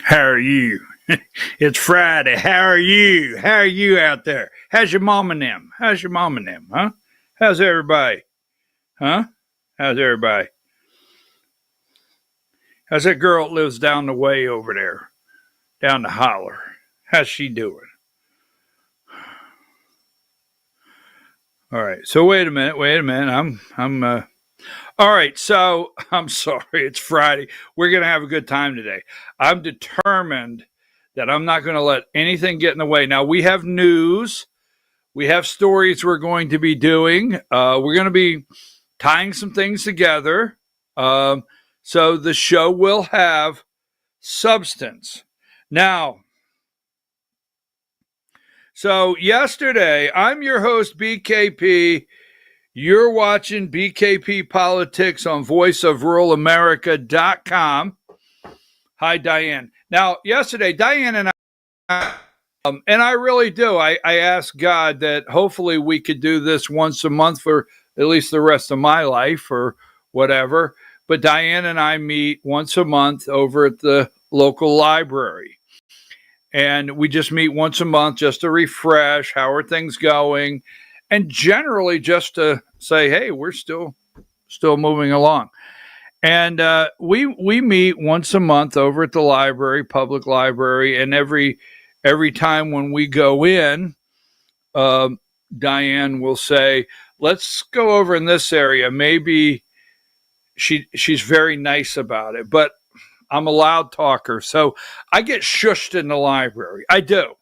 How are you? It's Friday. How are you? How are you out there? How's your mom and them? How's your mom and them, huh? How's everybody? Huh? How's everybody? How's that girl that lives down the way over there? Down the holler. How's she doing? All right. So wait a minute. All right. So I'm sorry. It's Friday. We're going to have a good time today. I'm determined that I'm not going to let anything get in the way. Now, we have news. We have stories we're going to be doing. We're going to be tying some things together. So the show will have substance. Now, so yesterday, I'm your host, BKP. You're watching BKP Politics on voiceofruralamerica.com. Hi, Diane. Now, yesterday, Diane and I really do. I asked God that hopefully we could do this once a month for at least the rest of my life or whatever. But Diane and I meet once a month over at the local library. And we just meet once a month just to refresh. How are things going? And generally just to say, hey, we're still moving along. And we meet once a month over at the library, public library, and every time when we go in, Diane will say, let's go over in this area. Maybe she's very nice about it, but I'm a loud talker, so I get shushed in the library. I do.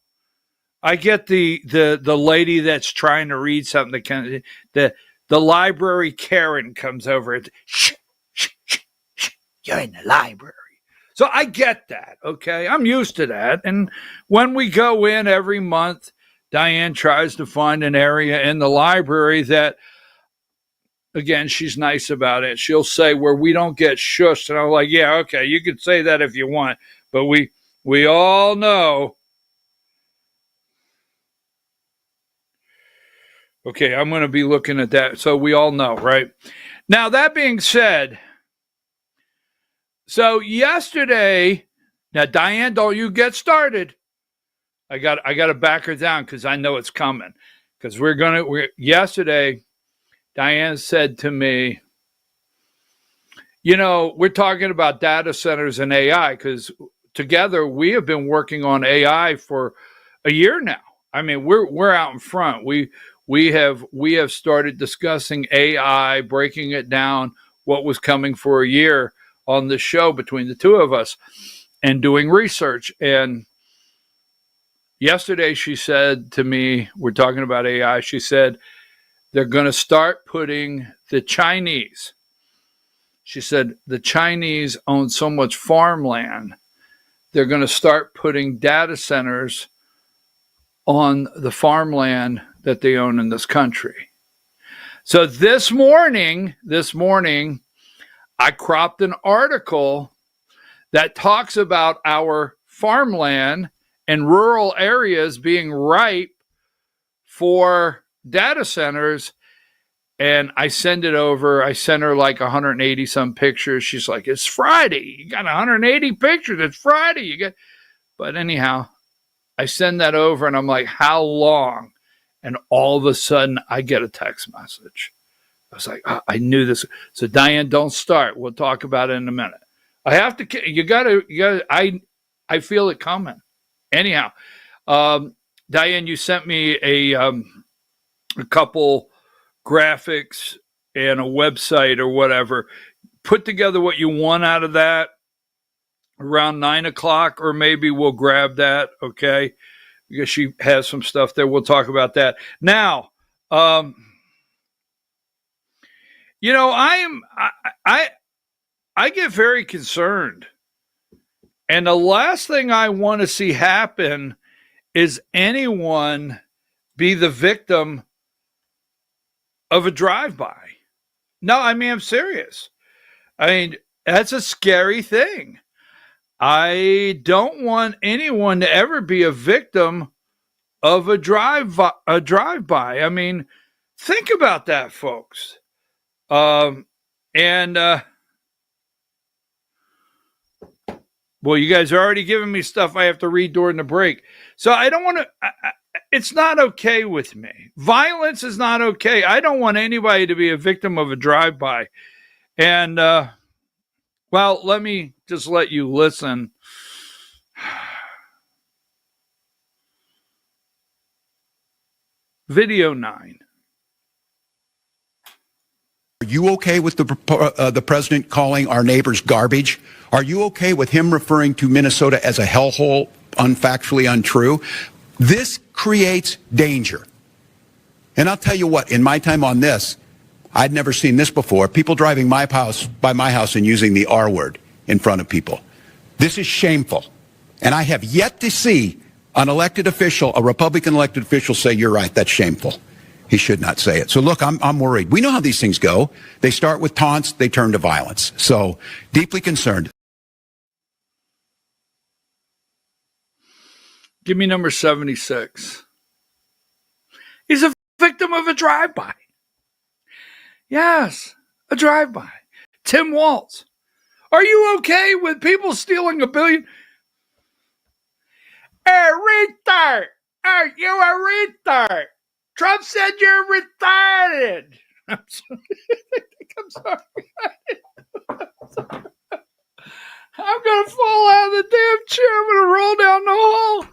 I get the lady that's trying to read something the library Karen comes over and shh, you're in the library. So I get that, okay? I'm used to that. And when we go in every month, Diane tries to find an area in the library that, again, she's nice about it. She'll say where we don't get shushed. And I'm like, yeah, okay, you can say that if you want. But we all know. Okay, I'm going to be looking at that. So we all know, right? Now, that being said, so yesterday, now, Diane, don't you get started. I got to back her down because I know it's coming. Because yesterday, Diane said to me, we're talking about data centers and AI because together we have been working on AI for a year now. I mean, we're out in front. We have started discussing AI, breaking it down, what was coming for a year on the show between the two of us and doing research. And yesterday she said to me, we're talking about AI, she said, they're going to start putting the Chinese. She said, the Chinese own so much farmland. They're going to start putting data centers on the farmland that they own in this country. So this morning, I cropped an article that talks about our farmland and rural areas being ripe for data centers. And I send it over. I sent her like 180 some pictures. She's like, it's Friday. You got 180 pictures. It's Friday. But anyhow, I send that over and I'm like, how long? And all of a sudden I get a text message. I was like, I knew this. So Diane, don't start. We'll talk about it in a minute. I have to, you gotta, I feel it coming. Anyhow, Diane, you sent me a couple graphics and a website or whatever. Put together what you want out of that around 9:00, or maybe we'll grab that. Okay. Because she has some stuff there. We'll talk about that. Now, I get very concerned. And the last thing I want to see happen is anyone be the victim of a drive-by. No, I mean, I'm serious. I mean, that's a scary thing. I don't want anyone to ever be a victim of a drive-by. I mean, think about that, folks. And Well, you guys are already giving me stuff I have to read during the break. So I don't want to, it's not okay with me. Violence is not okay. I don't want anybody to be a victim of a drive-by. And, well, let me just let you listen. Video 9. Are you okay with the president calling our neighbors garbage? Are you okay with him referring to Minnesota as a hellhole, unfactually untrue? This creates danger. And I'll tell you what, in my time on this, I'd never seen this before. People driving by my house and using the R word in front of people. This is shameful. And I have yet to see an elected official, a Republican elected official, say, you're right, that's shameful. He should not say it. So look, I'm worried. We know how these things go. They start with taunts, they turn to violence. So deeply concerned. Give me number 76. He's a victim of a drive-by. Yes, a drive-by. Tim Walz. Are you okay with people stealing $1 billion? Hey, retard! Are you a retard? Trump said you're retarded. I'm sorry. I'm sorry. I'm going to fall out of the damn chair. I'm going to roll down the hall.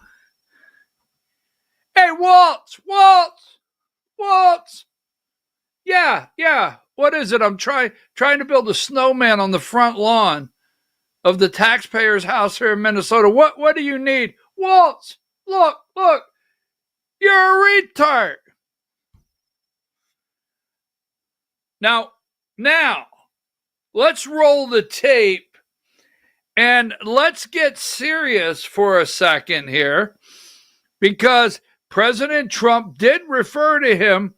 Hey, Waltz. Yeah. What is it? I'm trying to build a snowman on the front lawn of the taxpayer's house here in Minnesota. What do you need? Waltz, look. You're a retard. Now, let's roll the tape and let's get serious for a second here, because President Trump did refer to him.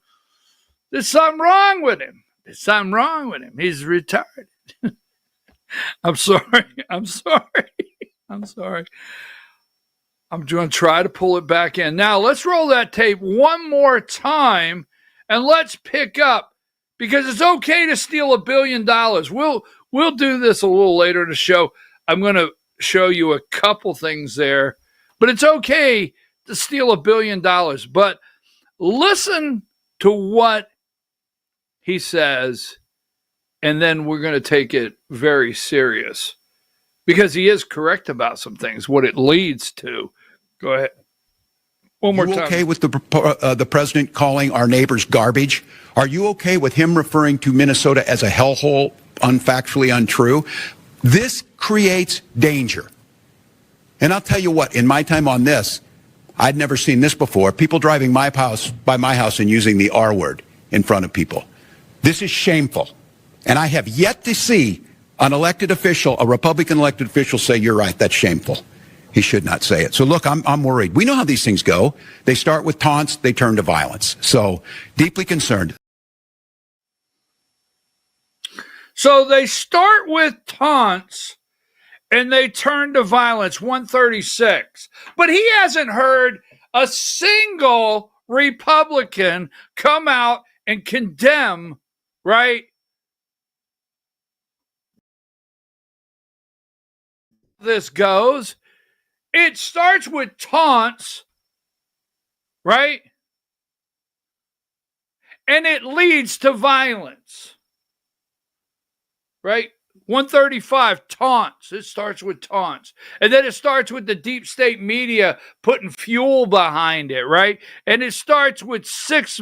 There's something wrong with him. He's retarded. I'm sorry. I'm going to try to pull it back in. Now, let's roll that tape one more time and let's pick up, because it's okay to steal $1 billion. We'll do this a little later in the show. I'm going to show you a couple things there, but it's okay to steal $1 billion. But listen to what he says, and then we're going to take it very serious, because he is correct about some things, what it leads to. Go ahead. One more time. Are you okay with the president calling our neighbors garbage? Are you okay with him referring to Minnesota as a hellhole, unfactually untrue? This creates danger. And I'll tell you what, in my time on this, I'd never seen this before. People driving by my house and using the R word in front of people. This is shameful. And I have yet to see an elected official, a Republican elected official, say, you're right, that's shameful. He should not say it. So look, I'm worried. We know how these things go. They start with taunts, they turn to violence. So deeply concerned. So they start with taunts and they turn to violence, 136. But he hasn't heard a single Republican come out and condemn, right, this goes. It starts with taunts, right? And it leads to violence, right? 135, taunts. It starts with taunts. And then it starts with the deep state media putting fuel behind it, right? And it starts with 6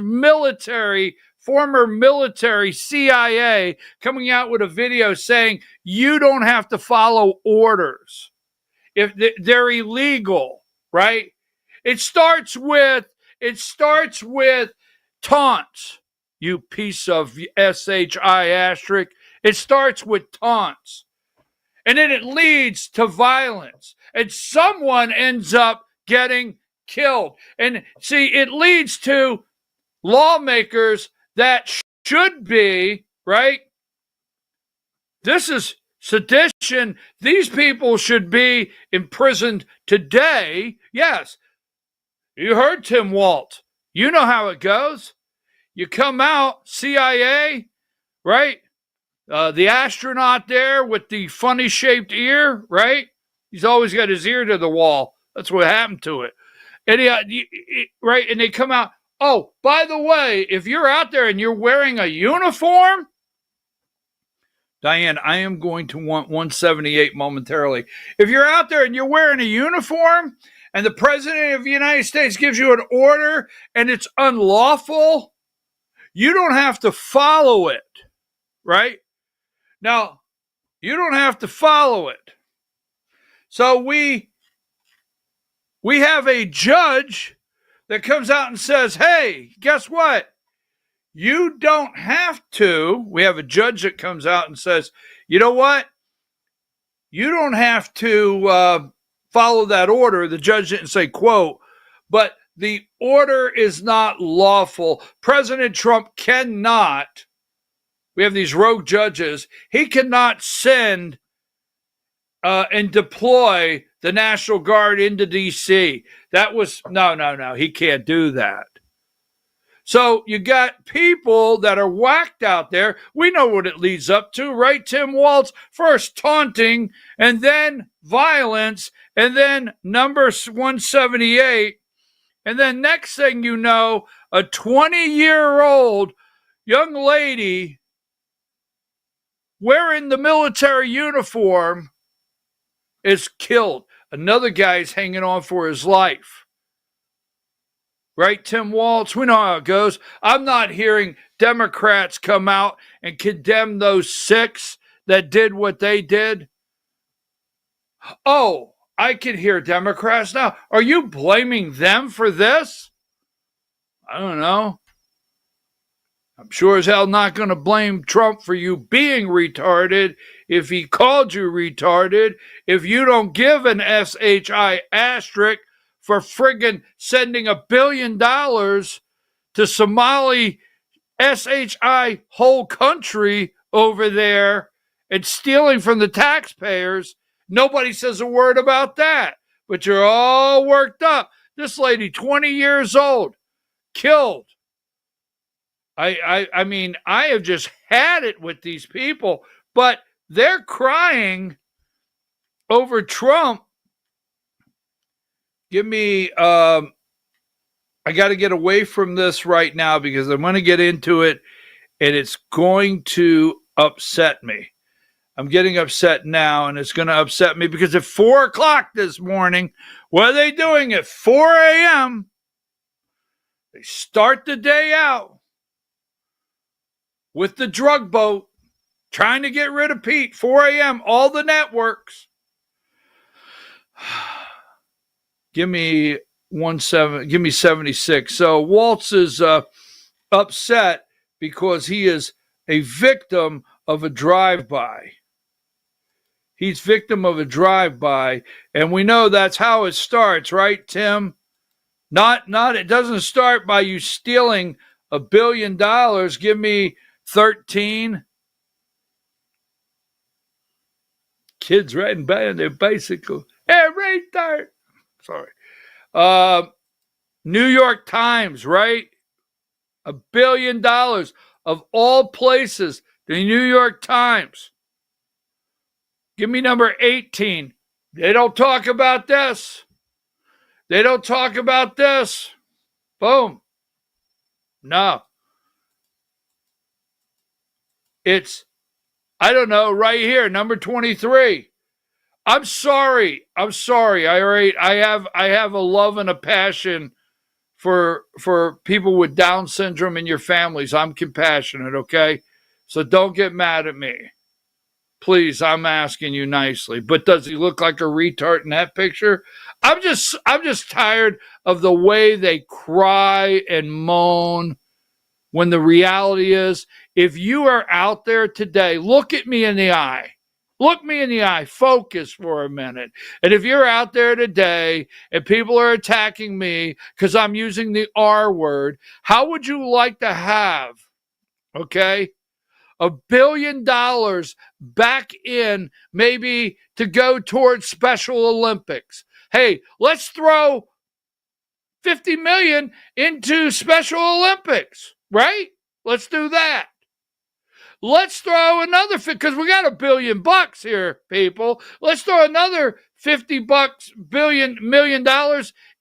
former military, CIA, coming out with a video saying, you don't have to follow orders if they're illegal, right? It starts with taunts, you piece of SHI asterisk. It starts with taunts. And then it leads to violence. And someone ends up getting killed. And see, it leads to lawmakers that should be, right? This is sedition. These people should be imprisoned today. Yes. You heard Tim Walz. You know how it goes. You come out, CIA, right? The astronaut there with the funny shaped ear, right? He's always got his ear to the wall. That's what happened to it. And right, and they come out, oh, by the way, if you're out there and you're wearing a uniform, Diane, I am going to want 178 momentarily. If you're out there and you're wearing a uniform and the president of the United States gives you an order and it's unlawful, you don't have to follow it, right? Now, you don't have to follow it. So we have a judge that comes out and says, hey, guess what? You don't have to. We have a judge that comes out and says, you know what? You don't have to follow that order. The judge didn't say, quote, but the order is not lawful. President Trump cannot, we have these rogue judges, he cannot send and deploy the National Guard into D.C. That was, no, he can't do that. So you got people that are whacked out there. We know what it leads up to, right, Tim Walz? First taunting, and then violence, and then number 178. And then next thing you know, a 20-year-old young lady wearing the military uniform is killed. Another guy's hanging on for his life. Right, Tim Walz? We know how it goes. I'm not hearing Democrats come out and condemn those 6 that did what they did. Oh, I can hear Democrats now. Are you blaming them for this? I don't know. I'm sure as hell not going to blame Trump for you being retarded if he called you retarded, if you don't give an SHI asterisk for friggin' sending $1 billion to Somali SHI whole country over there and stealing from the taxpayers. Nobody says a word about that, but you're all worked up. This lady, 20 years old, killed. I mean, I have just had it with these people, but they're crying over Trump. Give me, I got to get away from this right now because I'm going to get into it and it's going to upset me. I'm getting upset now and it's going to upset me because at 4 o'clock this morning, what are they doing at 4 a.m.? They start the day out with the drug boat, trying to get rid of Pete, 4 a.m., all the networks. Give me 76. So Walz is upset because he is a victim of a drive-by. He's victim of a drive-by, and we know that's how it starts, right, Tim? Not. It doesn't start by you stealing $1 billion. Give me 13. Kids riding by on their bicycle. Hey, retard. Sorry. New York Times, right? $1 billion of all places. The New York Times. Give me number 18. They don't talk about this. They don't talk about this. Boom. No. It's, I don't know, right here, number 23. I'm sorry. I have a love and a passion for people with Down syndrome in your families. I'm compassionate, okay? So don't get mad at me. Please, I'm asking you nicely. But does he look like a retard in that picture? I'm just tired of the way they cry and moan when the reality is, if you are out there today, look at me in the eye. Look me in the eye. Focus for a minute. And if you're out there today and people are attacking me because I'm using the R word, how would you like to have, okay, $1 billion back in maybe to go towards Special Olympics? Hey, let's throw 50 million into Special Olympics, right? Let's do that. let's throw another, because we got $1 billion here, people. Let's throw another $50 million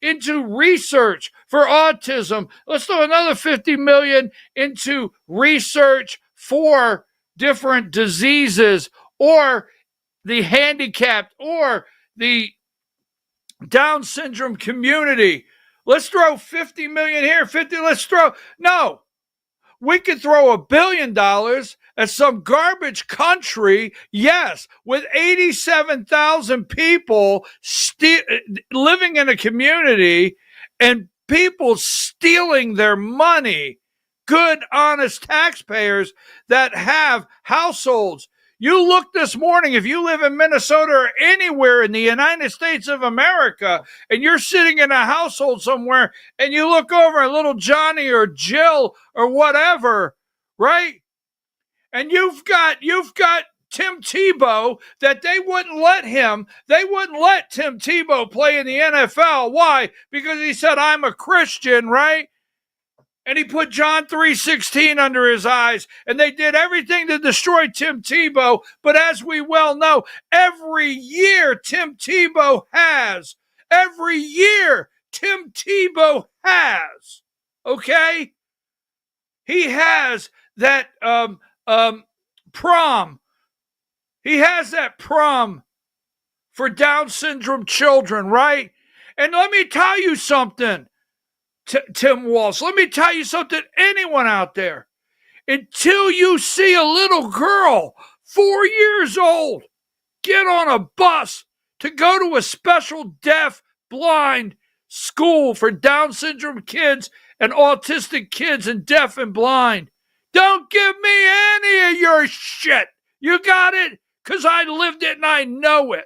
into research for autism. Let's throw another 50 million into research for different diseases, or the handicapped, or the Down syndrome community. Let's throw 50 million here, 50, no. We could throw $1 billion at some garbage country, yes, with 87,000 people living in a community, and people stealing their money, good, honest taxpayers that have households. You look this morning, if you live in Minnesota or anywhere in the United States of America, and you're sitting in a household somewhere, and you look over at little Johnny or Jill or whatever, right? And you've got Tim Tebow, that they wouldn't let Tim Tebow play in the NFL. Why? Because he said, I'm a Christian, right? And he put John 3:16 under his eyes, and they did everything to destroy Tim Tebow. But as we well know, every year Tim Tebow has, okay? He has that prom. He has that prom for Down syndrome children, right? And let me tell you something, Tim Walsh, let me tell you something, anyone out there. Until you see a little girl, 4 years old, get on a bus to go to a special deaf, blind school for Down syndrome kids and autistic kids and deaf and blind, don't give me any of your shit. You got it? Because I lived it and I know it.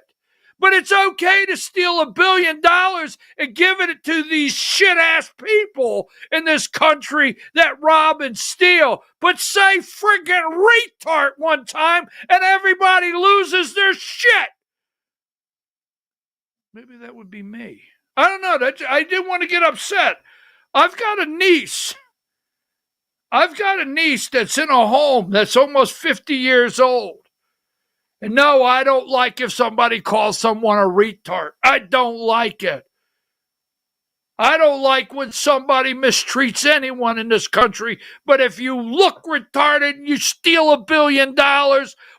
But it's okay to steal $1 billion and give it to these shit-ass people in this country that rob and steal. But say friggin' retard one time and everybody loses their shit. Maybe that would be me. I don't know. I didn't want to get upset. I've got a niece that's in a home that's almost 50 years old. And no, I don't like if somebody calls someone a retard. I don't like it. I don't like when somebody mistreats anyone in this country. But if you look retarded and you steal $1 billion,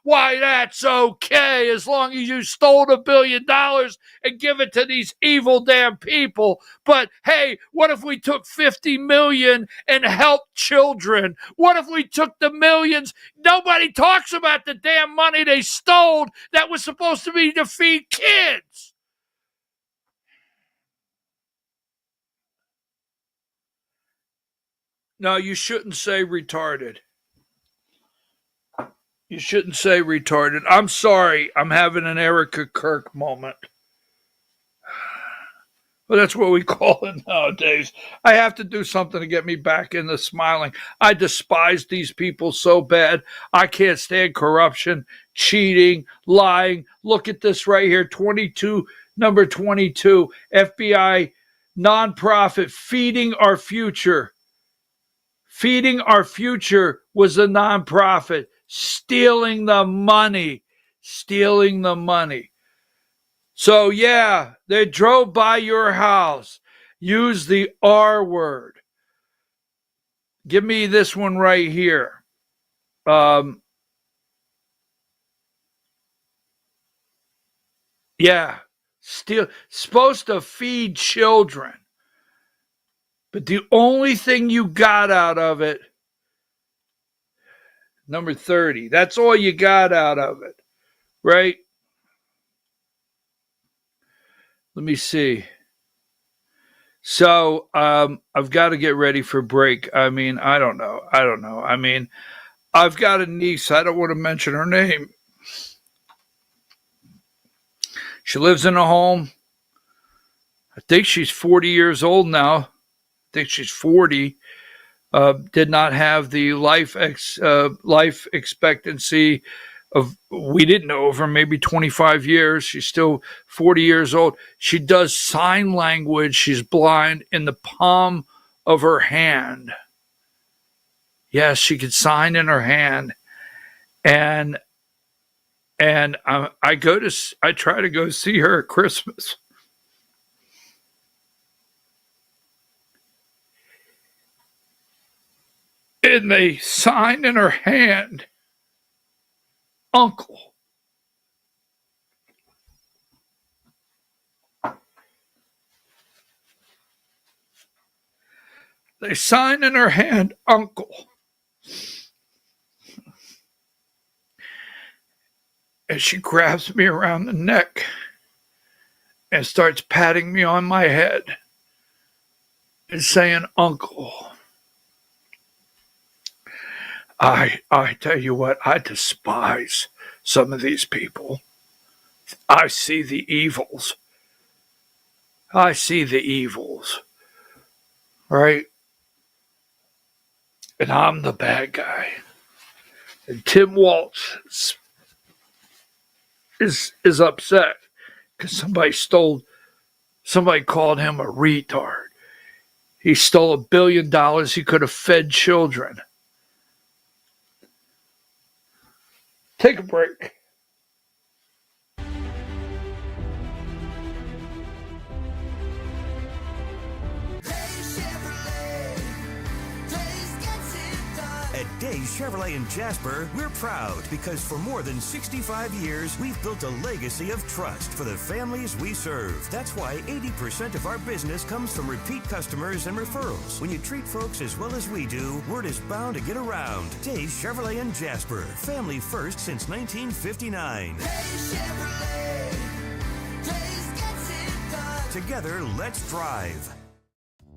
why, that's okay, as long as you stole $1 billion and give it to these evil damn people. But hey, what if we took 50 million and helped children? What if we took the millions? Nobody talks about the damn money they stole that was supposed to be to feed kids. No, you shouldn't say retarded. You shouldn't say retarded. I'm sorry. I'm having an Erica Kirk moment. Well, that's what we call it nowadays. I have to do something to get me back into smiling. I despise these people so bad. I can't stand corruption, cheating, lying. Look at this right here. Number 22, FBI nonprofit Feeding Our Future. Feeding Our Future was a nonprofit stealing the money. So yeah, they drove by your house, used the R word. Give me this one right here. Yeah, supposed to feed children. But the only thing you got out of it, number 30, that's all you got out of it, right? Let me see. So I've got to get ready for break. I mean, I don't know. I mean, I've got a niece. I don't want to mention her name. She lives in a home. I think she's 40 years old now. I think she's 40, did not have the life expectancy of, we didn't know, over maybe 25 years. She's still 40 years old. She does sign language. She's blind in the palm of her hand. Yes, she could sign in her hand. and I try to go see her at Christmas. And they sign in her hand, Uncle. They sign in her hand, Uncle. And she grabs me around the neck and starts patting me on my head and saying, Uncle. I tell you what, I despise some of these people. I see the evils. I see the evils. Right? And I'm the bad guy. And Tim Waltz is upset because somebody called him a retard. He stole $1 billion he could have fed children. Take a break. At Days Chevrolet in Jasper, we're proud because for more than 65 years, we've built a legacy of trust for the families we serve. That's why 80% of our business comes from repeat customers and referrals. When you treat folks as well as we do, word is bound to get around. Days Chevrolet in Jasper, family first since 1959. Days Chevrolet, Days gets it done. Together, let's drive.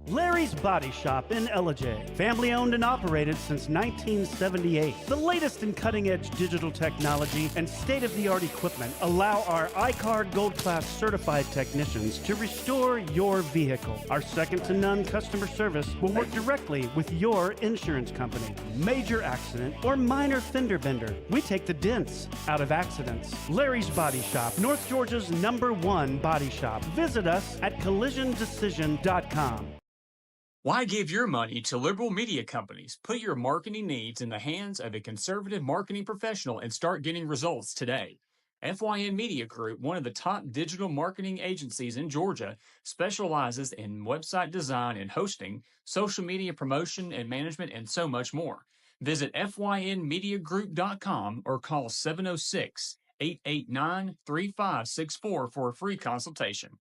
Larry's Body Shop in Ellijay. Family owned and operated since 1978. The latest in cutting-edge digital technology and state-of-the-art equipment allow our iCard Gold Class certified technicians to restore your vehicle. Our second-to-none customer service will work directly with your insurance company. Major accident or minor fender bender. We take the dents out of accidents. Larry's Body Shop, North Georgia's #1 body shop. Visit us at collisiondecision.com. Why give your money to liberal media companies? Put your marketing needs in the hands of a conservative marketing professional and start getting results today. FYN Media Group, one of the top digital marketing agencies in Georgia, specializes in website design and hosting, social media promotion and management, and so much more. Visit FYNmediagroup.com or call 706-889-3564 for a free consultation.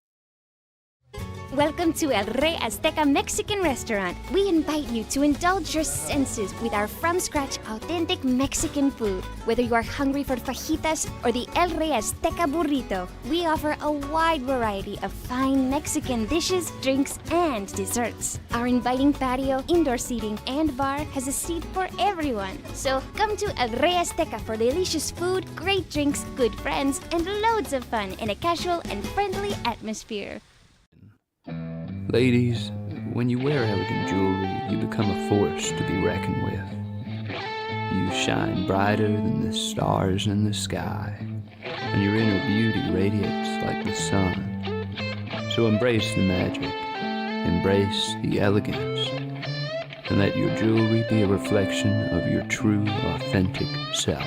Welcome to El Rey Azteca Mexican Restaurant. We invite you to indulge your senses with our from-scratch authentic Mexican food. Whether you are hungry for fajitas or the El Rey Azteca burrito, we offer a wide variety of fine Mexican dishes, drinks, and desserts. Our inviting patio, indoor seating, and bar has a seat for everyone. So come to El Rey Azteca for delicious food, great drinks, good friends, and loads of fun in a casual and friendly atmosphere. Ladies, when you wear elegant jewelry, you become a force to be reckoned with. You shine brighter than the stars in the sky, and your inner beauty radiates like the sun. So embrace the magic, embrace the elegance, and let your jewelry be a reflection of your true, authentic self.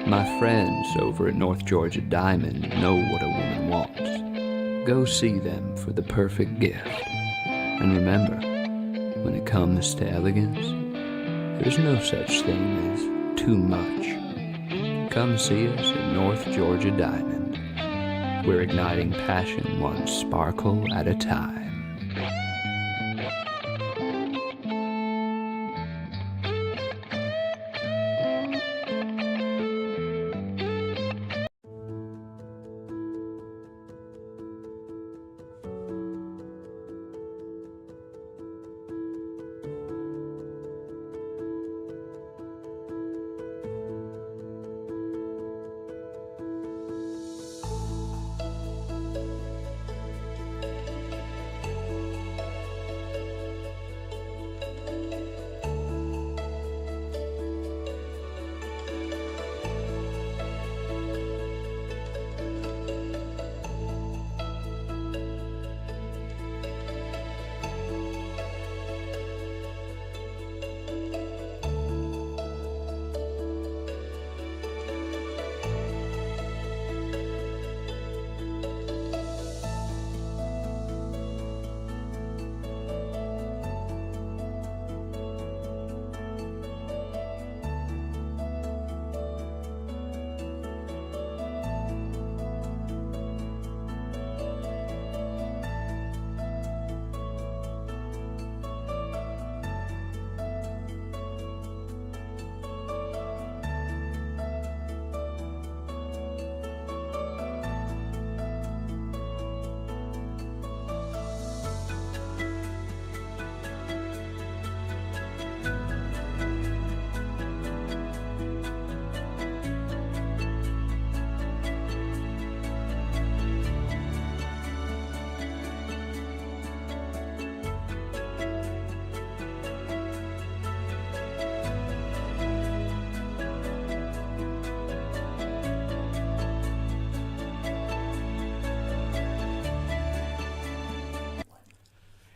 My friends over at North Georgia Diamond know what a woman wants. Go see them for the perfect gift. And remember, when it comes to elegance, there's no such thing as too much. Come see us at North Georgia Diamond. We're igniting passion one sparkle at a time.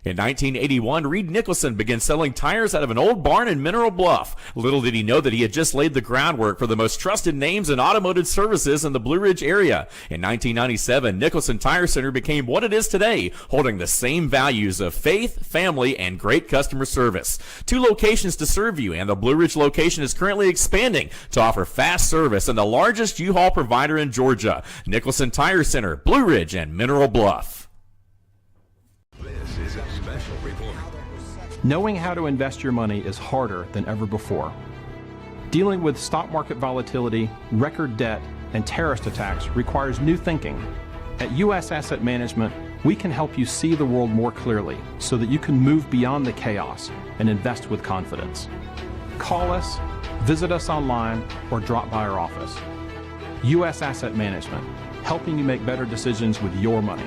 In 1981, Reed Nicholson began selling tires out of an old barn in Mineral Bluff. Little did he know that he had just laid the groundwork for the most trusted names in automotive services in the Blue Ridge area. In 1997, Nicholson Tire Center became what it is today, holding the same values of faith, family, and great customer service. 2 locations to serve you, and the Blue Ridge location is currently expanding to offer fast service and the largest U-Haul provider in Georgia. Nicholson Tire Center, Blue Ridge, and Mineral Bluff. This is a special report. Knowing how to invest your money is harder than ever before. Dealing with stock market volatility, record debt, and terrorist attacks requires new thinking. At U.S. Asset Management, we can help you see the world more clearly so that you can move beyond the chaos and invest with confidence. Call us, visit us online, or drop by our office. U.S. Asset Management, helping you make better decisions with your money.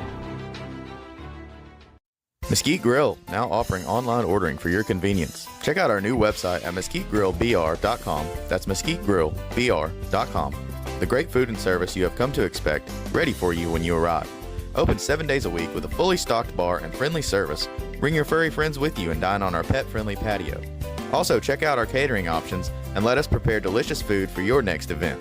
Mesquite Grill, now offering online ordering for your convenience. Check out our new website at mesquitegrillbr.com. That's mesquitegrillbr.com. The great food and service you have come to expect, ready for you when you arrive. Open 7 days a week with a fully stocked bar and friendly service. Bring your furry friends with you and dine on our pet-friendly patio. Also, check out our catering options and let us prepare delicious food for your next event.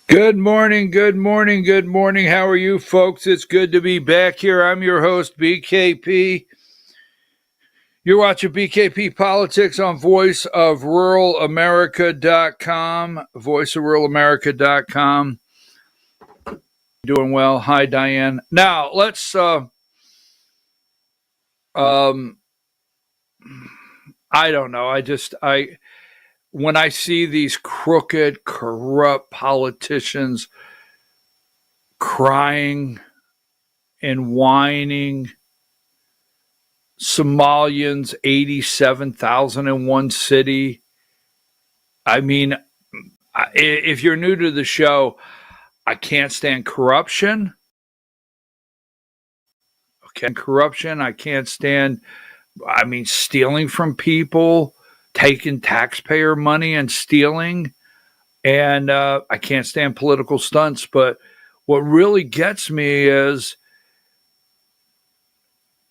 Good morning, good morning, good morning. How are you, folks? It's good to be back here. I'm your host, BKP. You're watching BKP Politics on voiceofruralamerica.com, voiceofruralamerica.com. Doing well. Hi, Diane. Now, let's, I don't know. When I see these crooked, corrupt politicians crying and whining, Somalians, 87,000 in one city. I mean, if you're new to the show, I can't stand corruption. Okay, corruption. I can't stand, stealing from people, taking taxpayer money and stealing. And I can't stand political stunts. But what really gets me is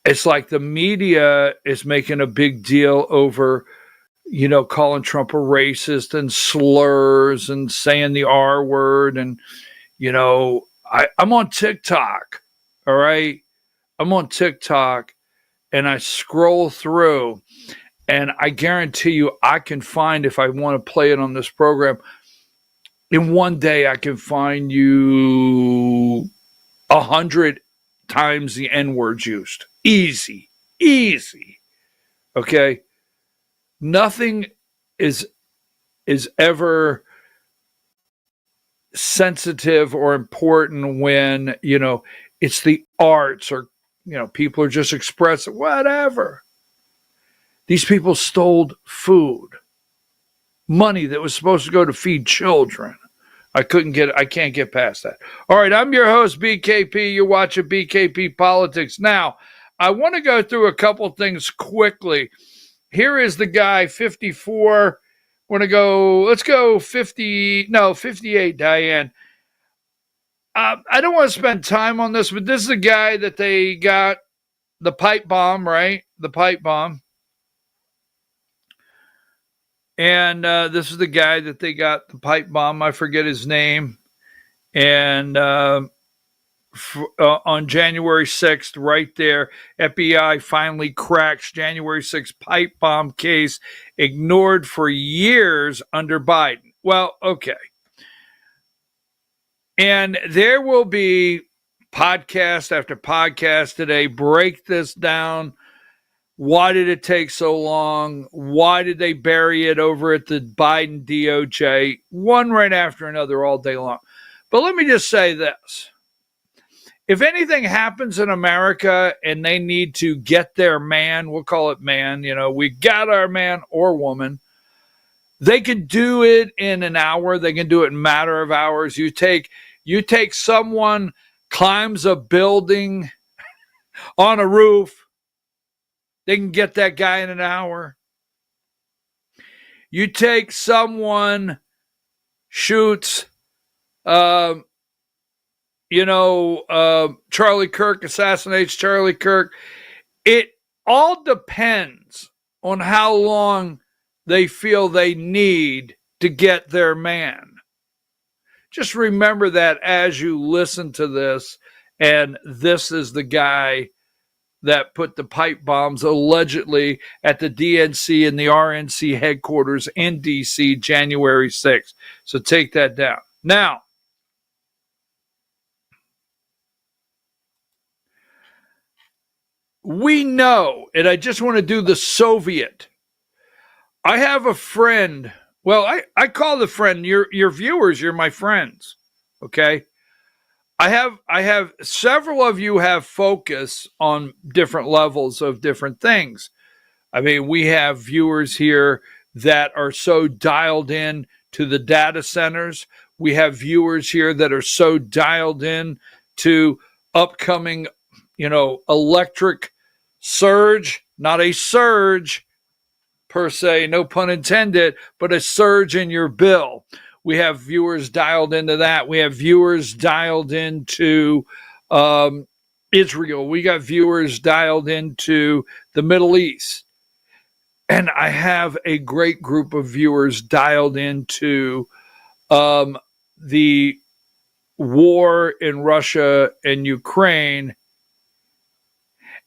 it's like the media is making a big deal over, calling Trump a racist and slurs and saying the R word. And, I'm on TikTok. All right. I'm on TikTok and I scroll through. And I guarantee you, I can find, if I want to play it on this program, in one day, I can find you 100 times the N-words used. Easy. Okay? Nothing is ever sensitive or important when, it's the arts or, people are just expressing whatever. These people stole food, money that was supposed to go to feed children. I can't get past that. All right, I'm your host, BKP. You're watching BKP Politics. Now, I want to go through a couple things quickly. Here is the guy, 54. Let's go 58, Diane. I don't want to spend time on this, but this is the guy that they got the pipe bomb, right? The pipe bomb. And this is the guy that they got the pipe bomb. I forget his name. And on January 6th, right there, FBI finally cracks January 6th pipe bomb case ignored for years under Biden. Well, okay. And there will be podcast after podcast today. Break this down. Why did it take so long? Why did they bury it over at the Biden DOJ? One right after another all day long. But let me just say this. if anything happens in America and they need to get their man, we'll call it man, we got our man or woman, they can do it in an hour. They can do it in a matter of hours. You take someone, climbs a building on a roof, they can get that guy in an hour. You take someone, shoots, Charlie Kirk, assassinates Charlie Kirk. It all depends on how long they feel they need to get their man. Just remember that as you listen to this, and this is the guy that put the pipe bombs allegedly at the DNC and the RNC headquarters in DC January 6th. So take that down. Now, we know, and I just want to do the Soviet. I have a friend. Well, I call the friend, your viewers, you're my friends. Okay. I have several of you have focus on different levels of different things. I mean, we have viewers here that are so dialed in to the data centers. We have viewers here that are so dialed in to upcoming, electric surge, not a surge per se, no pun intended, but a surge in your bill. We have viewers dialed into that. We have viewers dialed into Israel. We got viewers dialed into the Middle East. And I have a great group of viewers dialed into the war in Russia and Ukraine.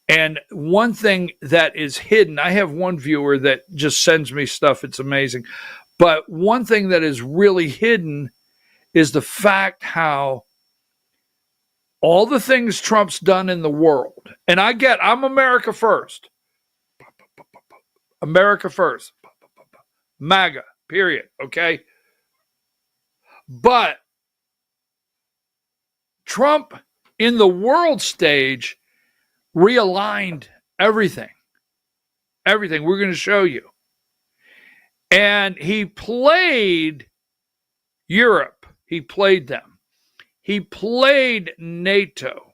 And one thing that is hidden, I have one viewer that just sends me stuff. It's amazing. But one thing that is really hidden is the fact all the things Trump's done in the world. And I'm America first. America first. MAGA, period. Okay. But Trump in the world stage realigned everything. Everything. We're going to show you. And he played Europe. He played them. He played NATO.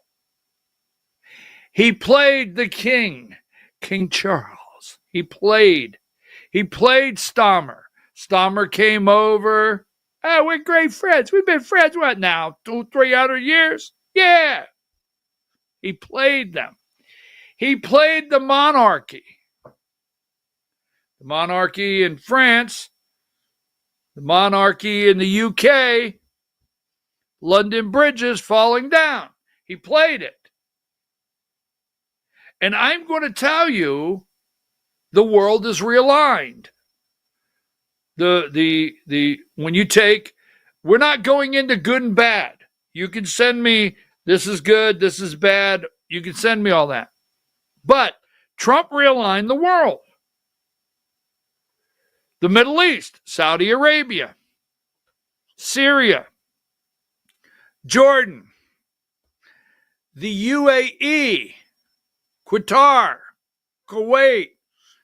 He played the king, King Charles. He played Stammer. Stammer came over. Oh, we're great friends. We've been friends, what now, 200-300 years? Yeah. He played them. He played the monarchy. The monarchy in France, the monarchy in the UK, London bridges falling down. He played it. And I'm going to tell you, the world is realigned. When you take, we're not going into good and bad. You can send me, this is good, this is bad. You can send me all that. But Trump realigned the world. The Middle East, Saudi Arabia, Syria, Jordan, the UAE, Qatar, Kuwait,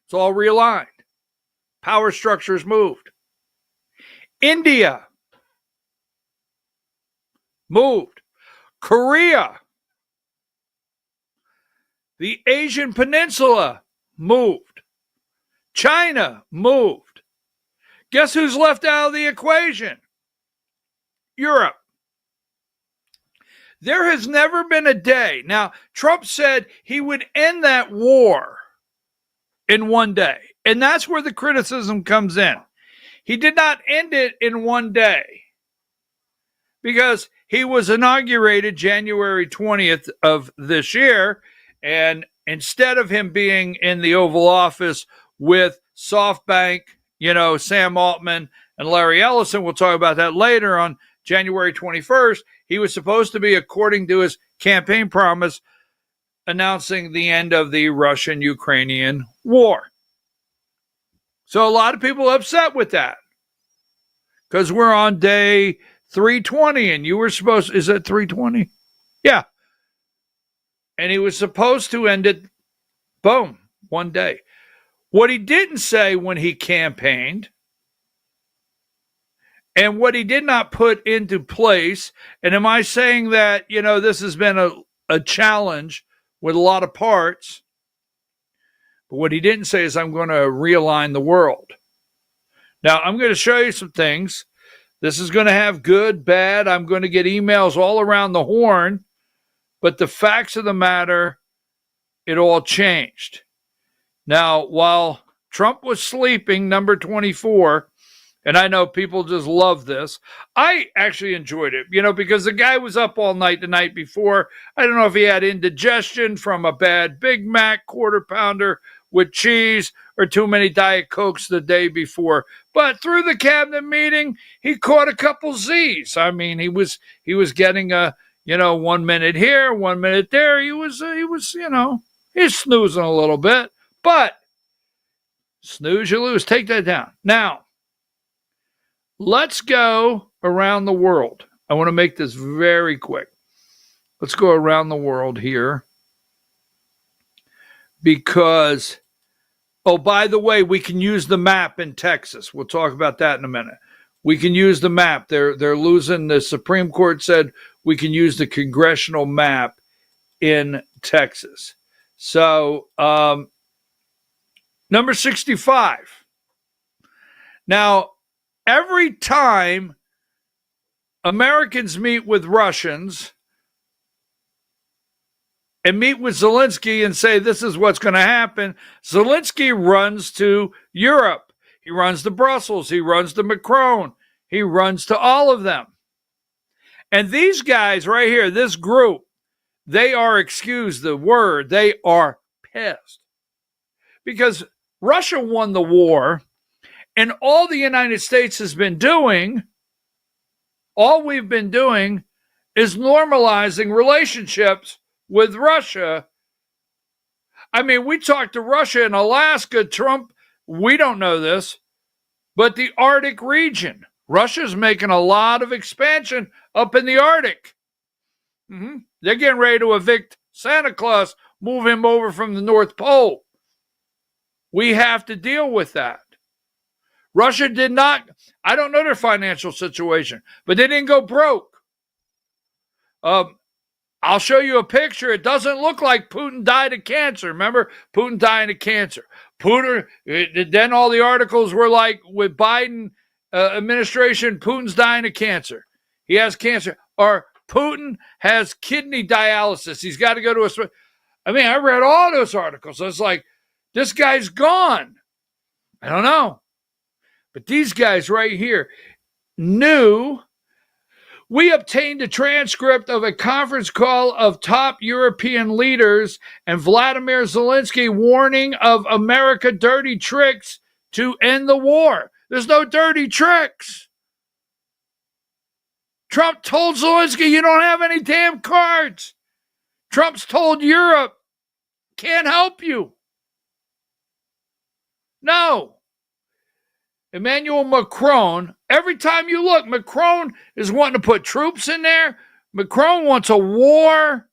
it's all realigned. Power structures moved. India moved. Korea, the Asian Peninsula moved. China moved. Guess who's left out of the equation? Europe. There has never been a day. Now, Trump said he would end that war in one day. And that's where the criticism comes in. He did not end it in one day because he was inaugurated January 20th of this year. And instead of him being in the Oval Office with SoftBank, Sam Altman and Larry Ellison, we'll talk about that later, on January 21st, he was supposed to be, according to his campaign promise, announcing the end of the Russian-Ukrainian war. So a lot of people are upset with that because we're on day 320 and you were supposed, is it 320? Yeah. And he was supposed to end it, boom, one day. What he didn't say when he campaigned, and what he did not put into place, and am I saying that, this has been a challenge with a lot of parts, but what he didn't say is I'm going to realign the world. Now, I'm going to show you some things. This is going to have good, bad. I'm going to get emails all around the horn, but the facts of the matter, it all changed. Now, while Trump was sleeping, number 24, and I know people just love this. I actually enjoyed it, because the guy was up all night the night before. I don't know if he had indigestion from a bad Big Mac quarter pounder with cheese or too many Diet Cokes the day before. But through the cabinet meeting, he caught a couple Z's. I mean, he was getting 1 minute here, 1 minute there. He was he's snoozing a little bit, but snooze, you lose. Take that down. Now, let's go around the world. I want to make this very quick. Let's go around the world here. Because, by the way, we can use the map in Texas. We'll talk about that in a minute. We can use the map. They're losing. The Supreme Court said we can use the congressional map in Texas. So, number 65. Now, every time Americans meet with Russians and meet with Zelensky and say, this is what's going to happen, Zelensky runs to Europe. He runs to Brussels. He runs to Macron. He runs to all of them. And these guys right here, this group, they are, excuse the word, they are pissed. Because Russia won the war, and all the United States has been doing, all we've been doing is normalizing relationships with Russia. I mean, we talked to Russia in Alaska, Trump, we don't know this, but the Arctic region. Russia's making a lot of expansion up in the Arctic. They're getting ready to evict Santa Claus, move him over from the North Pole. We have to deal with that. Russia did not, I don't know their financial situation, but they didn't go broke. I'll show you a picture. It doesn't look like Putin died of cancer. Remember, Putin died of cancer. Then all the articles were like, with Biden administration, Putin's dying of cancer. He has cancer. Or Putin has kidney dialysis. He's got to go to I read all those articles. I was like, this guy's gone. I don't know. But these guys right here knew. We obtained a transcript of a conference call of top European leaders and Vladimir Zelensky warning of America dirty tricks to end the war. There's no dirty tricks. Trump told Zelensky, you don't have any damn cards. Trump's told Europe, can't help you. No. Emmanuel Macron, every time you look, Macron is wanting to put troops in there. Macron wants a war.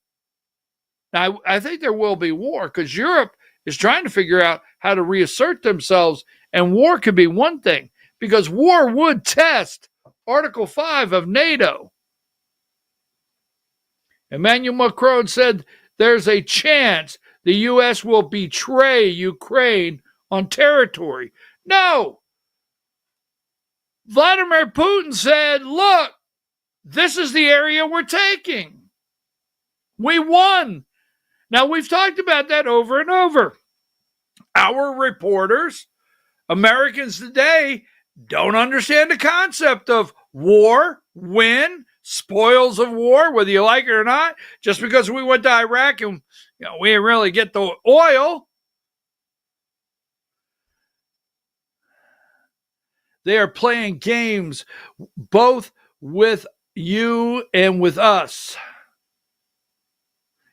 Now, I think there will be war because Europe is trying to figure out how to reassert themselves, and war could be one thing because war would test Article 5 of NATO. Emmanuel Macron said there's a chance the U.S. will betray Ukraine on territory. No. Vladimir Putin said, look, this is the area we're taking. We won. Now, we've talked about that over and over. Our reporters, Americans today, don't understand the concept of war, win, spoils of war, whether you like it or not. Just because we went to Iraq and we didn't really get the oil. They are playing games both with you and with us.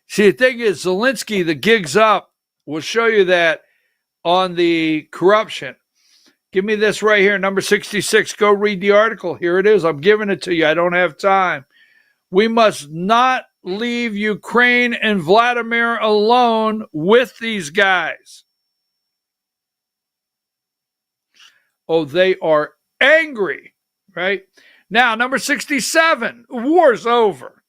See, the thing is, Zelensky, the gig's up. We'll show you that on the corruption. Give me this right here, number 66. Go read the article. Here it is. I'm giving it to you. I don't have time. We must not leave Ukraine and Vladimir alone with these guys. Oh, they are angry, right? Now, number 67, war's over.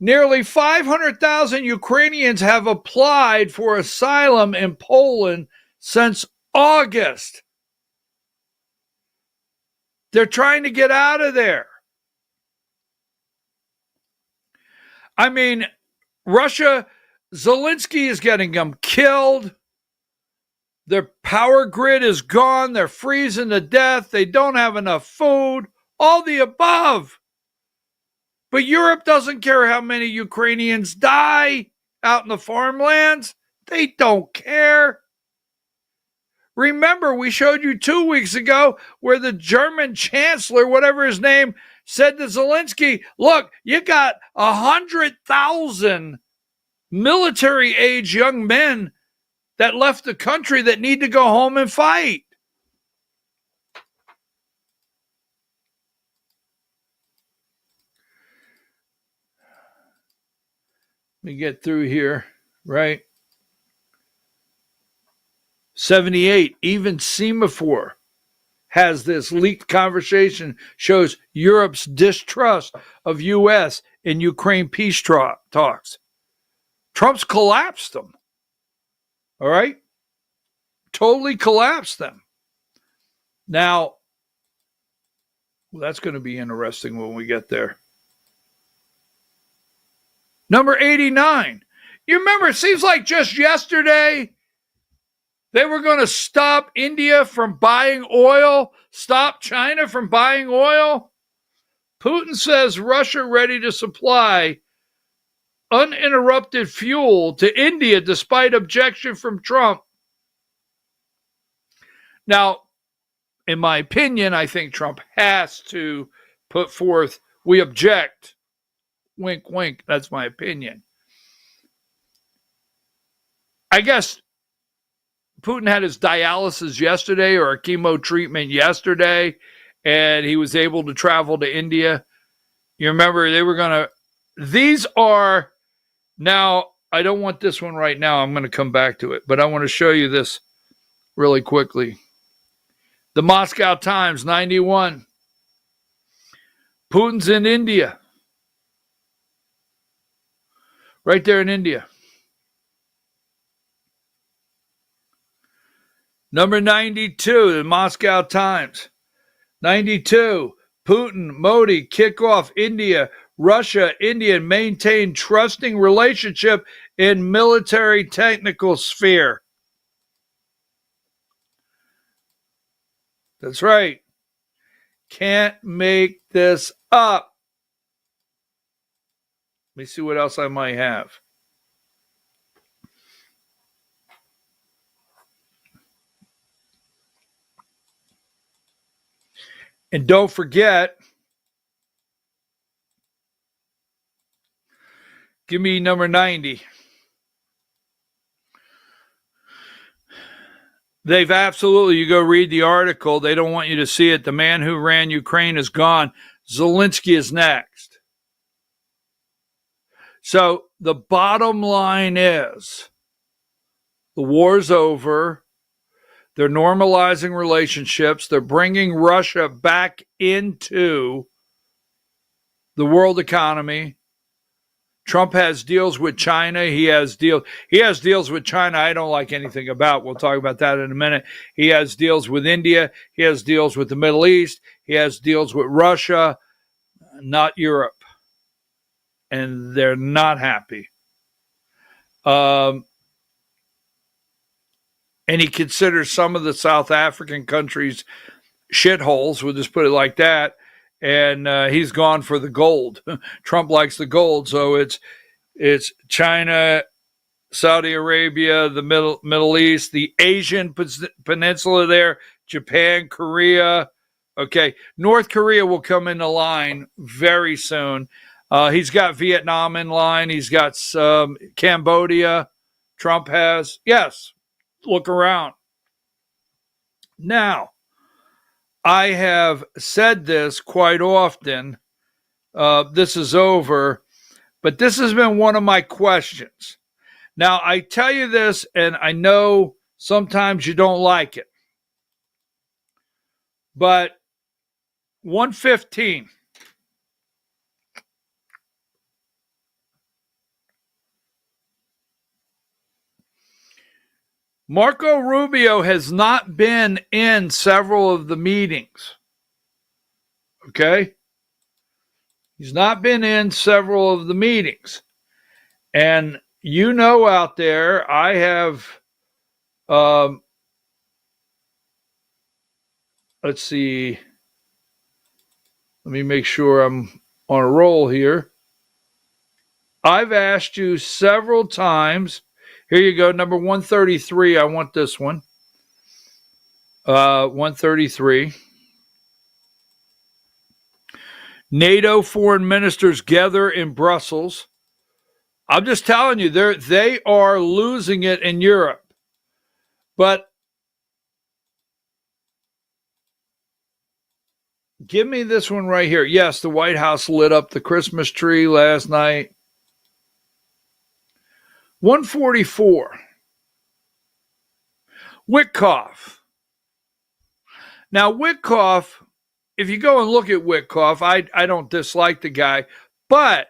Nearly 500,000 Ukrainians have applied for asylum in Poland since August. They're trying to get out of there. I mean, Russia, Zelensky is getting them killed. Their power grid is gone. They're freezing to death. They don't have enough food. All the above. But Europe doesn't care how many Ukrainians die out in the farmlands. They don't care. Remember, we showed you 2 weeks ago where the German chancellor, whatever his name, said to Zelensky, look, you got 100,000 military-age young men that left the country that need to go home and fight. Let me get through here, right? 78, even Semaphore has this leaked conversation, shows Europe's distrust of U.S. and Ukraine peace talks. Trump's collapsed them. All right? Totally collapsed them. Now, well, that's going to be interesting when we get there. Number 89. You remember, it seems like just yesterday they were going to stop India from buying oil, stop China from buying oil. Putin says Russia ready to supply uninterrupted fuel to India despite objection from Trump. Now, in my opinion, I think Trump has to put forth, we object. Wink, wink. That's my opinion. I guess Putin had his dialysis yesterday or a chemo treatment yesterday, and he was able to travel to India. You remember they were going to, these are, now I don't want this one right now. I'm going to come back to it, but I want to show you this really quickly. The Moscow Times, 91. Putin's in India. Right there in India. Number 92, the Moscow Times. 92, Putin, Modi kick off India, Russia, India maintain trusting relationship in military technical sphere. That's right. Can't make this up. Let me see what else I might have. And don't forget, give me number 90. They've absolutely, you go read the article, they don't want you to see it. The man who ran Ukraine is gone. Zelensky is next. So the bottom line is, the war's over. They're normalizing relationships. They're bringing Russia back into the world economy. Trump has deals with China. He has deals with China I don't like anything about. We'll talk about that in a minute. He has deals with India. He has deals with the Middle East. He has deals with Russia, not Europe. And they're not happy. And he considers some of the South African countries shitholes, we'll just put it like that. And he's gone for the gold. Trump likes the gold, so it's China, Saudi Arabia, the Middle East, the Asian peninsula there, Japan, Korea. Okay, North Korea will come into line very soon. He's got Vietnam in line. He's got Cambodia. Trump has. Yes, look around. Now, I have said this quite often. this is over. But this has been one of my questions. Now, I tell you this, and I know sometimes you don't like it. But 115. Marco Rubio has not been in several of the meetings. Okay? He's not been in several of the meetings. And you know out there, I have, let's see. Let me make sure I'm on a roll here. I've asked you several times. Here you go, number 133. I want this one. 133. NATO foreign ministers gather in Brussels. I'm just telling you, they are losing it in Europe. But give me this one right here. Yes, the White House lit up the Christmas tree last night. 144. Witkoff. Now, Witkoff, if you go and look at Witkoff, I don't dislike the guy, but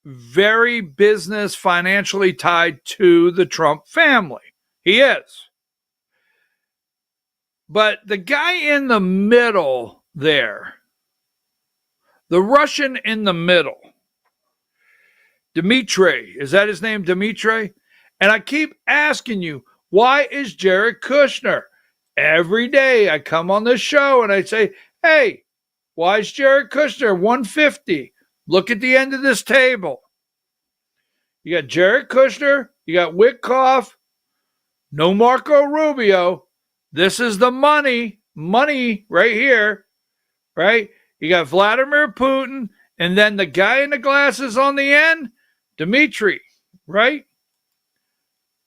very business, financially tied to the Trump family. He is. But the guy in the middle there, the Russian in the middle, Dmitry, is that his name, Dmitry? And I keep asking you, why is Jared Kushner? Every day I come on this show and I say, hey, why is Jared Kushner 150? Look at the end of this table. You got Jared Kushner, you got Witkoff, no Marco Rubio. This is the money right here, right? You got Vladimir Putin, and then the guy in the glasses on the end, Dmitry, right?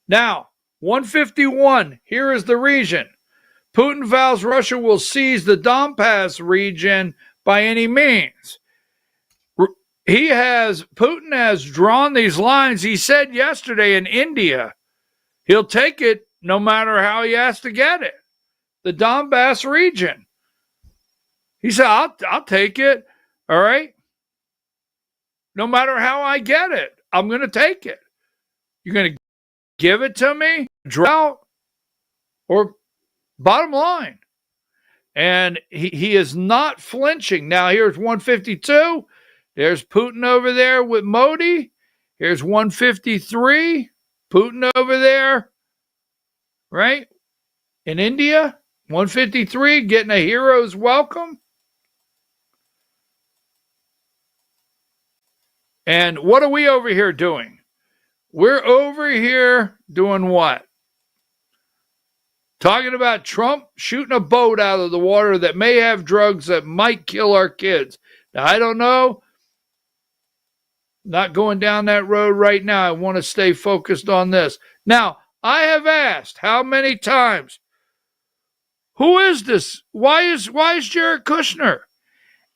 Now, 151, here is the region. Putin vows Russia will seize the Donbass region by any means. Putin has drawn these lines. He said yesterday in India, he'll take it no matter how he has to get it. The Donbass region. He said, I'll take it. All right. No matter how I get it, I'm going to take it. You're going to give it to me, drought, or bottom line. And he is not flinching. Now, here's 152. There's Putin over there with Modi. Here's 153. Putin over there, right? In India, 153, getting a hero's welcome. And what are we over here doing? We're over here doing what? Talking about Trump shooting a boat out of the water that may have drugs that might kill our kids. Now, I don't know. Not going down that road right now. I want to stay focused on this. Now, I have asked how many times, who is this? Why is Jared Kushner?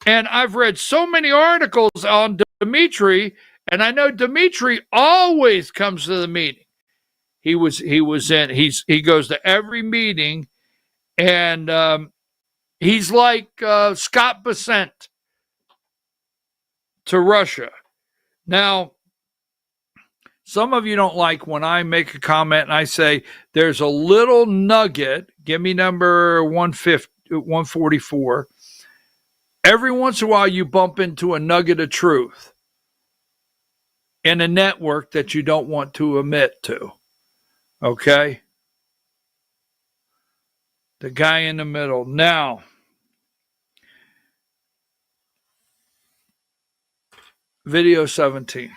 And I've read so many articles on Dmitry, and I know Dmitry always comes to the meeting. He goes to every meeting, and he's like Scott Bessent to Russia. Now, some of you don't like when I make a comment and I say there's a little nugget. Give me number 144. Every once in a while, you bump into a nugget of truth in a network that you don't want to admit to. Okay? The guy in the middle. Now, video 17.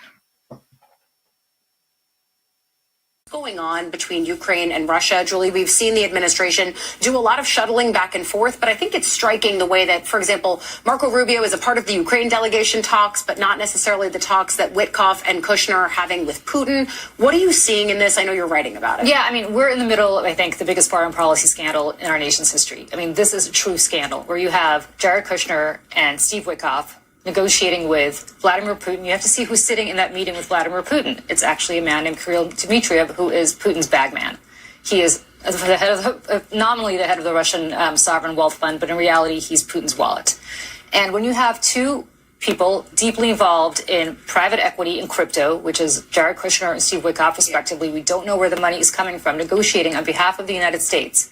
Going on between Ukraine and Russia, Julie, we've seen the administration do a lot of shuttling back and forth, but I think it's striking the way that, for example, Marco Rubio is a part of the Ukraine delegation talks, but not necessarily the talks that Witkoff and Kushner are having with Putin. What are you seeing in this? I know you're writing about it. Yeah, I mean, we're in the middle of, I think, the biggest foreign policy scandal in our nation's history. I mean, this is a true scandal where you have Jared Kushner and Steve Witkoff negotiating with Vladimir Putin, you have to see who's sitting in that meeting with Vladimir Putin. It's actually a man named Kirill Dmitriev, who is Putin's bagman. He is the head of nominally the head of the Russian sovereign wealth fund, but in reality, he's Putin's wallet. And when you have two people deeply involved in private equity and crypto, which is Jared Kushner and Steve Witkoff, respectively, we don't know where the money is coming from, negotiating on behalf of the United States,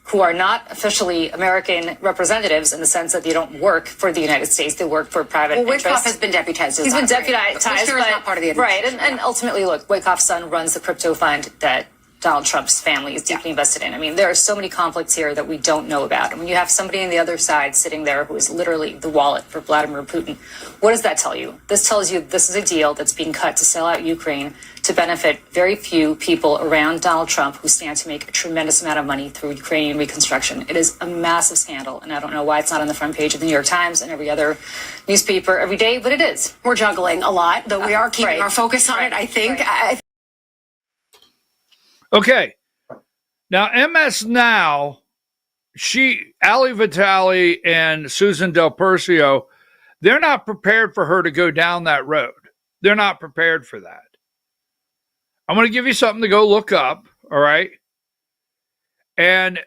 who are not officially American representatives in the sense that they don't work for the United States. They work for private interests. Witkoff has been deputized. He's been deputized, but Kushner is not part of the administration. Right, and ultimately, look, Witkoff's son runs the crypto fund that Donald Trump's family is deeply invested in. I mean, there are so many conflicts here that we don't know about. And when you have somebody on the other side sitting there who is literally the wallet for Vladimir Putin, what does that tell you? This tells you this is a deal that's being cut to sell out Ukraine to benefit very few people around Donald Trump who stand to make a tremendous amount of money through Ukrainian reconstruction. It is a massive scandal, and I don't know why it's not on the front page of the New York Times and every other newspaper every day, but it is. We're juggling a lot, though we are keeping our focus on it, I think. Okay. Now, MS Now, Ali Vitale and Susan Del Percio, they're not prepared for her to go down that road. They're not prepared for that. I'm going to give you something to go look up, all right? And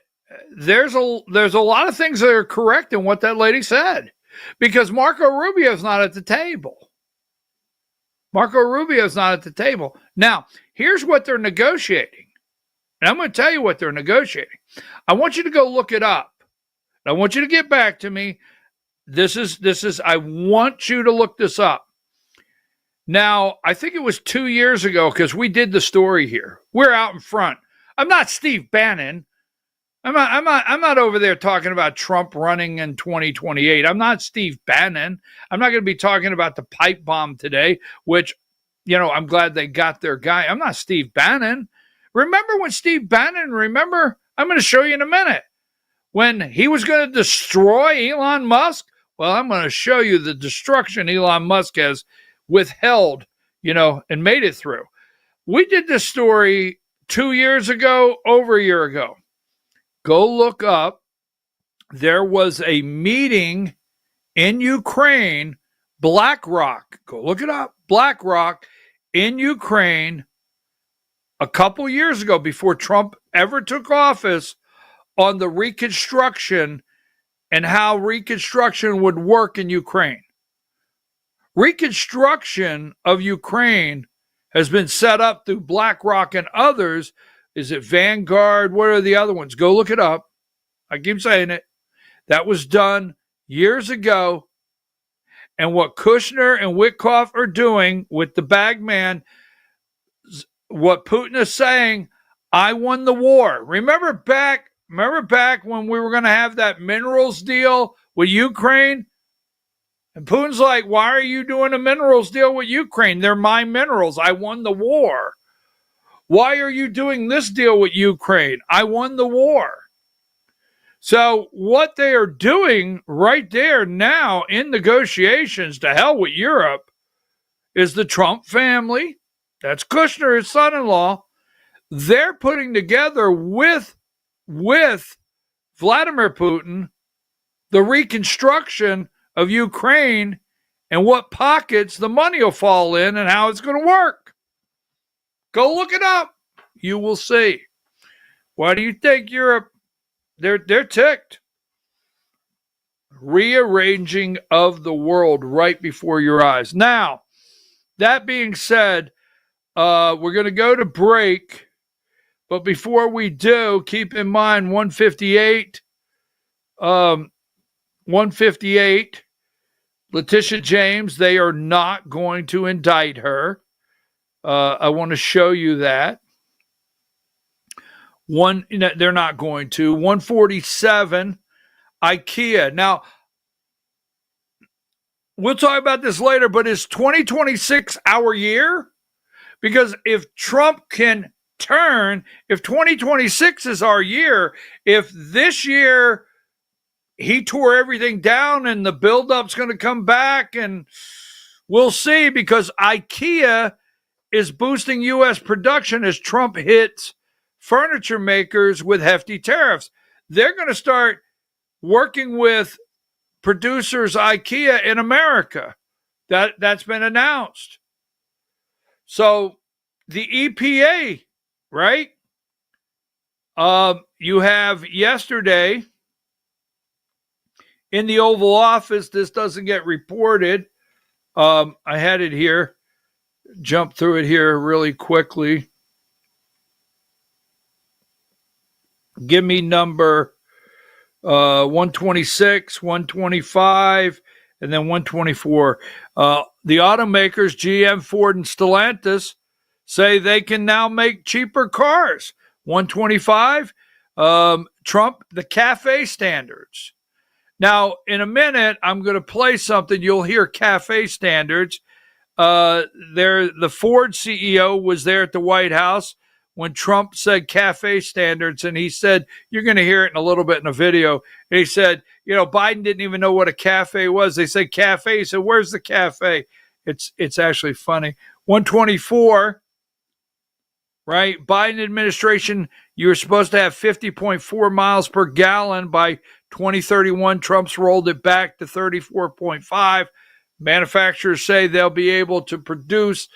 there's a lot of things that are correct in what that lady said, because Marco Rubio's not at the table. Marco Rubio's not at the table. Now, here's what they're negotiating. And I'm going to tell you what they're negotiating. I want you to go look it up. I want you to get back to me. I want you to look this up. Now, I think it was 2 years ago, because we did the story here. We're out in front. I'm not Steve Bannon. I'm not over there talking about Trump running in 2028. I'm not Steve Bannon. I'm not going to be talking about the pipe bomb today, which, I'm glad they got their guy. I'm not Steve Bannon. Remember when Steve Bannon, I'm going to show you in a minute, when he was going to destroy Elon Musk? Well, I'm going to show you the destruction Elon Musk has withheld, and made it through. We did this story 2 years ago, over a year ago. Go look up. There was a meeting in Ukraine, BlackRock. Go look it up. BlackRock in Ukraine, a couple years ago, before Trump ever took office, on the reconstruction and how reconstruction would work in Ukraine. Reconstruction of Ukraine has been set up through BlackRock and others. Is it Vanguard? What are the other ones? Go look it up. I keep saying it. That was done years ago. And what Kushner and Witkoff are doing with the bag man, what Putin is saying, I won the war. Remember back when we were going to have that minerals deal with Ukraine? And Putin's like, why are you doing a minerals deal with Ukraine? They're my minerals. I won the war. Why are you doing this deal with Ukraine? I won the war. So what they are doing right there now in negotiations, to hell with Europe, is the Trump family. That's Kushner, his son-in-law. They're putting together with Vladimir Putin the reconstruction of Ukraine and what pockets the money will fall in and how it's going to work. Go look it up. You will see. Why do you think Europe, they're ticked? Rearranging of the world right before your eyes. Now, that being said, we're going to go to break. But before we do, keep in mind 158, Letitia James, they are not going to indict her. I want to show you that. They're not going to. 147, IKEA. Now, we'll talk about this later, but is 2026 our year? Because if Trump can turn, if 2026 is our year, if this year he tore everything down and the buildup's going to come back, and we'll see, because IKEA is boosting U.S. production as Trump hits furniture makers with hefty tariffs. They're going to start working with producers IKEA in America. That's been announced. So the EPA, right? You have yesterday in the Oval Office, this doesn't get reported. I had it here. Jump through it here really quickly. Give me number 126, 125, and then 124. The automakers, GM, Ford, and Stellantis, say they can now make cheaper cars. 125, Trump, the CAFE standards. Now, in a minute, I'm going to play something. You'll hear CAFE standards. The Ford CEO was there at the White House when Trump said CAFE standards, and he said, you're going to hear it in a little bit in a video. And he said, Biden didn't even know what a CAFE was. They said CAFE. He said, where's the CAFE? It's actually funny. 124, right? Biden administration, you were supposed to have 50.4 miles per gallon by 2031. Trump's rolled it back to 34.5. Manufacturers say they'll be able to produce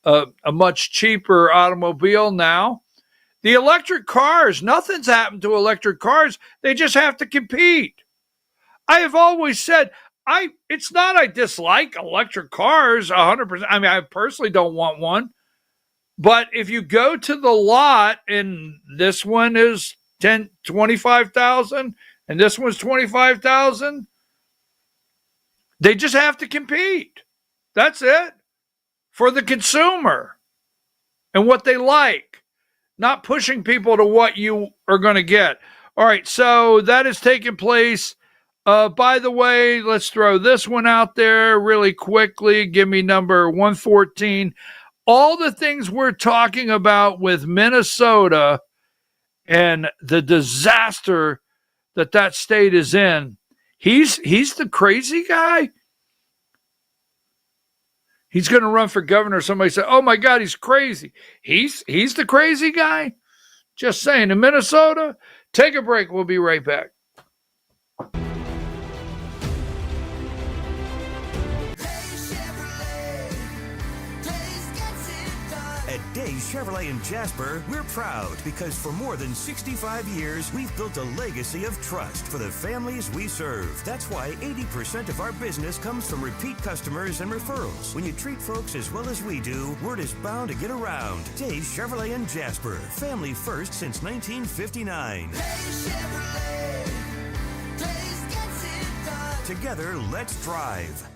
a much cheaper automobile now. The electric cars, nothing's happened to electric cars. They just have to compete. I have always said, it's not I dislike electric cars 100%. I mean, I personally don't want one. But if you go to the lot and this one is 25,000 and this one's 25,000, they just have to compete. That's it. For the consumer and what they like, not pushing people to what you are going to get. All right, so that is taking place. By the way, let's throw this one out there really quickly. Give me number 114. All the things we're talking about with Minnesota and the disaster that state is in, he's the crazy guy. He's going to run for governor. Somebody said, oh, my God, he's crazy. He's the crazy guy? Just saying. In Minnesota, take a break. We'll be right back. At Days Chevrolet in Jasper, we're proud because for more than 65 years, we've built a legacy of trust for the families we serve. That's why 80% of our business comes from repeat customers and referrals. When you treat folks as well as we do, word is bound to get around. Days Chevrolet in Jasper, family first since 1959. Days Chevrolet, Days gets it done. Together, let's drive.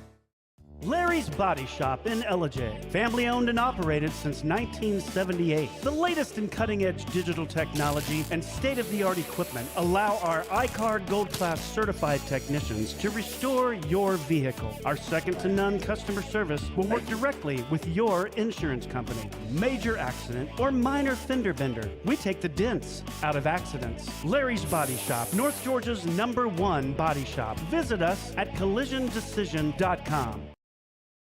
Larry's Body Shop in Ellijay. Family owned and operated since 1978. The latest in cutting-edge digital technology and state-of-the-art equipment allow our iCard Gold Class certified technicians to restore your vehicle. Our second-to-none customer service will work directly with your insurance company. Major accident or minor fender bender, we take the dents out of accidents. Larry's Body Shop, North Georgia's #1 body shop. Visit us at collisiondecision.com.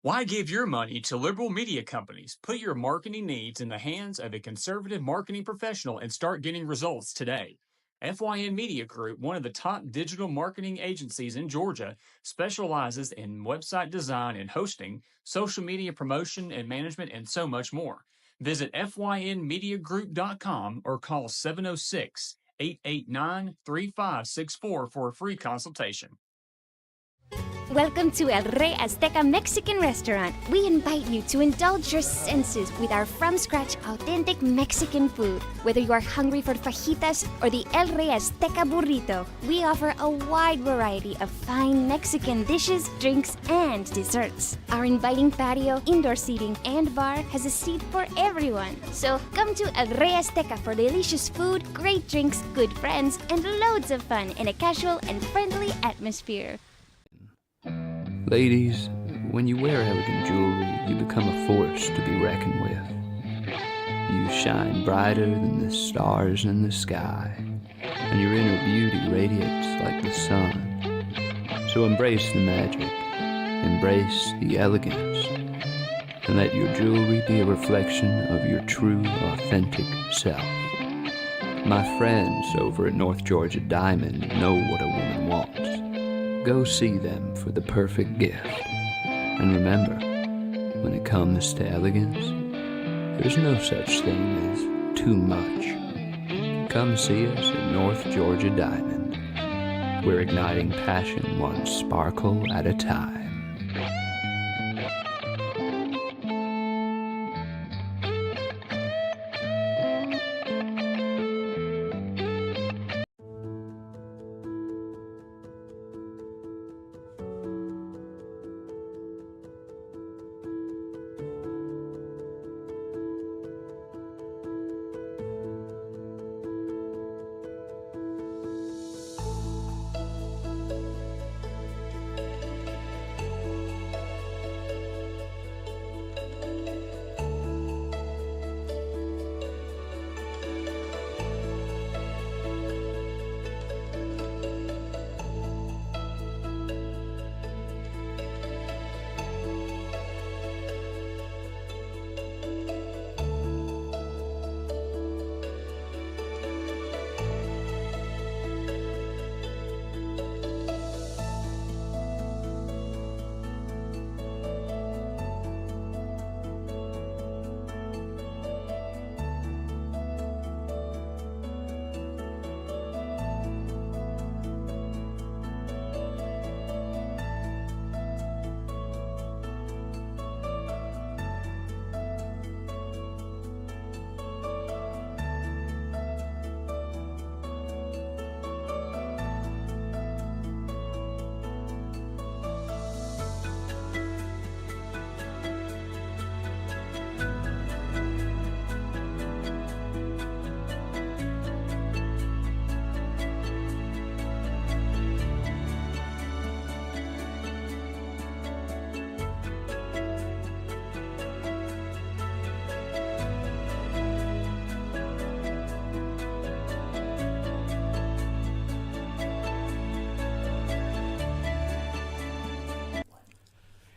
Why give your money to liberal media companies? Put your marketing needs in the hands of a conservative marketing professional and start getting results today. FYN Media Group, one of the top digital marketing agencies in Georgia, specializes in website design and hosting, social media promotion and management, and so much more. Visit FYNmediagroup.com or call 706-889-3564 for a free consultation. Welcome to El Rey Azteca Mexican Restaurant. We invite you to indulge your senses with our from-scratch authentic Mexican food. Whether you are hungry for fajitas or the El Rey Azteca burrito, we offer a wide variety of fine Mexican dishes, drinks, and desserts. Our inviting patio, indoor seating, and bar has a seat for everyone. So come to El Rey Azteca for delicious food, great drinks, good friends, and loads of fun in a casual and friendly atmosphere. Ladies, when you wear elegant jewelry, you become a force to be reckoned with. You shine brighter than the stars in the sky, and your inner beauty radiates like the sun. So embrace the magic, embrace the elegance, and let your jewelry be a reflection of your true, authentic self. My friends over at North Georgia Diamond know what a woman wants. go see them for the perfect gift. And remember, when it comes to elegance, there's no such thing as too much. Come see us at North Georgia Diamond. We're igniting passion one sparkle at a time.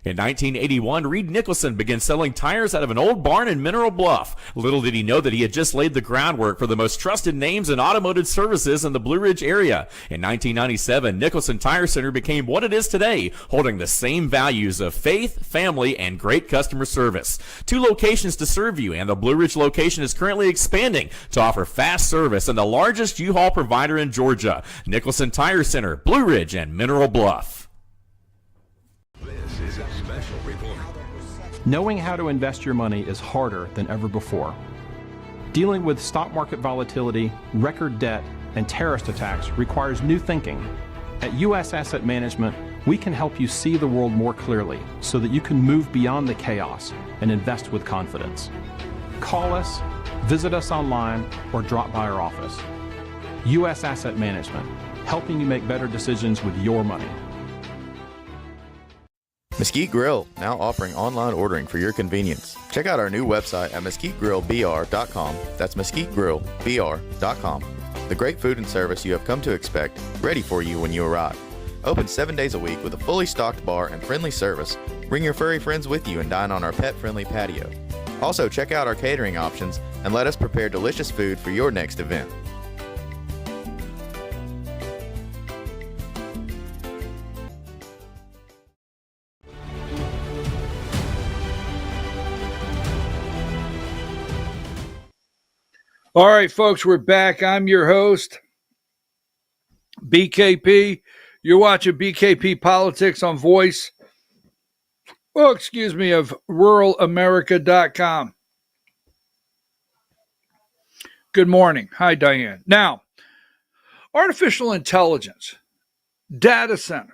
In 1981, Reed Nicholson began selling tires out of an old barn in Mineral Bluff. Little did he know that he had just laid the groundwork for the most trusted names in automotive services in the Blue Ridge area. In 1997, Nicholson Tire Center became what it is today, holding the same values of faith, family, and great customer service. 2 locations to serve you, and the Blue Ridge location is currently expanding to offer fast service and the largest U-Haul provider in Georgia. Nicholson Tire Center, Blue Ridge, and Mineral Bluff. This is a special report. Knowing how to invest your money is harder than ever before. Dealing with stock market volatility, record debt, and terrorist attacks requires new thinking. At U.S. Asset Management, we can help you see the world more clearly so that you can move beyond the chaos and invest with confidence. Call us, visit us online, or drop by our office. U.S. Asset Management, helping you make better decisions with your money. Mesquite Grill, now offering online ordering for your convenience. Check out our new website at mesquitegrillbr.com. That's mesquitegrillbr.com. The great food and service you have come to expect, ready for you when you arrive. Open 7 days a week with a fully stocked bar and friendly service. Bring your furry friends with you and dine on our pet-friendly patio. Also, check out our catering options and let us prepare delicious food for your next event. All right, folks, we're back. I'm your host, BKP. You're watching BKP Politics on Voice, of ruralamerica.com. Good morning. Hi, Diane. Now, artificial intelligence, data centers,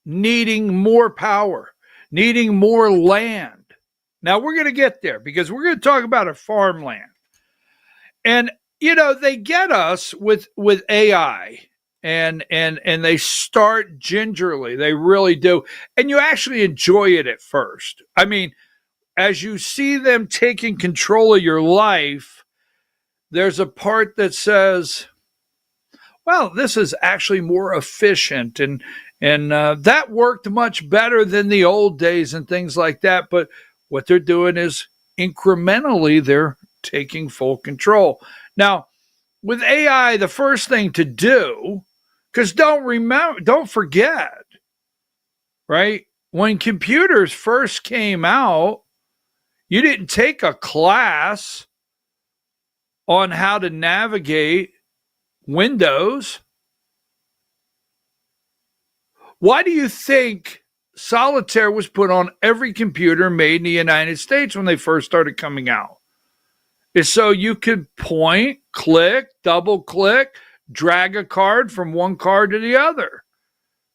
needing more power, needing more land. Now, we're going to get there because we're going to talk about a farmland. And, you know, they get us with AI and they start gingerly. They really do. And you actually enjoy it at first. I mean, as you see them taking control of your life, there's a part that says, well, this is actually more efficient. And that worked much better than the old days and things like that. But what they're doing is incrementally, they're taking full control. Now, with AI, the first thing to do, because don't forget, right? When computers first came out, you didn't take a class on how to navigate Windows. Why do you think solitaire was put on every computer made in the United States when they first started coming out? It's so you could point, click, double click, drag a card from one card to the other.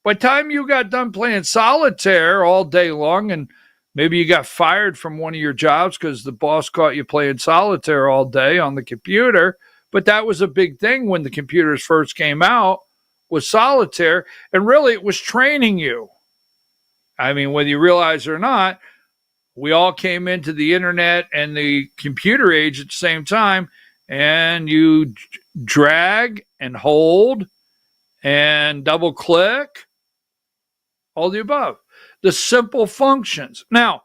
By the time you got done playing solitaire all day long, and maybe you got fired from one of your jobs because the boss caught you playing solitaire all day on the computer, but that was a big thing when the computers first came out, was solitaire, and really it was training you. I mean, whether you realize it or not, we all came into the internet and the computer age at the same time, and you drag and hold and double click, all the above. The simple functions. Now,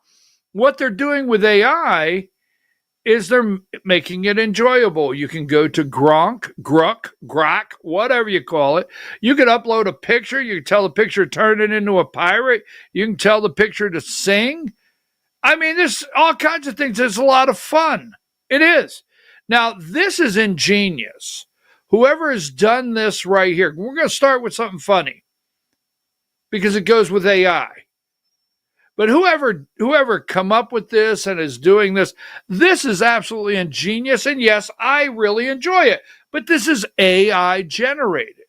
what they're doing with AI is they're making it enjoyable. You can go to Grok, whatever you call it. You can upload a picture. You can tell the picture to turn it into a pirate. You can tell the picture to sing. I mean, there's all kinds of things. It's a lot of fun. It is. Now, this is ingenious. Whoever has done this right here, we're going to start with something funny because it goes with AI. But whoever come up with this and is doing this, this is absolutely ingenious. And yes, I really enjoy it. But this is AI generated,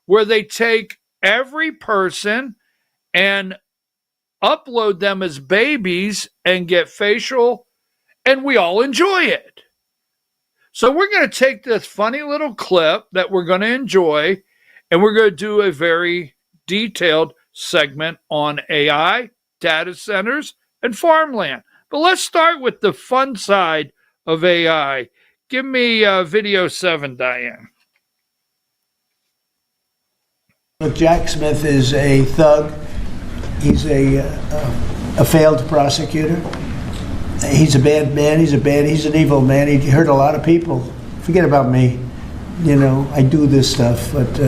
where they take every person and upload them as babies and get facial, and we all enjoy it. So we're going to take this funny little clip that we're going to enjoy, and we're going to do a very detailed segment on AI, data centers, and farmland. But let's start with the fun side of AI. Give me video 7, Diane. Look, Jack Smith is a thug. He's a failed prosecutor. He's a bad man. He's an evil man. He hurt a lot of people. Forget about me. You know, I do this stuff, but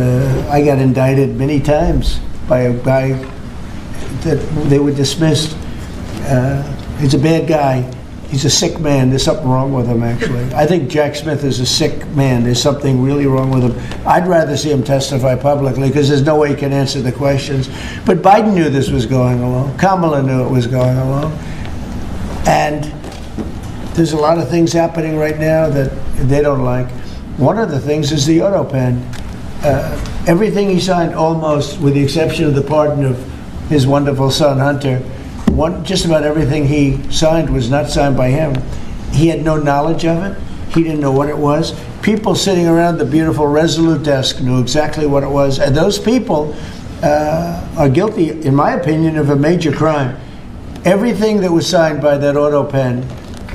I got indicted many times by a guy that they were dismissed. He's a bad guy. He's a sick man. There's something wrong with him, actually. I think Jack Smith is a sick man. There's something really wrong with him. I'd rather see him testify publicly because there's no way he can answer the questions. But Biden knew this was going along. Kamala knew it was going along. And there's a lot of things happening right now that they don't like. One of the things is the auto pen. Everything he signed, almost, with the exception of the pardon of his wonderful son, Hunter, just about everything he signed was not signed by him. He had no knowledge of it. He didn't know what it was. People sitting around the beautiful Resolute desk knew exactly what it was. And those people are guilty, in my opinion, of a major crime. Everything that was signed by that auto pen,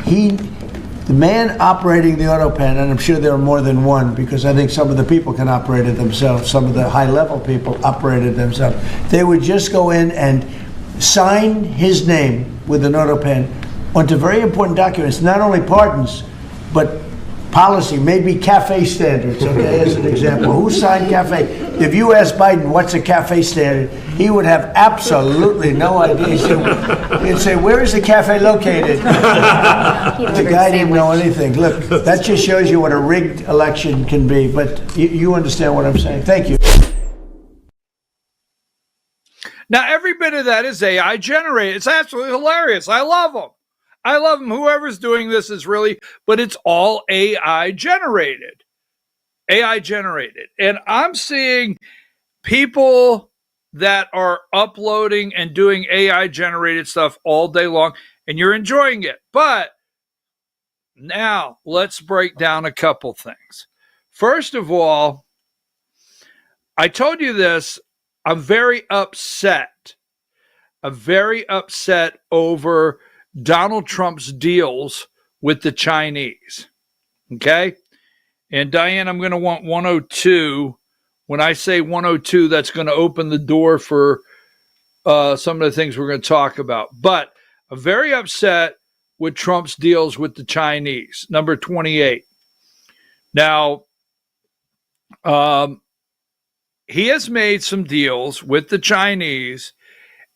the man operating the auto pen, and I'm sure there are more than one because I think some of the people can operate it themselves, some of the high-level people operated themselves. They would just go in and sign his name with an auto pen onto very important documents, not only pardons, but policy, maybe cafe standards, okay, as an example. Who signed cafe? If you ask Biden what's a cafe standard, he would have absolutely no idea. He'd say, where is the cafe located? The guy didn't know anything. Look, that just shows you what a rigged election can be, but you understand what I'm saying. Thank you. Now, every bit of that is AI generated. It's absolutely hilarious. I love them. I love them. Whoever's doing this is really, but it's all AI generated. AI generated. And I'm seeing people that are uploading and doing AI generated stuff all day long, and you're enjoying it. But now let's break down a couple things. First of all, I told you this. I'm very upset. I'm very upset over Donald Trump's deals with the Chinese. Okay? And Diane, I'm going to want 102. When I say 102, that's going to open the door for some of the things we're going to talk about. But I'm very upset with Trump's deals with the Chinese. Number 28. Now, he has made some deals with the Chinese,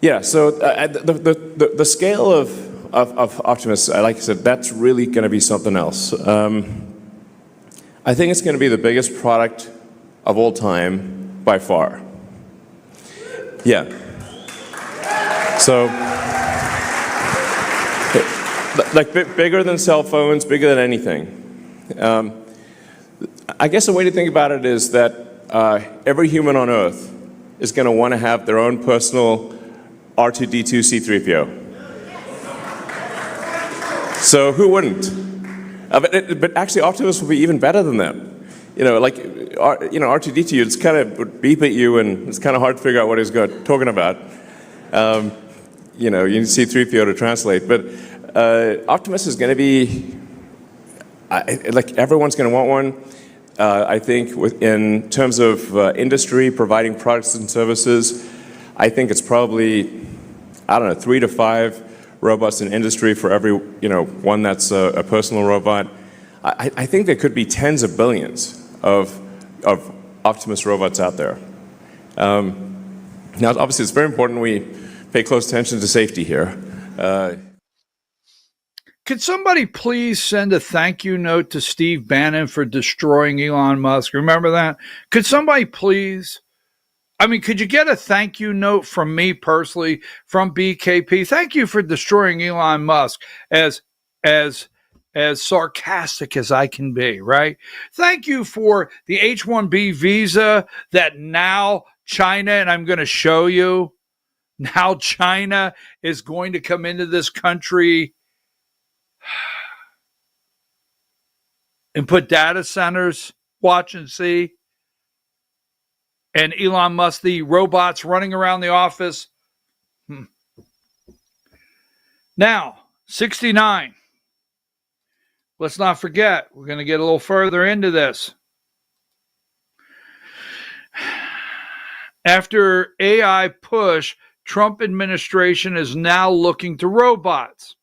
Yeah, so the scale of Optimus, like I said, that's really going to be something else. I think it's going to be the biggest product of all time by far. Yeah. So, like bigger than cell phones, bigger than anything. I guess the way to think about it is that every human on Earth is going to want to have their own personal R2-D2 C-3PO. So who wouldn't? But actually, Optimus will be even better than that. Like R2-D2, it's kind of would beep at you, and it's kind of hard to figure out what he's talking about. You need C-3PO to translate. But Optimus is going to be, like everyone's going to want one. I think in terms of industry providing products and services, I think it's probably, 3 to 5 robots in industry for every, one that's a personal robot. I think there could be tens of billions of Optimus robots out there. Now, obviously, it's very important we pay close attention to safety here. Could somebody please send a thank you note to Steve Bannon for destroying Elon Musk? Remember that? Could somebody please? Could you get a thank you note from me personally, from BKP? Thank you for destroying Elon Musk, as sarcastic as I can be, right? Thank you for the H-1B visa that now China, and I'm going to show you, now China is going to come into this country and put data centers, watch and see. And Elon Musk, the robots running around the office. Now, 69. Let's not forget, we're going to get a little further into this. After AI push, Trump administration is now looking to robots.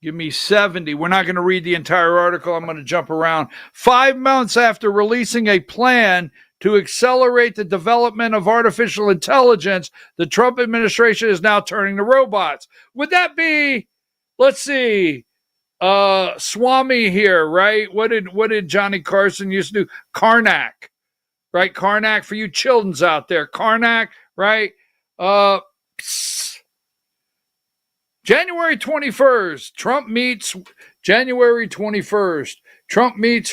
Give me 70. We're not going to read the entire article. I'm going to jump around. 5 months after releasing a plan to accelerate the development of artificial intelligence, the Trump administration is now turning to robots. Would that be, let's see, Swami here, right? What did Johnny Carson used to do? Karnak, right? Karnak for you children's out there. Karnak, right? January 21st, Trump meets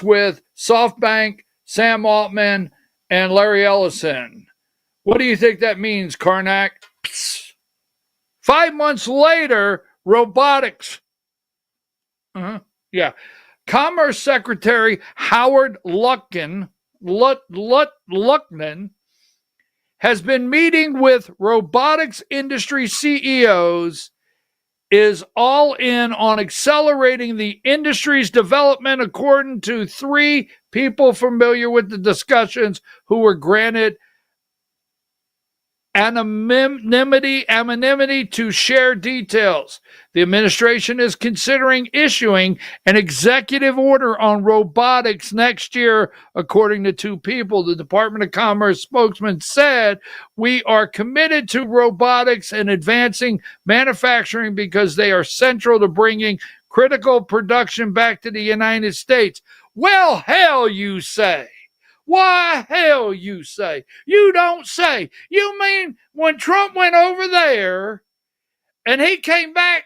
with SoftBank, Sam Altman, and Larry Ellison. What do you think that means, Karnak? 5 months later, robotics. Yeah. Commerce Secretary Howard Lutnick has been meeting with robotics industry CEOs, is all in on accelerating the industry's development, according to 3 people familiar with the discussions who were granted anonymity to share details. The administration is considering issuing an executive order on robotics next year, according to 2 people. The Department of Commerce spokesman said, "We are committed to robotics and advancing manufacturing because they are central to bringing critical production back to the United States." Well, hell, you say. Why, hell, you say. You don't say. You mean when Trump went over there and he came back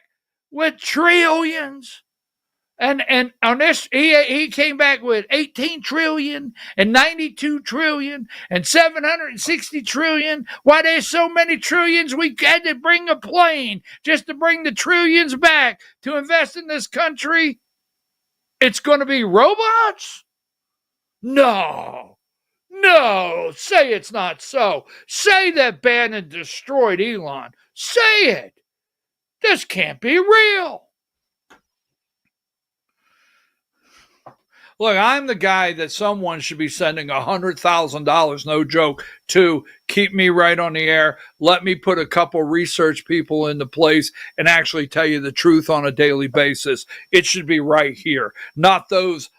with trillions, and on this, he came back with 18 trillion and 92 trillion and 760 trillion. Why, there's so many trillions, we had to bring a plane just to bring the trillions back to invest in this country. It's going to be robots? No, say it's not so. Say that Bannon destroyed Elon. Say it. This can't be real. Look, I'm the guy that someone should be sending $100,000, no joke, to keep me right on the air. Let me put a couple research people into place and actually tell you the truth on a daily basis. It should be right here, not those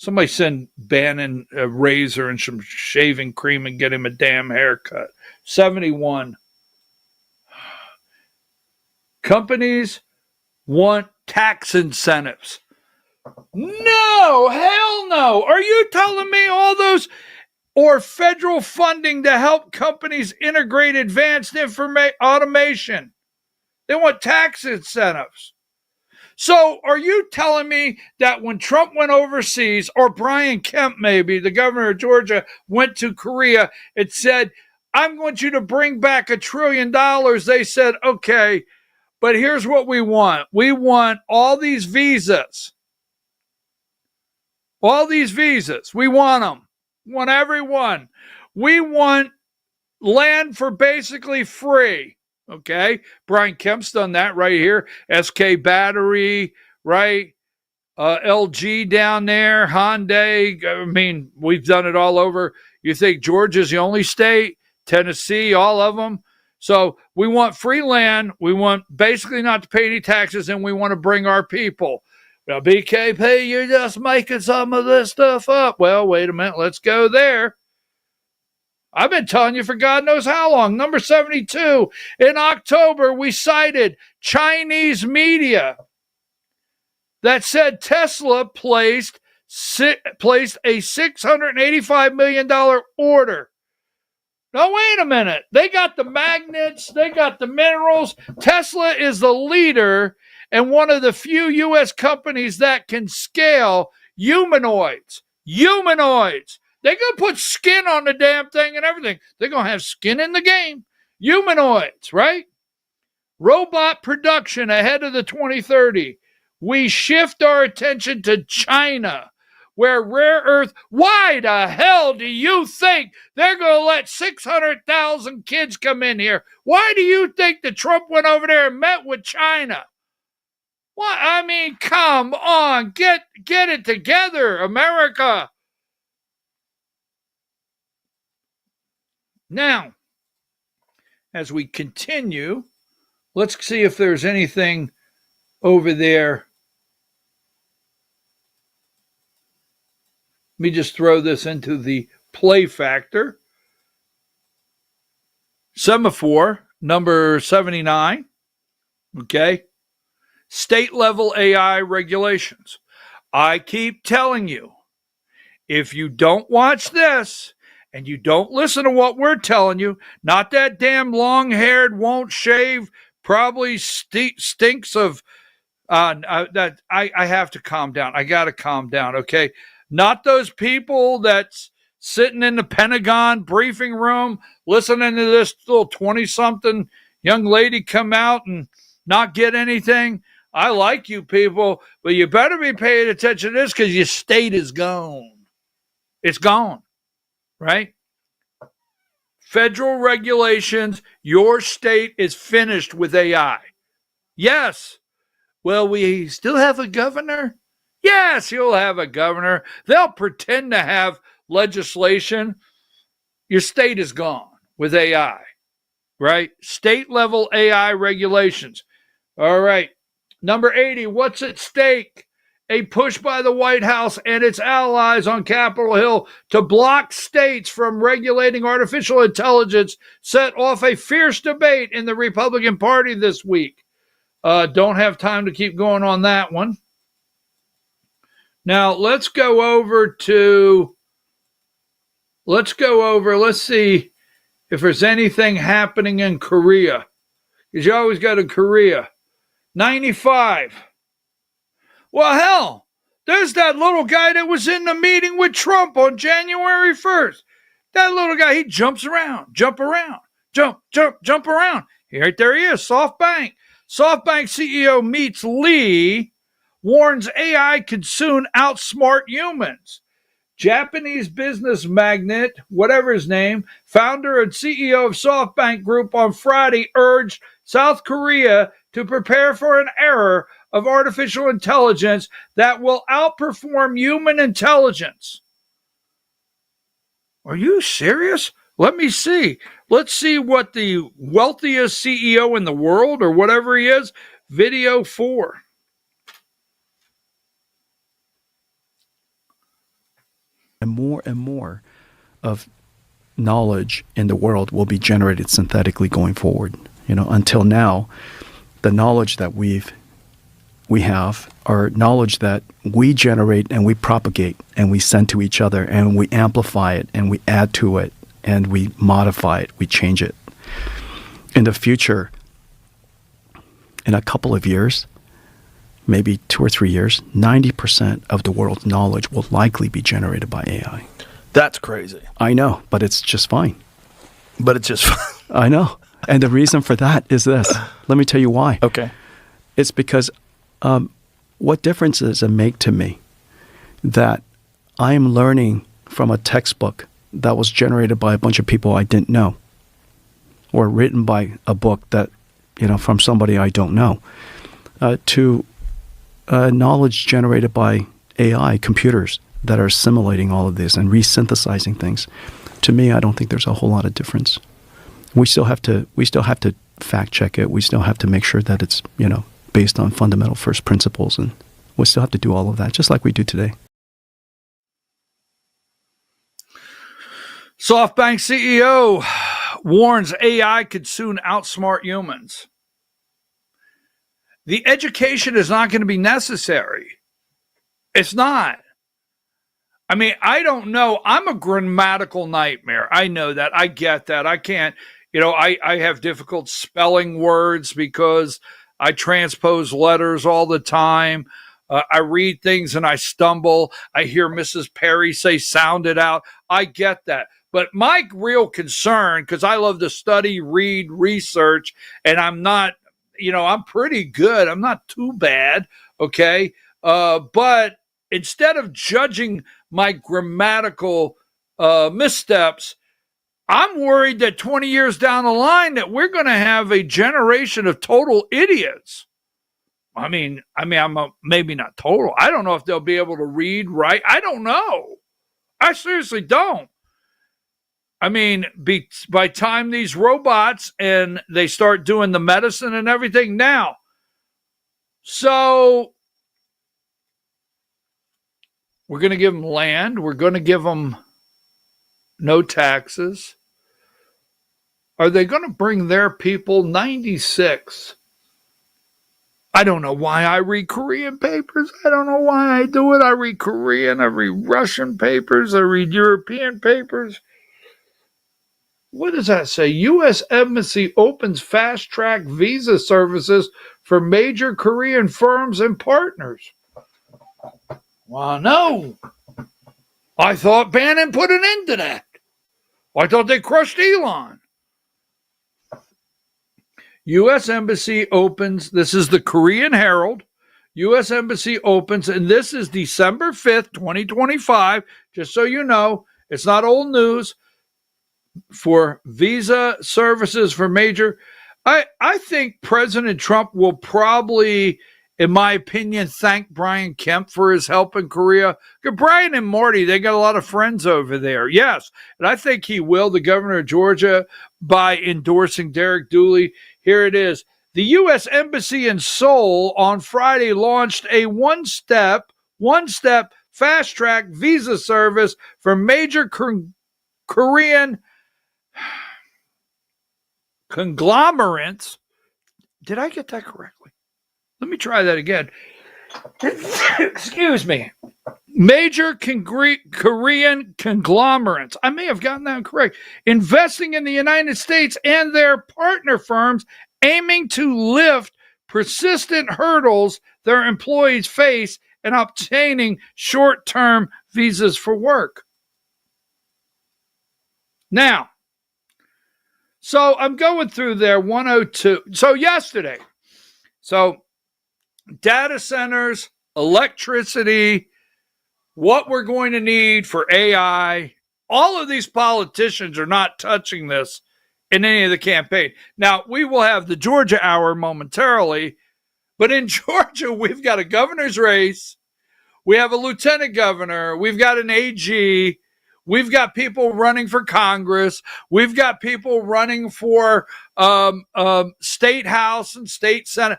Somebody send Bannon a razor and some shaving cream and get him a damn haircut. 71. Companies want tax incentives. No, hell no. Are you telling me all those or federal funding to help companies integrate advanced automation? They want tax incentives. So are you telling me that when Trump went overseas, or Brian Kemp, maybe, the governor of Georgia, went to Korea and said, I want you to bring back $1 trillion, they said, okay, but here's what we want. We want all these visas. All these visas. We want them. We want everyone. We want land for basically free. Okay? Brian Kemp's done that right here. SK Battery, right? LG down there, Hyundai. I mean, we've done it all over. You think Georgia's the only state? Tennessee, all of them. So we want free land. We want basically not to pay any taxes, and we want to bring our people. Now, BKP, you're just making some of this stuff up. Well, wait a minute. Let's go there. I've been telling you for God knows how long. Number 72. In October, we cited Chinese media that said Tesla placed a $685 million order. Now, wait a minute. They got the magnets. They got the minerals. Tesla is the leader and one of the few U.S. companies that can scale humanoids. Humanoids. They're going to put skin on the damn thing and everything. They're going to have skin in the game. Humanoids, right? Robot production ahead of the 2030. We shift our attention to China, where rare earth, why the hell do you think they're going to let 600,000 kids come in here? Why do you think that Trump went over there and met with China? What? I mean, come on, get it together, America. Now, as we continue, let's see if there's anything over there. Let me just throw this into the play factor. Semaphore, number 79. Okay. State level AI regulations. I keep telling you, if you don't watch this and you don't listen to what we're telling you, not that damn long-haired, won't shave, probably stinks of, that I have to calm down. I got to calm down, okay? Not those people that's sitting in the Pentagon briefing room listening to this little 20-something young lady come out and not get anything. I like you people, but you better be paying attention to this because your state is gone. It's gone, right? Federal regulations, your state is finished with AI. Yes. Well, we still have a governor? Yes, you'll have a governor. They'll pretend to have legislation. Your state is gone with AI, right? State level AI regulations. All right. Number 80, what's at stake? A push by the White House and its allies on Capitol Hill to block states from regulating artificial intelligence set off a fierce debate in the Republican Party this week. Don't have time to keep going on that one. Now, let's see if there's anything happening in Korea. Because you always go to Korea. 95. Well, hell, there's that little guy that was in the meeting with Trump on January 1st. That little guy, he jump around. Jump around. Right there he is, SoftBank. SoftBank CEO meets Lee, warns AI could soon outsmart humans. Japanese business magnate, whatever his name, founder and CEO of SoftBank Group on Friday urged South Korea to prepare for an era of artificial intelligence that will outperform human intelligence. Are you serious? Let me see. Let's see what the wealthiest CEO in the world, or whatever he is, video 4. more and more of knowledge in the world will be generated synthetically going forward. Until now, the knowledge that we have are knowledge that we generate and we propagate and we send to each other and we amplify it and we add to it and we modify it, we change it. In the future, in a couple of years, maybe 2 or 3 years, 90% of the world's knowledge will likely be generated by AI. That's crazy. I know, but it's just fine. But it's just fine. I know. And the reason for that is this. Let me tell you why. Okay. It's because what difference does it make to me that I am learning from a textbook that was generated by a bunch of people I didn't know, or written by a book that, from somebody I don't know, to knowledge generated by AI computers that are assimilating all of this and resynthesizing things. To me, I don't think there's a whole lot of difference. We still have to fact check it. We still have to make sure that it's, based on fundamental first principles, and we still have to do all of that, just like we do today. SoftBank CEO warns AI could soon outsmart humans. The education is not going to be necessary. It's not. I mean, I don't know. I'm a grammatical nightmare. I know that. I get that. I can't, I have difficult spelling words because I transpose letters all the time. I read things and I stumble. I hear Mrs. Perry say, sound it out. I get that. But my real concern, because I love to study, read, research, and I'm not, I'm pretty good. I'm not too bad. Okay. But instead of judging my grammatical missteps, I'm worried that 20 years down the line that we're going to have a generation of total idiots. I'm maybe not total. I don't know if they'll be able to read, write. I don't know. I seriously don't. By time these robots and they start doing the medicine and everything now. So we're going to give them land. We're going to give them no taxes. Are they going to bring their people 96? I don't know why I read Korean papers. I don't know why I do it. I read Korean. I read Russian papers. I read European papers. What does that say? U.S. Embassy opens fast-track visa services for major Korean firms and partners. Well, no. I thought Bannon put an end to that. I thought they crushed Elon. U.S. Embassy opens. This is the Korean Herald. U.S. Embassy opens, and this is December 5th, 2025. Just so you know, it's not old news. For visa services for major. I think President Trump will probably, in my opinion, thank Brian Kemp for his help in Korea. Brian and Marty, they got a lot of friends over there. Yes. And I think he will, the governor of Georgia, by endorsing Derek Dooley. Here it is. The U.S. Embassy in Seoul on Friday launched a one-step fast-track visa service for major Korean conglomerates. Did I get that correctly? Let me try that again. Excuse me. Major Korean conglomerates. I may have gotten that correct. Investing in the United States and their partner firms, aiming to lift persistent hurdles their employees face in obtaining short-term visas for work. Now, so I'm going through there 102. So yesterday, data centers, electricity, what we're going to need for AI, all of these politicians are not touching this in any of the campaign. Now, we will have the Georgia hour momentarily, but in Georgia, we've got a governor's race. We have a lieutenant governor. We've got an AG. We've got people running for Congress. We've got people running for state house and state senate.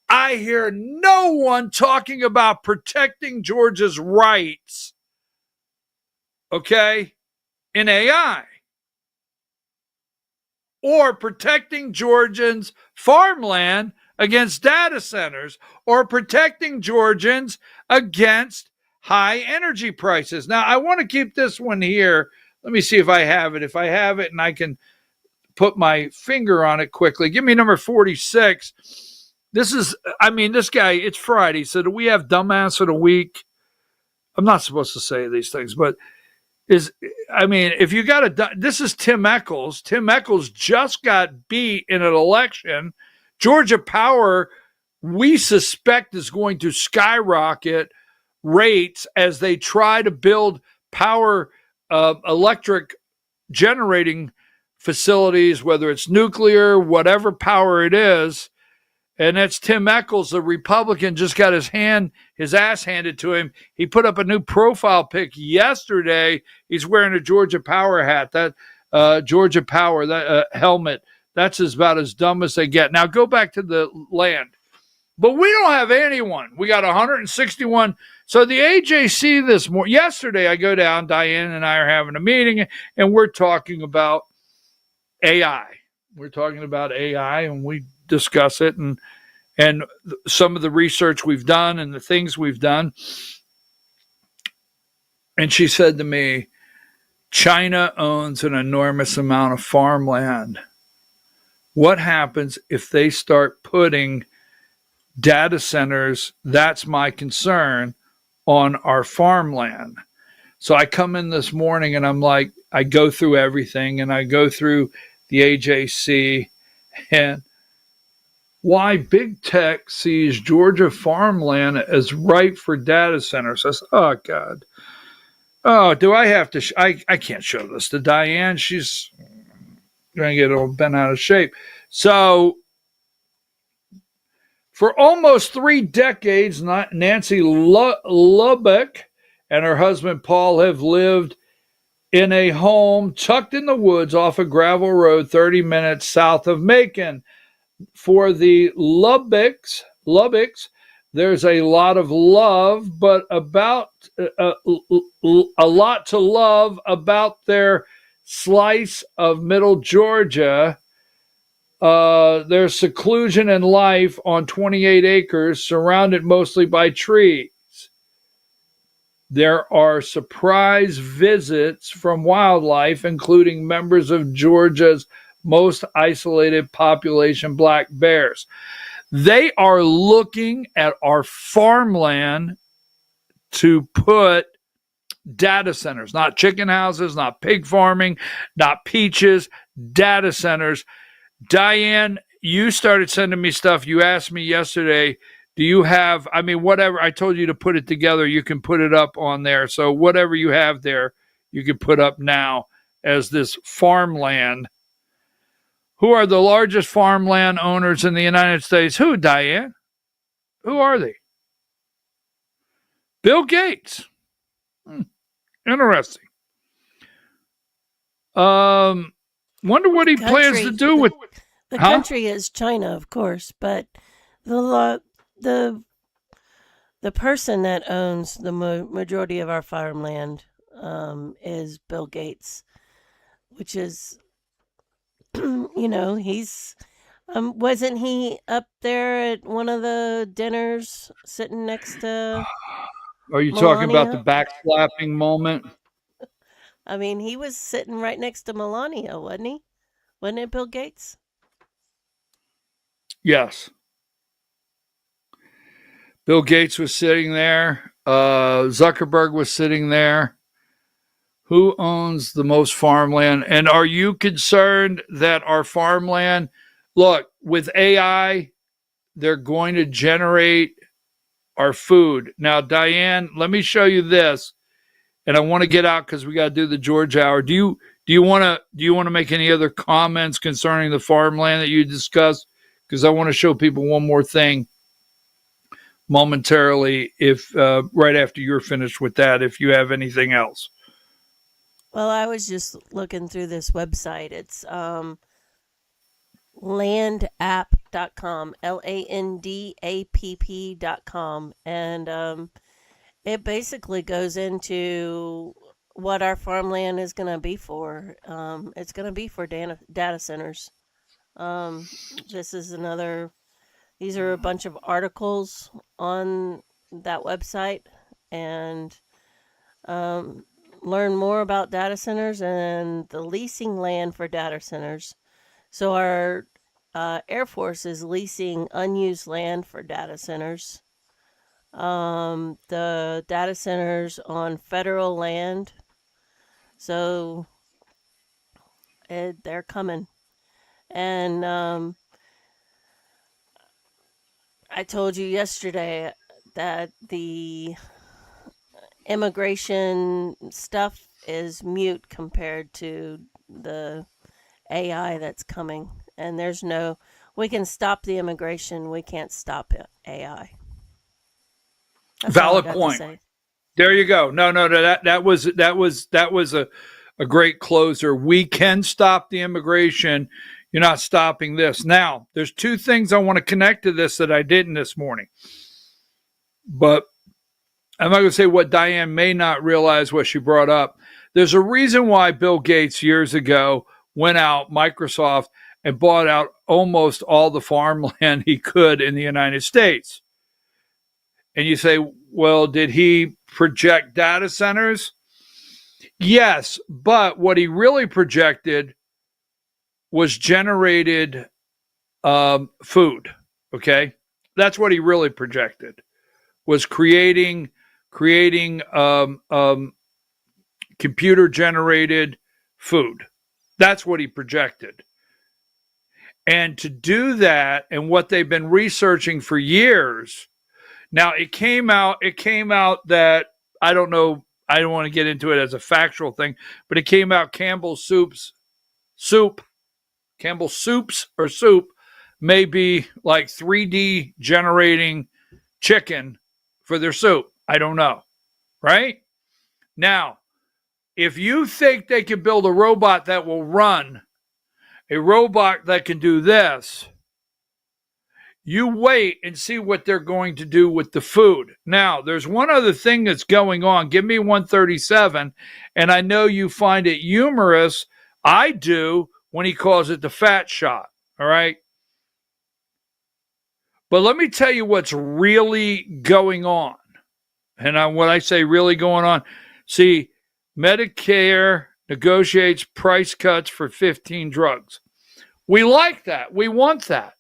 I hear no one talking about protecting Georgia's rights. okay, in AI, or protecting Georgians' farmland against data centers, or protecting Georgians against high energy prices. Now, I want to keep this one here. Let me see if I have it. If I have it and I can put my finger on it quickly. Give me number 46. This guy, it's Friday, so do we have dumbass of the week? I'm not supposed to say these things, but if you got this is Tim Echols. Tim Echols just got beat in an election. Georgia Power, we suspect, is going to skyrocket rates as they try to build power, electric generating facilities, whether it's nuclear, whatever power it is. And that's Tim Echols, the Republican, just got his ass handed to him. He put up a new profile pic yesterday. He's wearing a Georgia Power hat, that Georgia Power, that helmet. That's about as dumb as they get. Now go back to the land. But we don't have anyone. We got 161. So the AJC yesterday I go down, Diane and I are having a meeting, and we're talking about AI. We're talking about AI, and we discuss it and some of the research we've done and the things we've done. And she said to me, China owns an enormous amount of farmland. What happens if they start putting data centers, that's my concern, on our farmland? So I come in this morning and I'm like, I go through everything and I go through the AJC and why big tech sees Georgia farmland as ripe for data centers. I said, oh, God. Oh, do I have to? I can't show this to Diane. She's going to get all bent out of shape. So for almost 3 decades, Nancy Lubbock and her husband Paul have lived in a home tucked in the woods off a gravel road 30 minutes south of Macon. For the Lubbocks, there's a lot of love, but about a lot to love about their slice of middle Georgia. Their seclusion and life on 28 acres, surrounded mostly by trees. There are surprise visits from wildlife, including members of Georgia's most isolated population, black bears. They are looking at our farmland to put data centers, not chicken houses, not pig farming, not peaches, data centers. Diane, you started sending me stuff. You asked me yesterday, do you have, whatever, I told you to put it together. You can put it up on there. So whatever you have there, you can put up now as this farmland. Who are the largest farmland owners in the United States? Who, Diane? Who are they? Bill Gates. Interesting. Wonder what he plans to do with the country is China, of course, but the person that owns the majority of our farmland is Bill Gates, which is, he's wasn't he up there at one of the dinners sitting next to Are you talking about the backslapping moment? He was sitting right next to Melania, wasn't he? Wasn't it Bill Gates? Yes. Bill Gates was sitting there. Zuckerberg was sitting there. Who owns the most farmland? And are you concerned that our farmland, look, with AI, they're going to generate our food. Now, Diane, let me show you this. And I want to get out because we got to do the George Hour. Do you want to make any other comments concerning the farmland that you discussed? Because I want to show people one more thing momentarily, if right after you're finished with that, if you have anything else. Well, I was just looking through this website. It's landapp.com, landapp.com, and it basically goes into what our farmland is going to be for. It's going to be for data centers. This is another. These are a bunch of articles on that website, and learn more about data centers and the leasing land for data centers. So our Air Force is leasing unused land for data centers. The data centers on federal land. So they're coming. And I told you yesterday that the immigration stuff is mute compared to the AI that's coming. And we can stop the immigration, we can't stop AI. That's Valid point. There you go. No, that was a great closer. We can stop the immigration. You're not stopping this. Now, there's two things I want to connect to this that I didn't this morning. But I'm not going to say what Diane may not realize what she brought up. There's a reason why Bill Gates years ago went out, Microsoft, and bought out almost all the farmland he could in the United States. And you say, well, did he project data centers? Yes, but what he really projected was generated food, okay? That's what he really projected, was creating computer-generated food. That's what he projected. And to do that, and what they've been researching for years, now it came out that, I don't know, I don't want to get into it as a factual thing, but it came out Campbell's soup may be like 3D generating chicken for their soup. I don't know, right? Now, if you think they can build a robot that will run, a robot that can do this, you wait and see what they're going to do with the food. Now, there's one other thing that's going on. Give me 137, and I know you find it humorous. I do, when he calls it the fat shot, all right? But let me tell you what's really going on. And when I say really going on, see, Medicare negotiates price cuts for 15 drugs. We like that. We want that.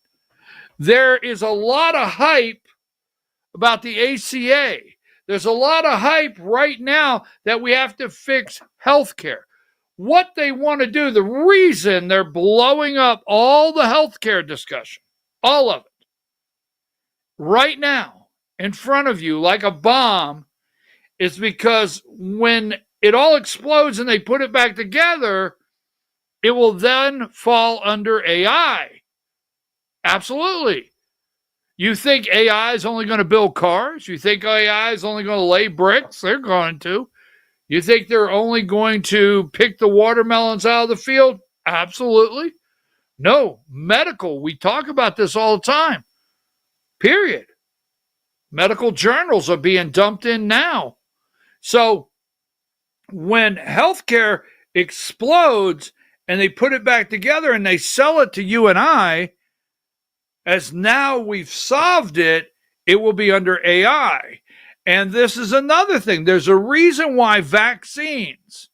There is a lot of hype about the ACA. There's a lot of hype right now that we have to fix healthcare. What they want to do, the reason they're blowing up all the healthcare discussion, all of it, right now, in front of you like a bomb, is because when it all explodes and they put it back together, it will then fall under AI. Absolutely. You think AI is only going to build cars? You think AI is only going to lay bricks? They're going to. You think they're only going to pick the watermelons out of the field? Absolutely. No. Medical, we talk about this all the time. Period. Medical journals are being dumped in now. So when healthcare explodes and they put it back together and they sell it to you and I, as now we've solved it, it will be under AI. And this is another thing. There's a reason why vaccines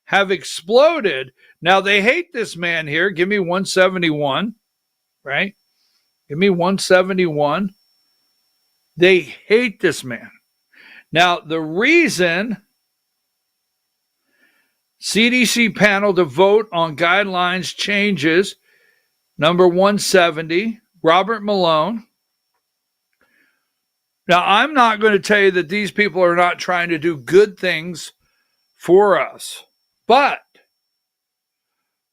have exploded. Now, they hate this man here. Give me 171, right? Give me 171. They hate this man. Now, the reason CDC panel to vote on guidelines changes, number 170, Robert Malone. Now, I'm not going to tell you that these people are not trying to do good things for us. But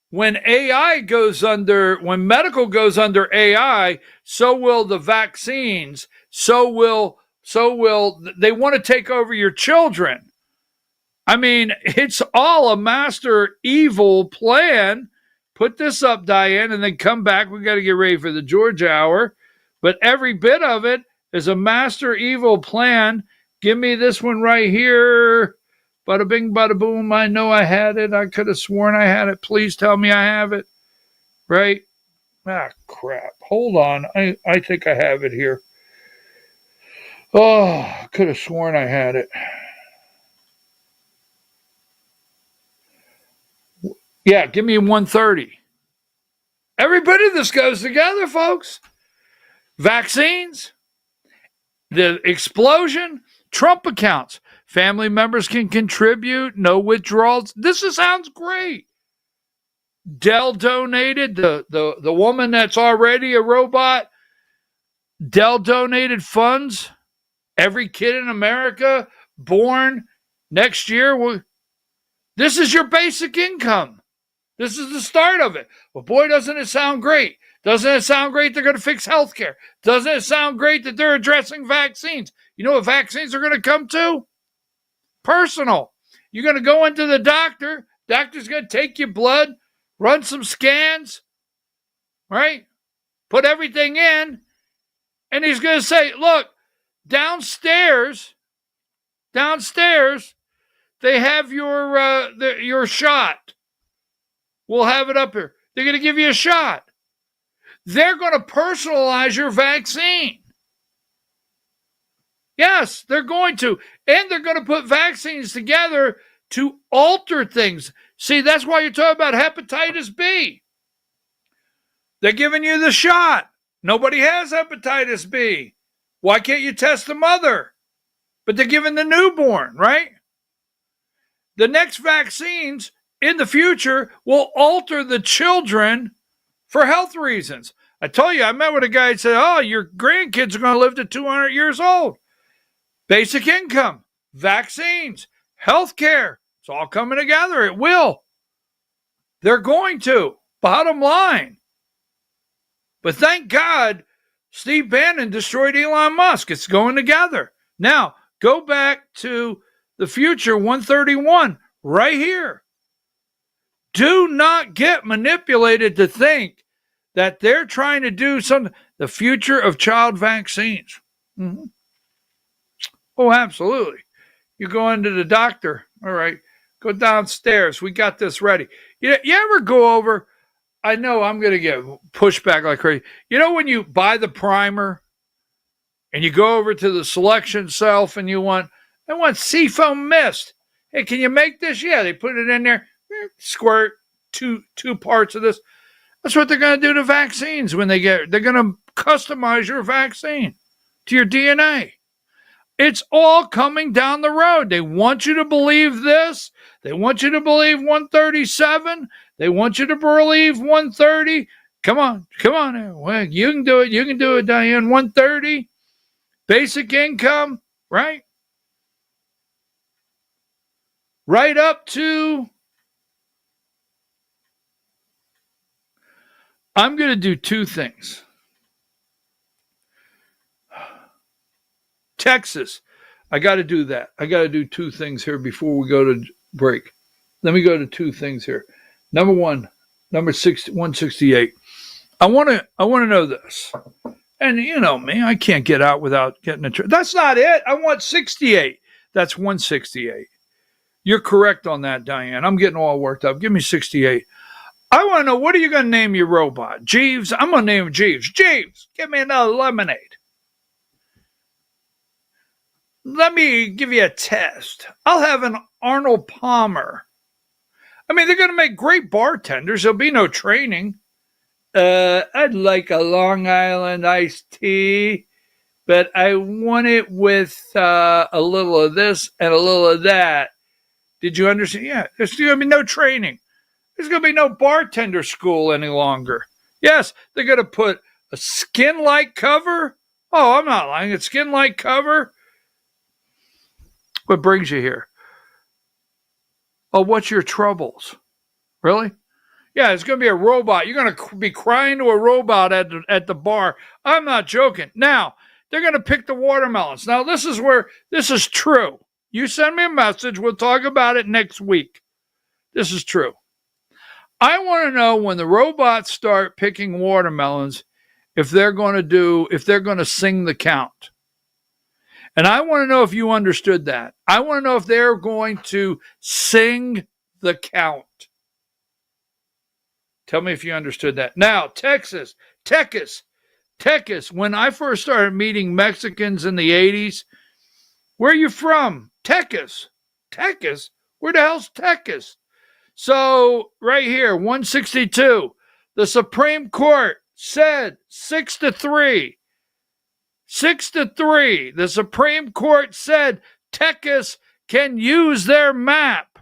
when when medical goes under AI, so will the vaccines, so will they want to take over your children. I mean, it's all a master evil plan. Put this up, Diane, and then come back. We got to get ready for the Georgia hour. But every bit of it is a master evil plan. Give me this one right here. Bada bing, bada boom. I know I had it. I could have sworn I had it. Please tell me I have it. Right? Ah, crap. Hold on. I think I have it here. Oh, I could have sworn I had it. Yeah, give me 130. Everybody, this goes together, folks. Vaccines, the explosion, Trump accounts. Family members can contribute, no withdrawals. Sounds great. Dell donated, the woman that's already a robot, Dell donated funds. Every kid in America born next year, this is your basic income. This is the start of it. Well, boy, doesn't it sound great. Doesn't it sound great they're going to fix healthcare? Doesn't it sound great that they're addressing vaccines? You know what vaccines are going to come to? Personal. You're going to go into the doctor. Doctor's going to take your blood, run some scans, right? Put everything in, and he's going to say, look, downstairs, they have your shot. We'll have it up here. They're going to give you a shot. They're going to personalize your vaccine. Yes, they're going to. And they're going to put vaccines together to alter things. See, that's why you're talking about hepatitis B. They're giving you the shot. Nobody has hepatitis B. Why can't you test the mother? But they're giving the newborn, right? The next vaccines in the future will alter the children for health reasons. I told you, I met with a guy who said, oh, your grandkids are going to live to 200 years old. Basic income, vaccines, health care. It's all coming together. It will. They're going to. Bottom line. But thank God Steve Bannon destroyed Elon Musk. It's going together. Now, go back to the future 131 right here. Do not get manipulated to think that they're trying to do something. The future of child vaccines. Mm-hmm. Oh, absolutely. You go into the doctor. All right. Go downstairs. We got this ready. You ever go over? I know I'm going to get pushback like crazy. You know when you buy the primer and you go over to the selection shelf and I want seafoam mist. Hey, can you make this? Yeah, they put it in there. Squirt two parts of this. That's what they're going to do to vaccines when they're going to customize your vaccine to your DNA. It's all coming down the road. They want you to believe this. They want you to believe 137. They want you to believe 130. Come on. Well, you can do it. You can do it, Diane. 130. Basic income, right? Right up to, I'm going to do two things. Texas, I got to do that. I got to do two things here before we go to break. Let me go to two things here. Number one, number 168. I want to know this. And you know me, I can't get out without getting a That's not it. I want 68. That's 168. You're correct on that, Diane. I'm getting all worked up. Give me 68. I want to know, what are you going to name your robot? Jeeves? I'm going to name him Jeeves. Jeeves, give me another lemonade. Let me give you a test. I'll have an Arnold Palmer. I mean, they're going to make great bartenders. There'll be no training. I'd like a Long Island iced tea, but I want it with a little of this and a little of that. Did you understand? Yeah, there's going to be no training. There's going to be no bartender school any longer. Yes, they're going to put a skin-like cover. Oh, I'm not lying. A skin-like cover. What brings you here? Oh, what's your troubles? Really? Yeah, it's going to be a robot. You're going to be crying to a robot at the bar. I'm not joking. Now, they're going to pick the watermelons. Now, this is true. You send me a message. We'll talk about it next week. This is true. I want to know when the robots start picking watermelons, if they're going to sing the count. And I want to know if you understood that. I want to know if they're going to sing the count. Tell me if you understood that. Now, Texas. When I first started meeting Mexicans in the 80s, where are you from? Texas. Where the hell's Texas? So, right here, 162. The Supreme Court said 6-3. 6-3. The Supreme Court said Texas can use their map.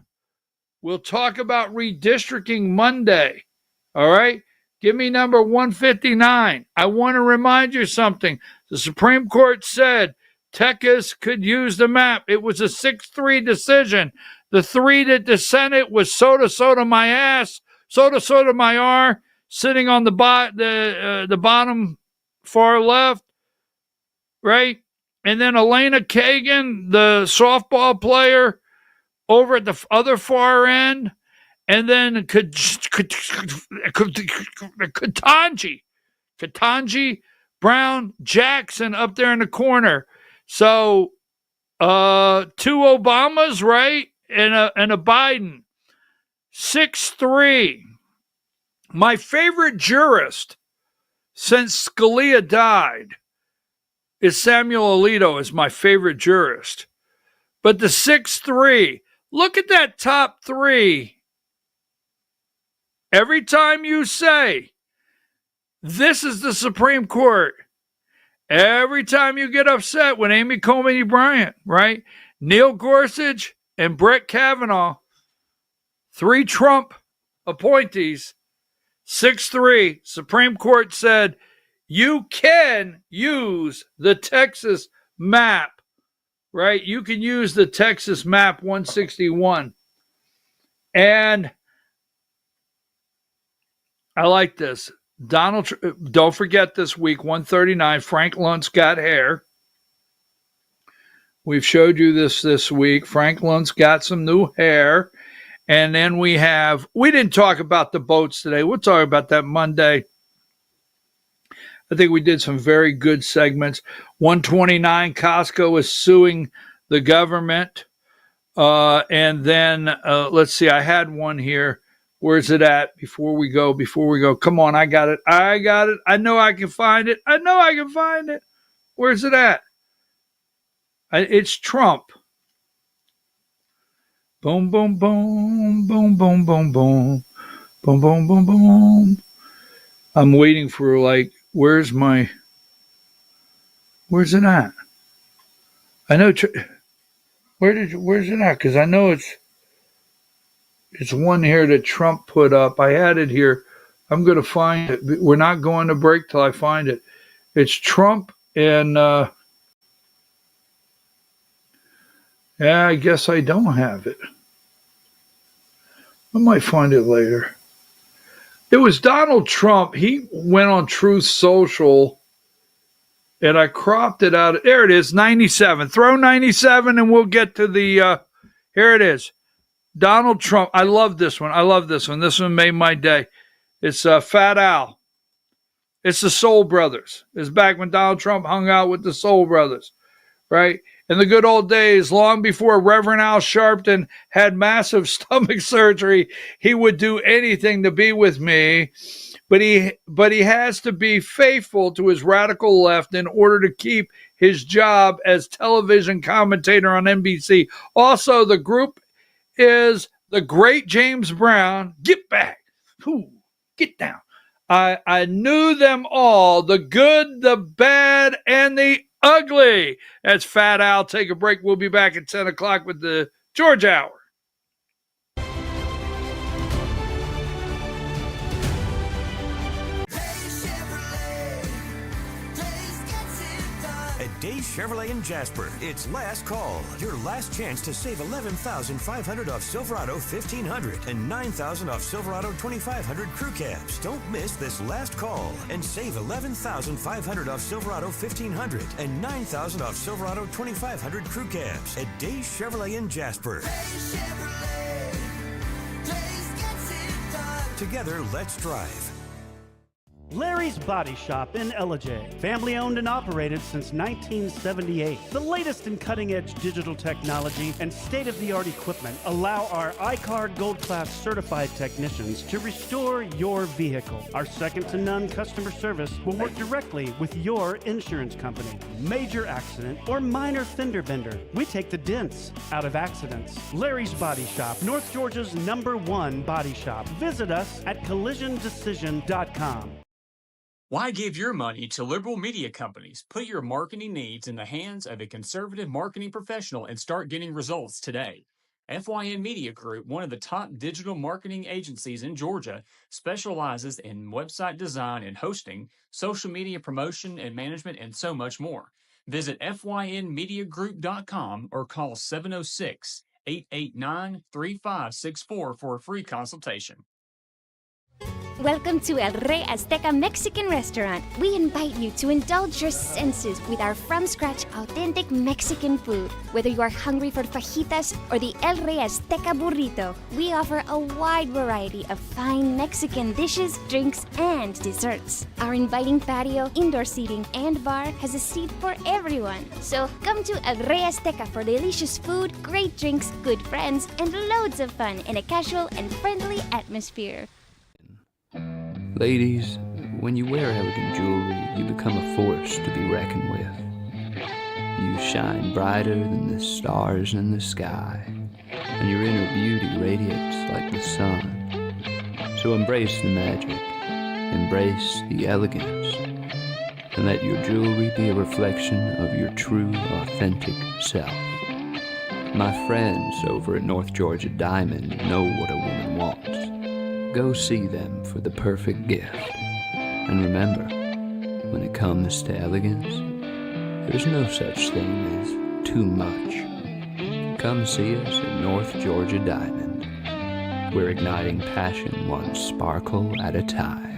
We'll talk about redistricting Monday. All right? Give me number 159. I want to remind you something. The Supreme Court said Texas could use the map. It was a 6-3 decision. The 3 that dissented was Soda my ass, Soda my R, sitting on the bottom far left, right? And then Elena Kagan, the softball player, over at the other far end. And then Ketanji Brown Jackson up there in the corner. So 2 Obamas, right? And a Biden. 6-3. My favorite jurist since Scalia died is Samuel Alito is my favorite jurist. But the 6-3, look at that top 3. Every time you say, this is the Supreme Court, every time you get upset with Amy Coney Bryant, right? Neil Gorsuch and Brett Kavanaugh, 3 Trump appointees, 6-3, Supreme Court said, you can use the Texas map, right? You can use the Texas map 161. And I like this. Don't forget this week, 139, Frank Luntz got hair. We've showed you this week. Frank Luntz got some new hair. And then we didn't talk about the boats today. We'll talk about that Monday. I think we did some very good segments. 129, Costco is suing the government. And then, let's see, I had one here. Where's it at? Before we go. Come on, I got it. I know I can find it. Where's it at? It's Trump. Boom, boom, boom, boom, boom, boom, boom, boom, boom, boom, boom. I'm waiting for where's it at? I know. Where's it at? Because I know it's one here that Trump put up. I had it here. I'm going to find it. We're not going to break till I find it. It's Trump and yeah, I guess I don't have it. I might find it later. It was Donald Trump. He went on Truth Social and I cropped it out. There it is, 97. Throw 97 and we'll get to the, here it is. Donald Trump. I love this one. This one made my day. It's Fat Al. It's the Soul Brothers. It's back when Donald Trump hung out with the Soul Brothers, right? In the good old days, long before Reverend Al Sharpton had massive stomach surgery, he would do anything to be with me. But he has to be faithful to his radical left in order to keep his job as television commentator on NBC. Also, the group is the great James Brown. Get back. Ooh, get down. I knew them all, the good, the bad, and the ugly. That's Fat Al. Take a break. We'll be back at 10 o'clock with the George Hour. Days Chevrolet in Jasper. It's last call. Your last chance to save $11,500 off Silverado 1500 and $9,000 off Silverado 2500 crew cabs. Don't miss this last call and save $11,500 off Silverado 1500 and $9,000 off Silverado 2500 crew cabs at Days Chevrolet in Jasper. Days Chevrolet. Days gets it done. Together, let's drive. Larry's Body Shop in Ellijay. Family owned and operated since 1978. The latest in cutting edge digital technology and state of the art equipment allow our iCard Gold Class certified technicians to restore your vehicle. Our second to none customer service will work directly with your insurance company. Major accident or minor fender bender. We take the dents out of accidents. Larry's Body Shop, North Georgia's #1 body shop. Visit us at collisiondecision.com. Why give your money to liberal media companies? Put your marketing needs in the hands of a conservative marketing professional and start getting results today. FYN Media Group, one of the top digital marketing agencies in Georgia, specializes in website design and hosting, social media promotion and management, and so much more. Visit FYNmediagroup.com or call 706-889-3564 for a free consultation. Welcome to El Rey Azteca Mexican Restaurant. We invite you to indulge your senses with our from-scratch authentic Mexican food. Whether you are hungry for fajitas or the El Rey Azteca burrito, we offer a wide variety of fine Mexican dishes, drinks, and desserts. Our inviting patio, indoor seating, and bar has a seat for everyone. So come to El Rey Azteca for delicious food, great drinks, good friends, and loads of fun in a casual and friendly atmosphere. Ladies, when you wear elegant jewelry, you become a force to be reckoned with. You shine brighter than the stars in the sky, and your inner beauty radiates like the sun. So embrace the magic, embrace the elegance, and let your jewelry be a reflection of your true, authentic self. My friends over at North Georgia Diamond know what a woman wants. Go see them for the perfect gift. And remember, when it comes to elegance, there's no such thing as too much. Come see us at North Georgia Diamond. We're igniting passion one sparkle at a time.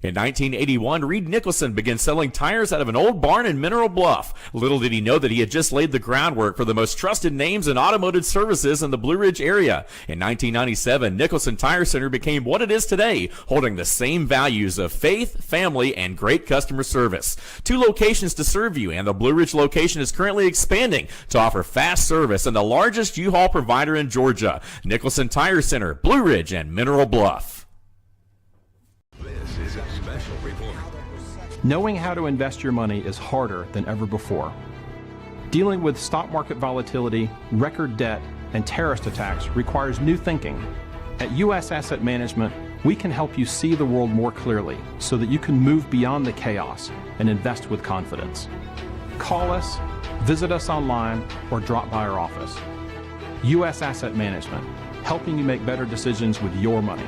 In 1981, Reed Nicholson began selling tires out of an old barn in Mineral Bluff. Little did he know that he had just laid the groundwork for the most trusted names in automotive services in the Blue Ridge area. In 1997, Nicholson Tire Center became what it is today, holding the same values of faith, family, and great customer service. 2 locations to serve you, and the Blue Ridge location is currently expanding to offer fast service and the largest U-Haul provider in Georgia. Nicholson Tire Center, Blue Ridge, and Mineral Bluff. This is a special report. Knowing how to invest your money is harder than ever before. Dealing with stock market volatility, record debt, and terrorist attacks requires new thinking. At U.S. Asset Management, We can help you see the world more clearly so that you can move beyond the chaos and invest with confidence. Call us, visit us online, or drop by our office. U.S. Asset Management, helping you make better decisions with your money.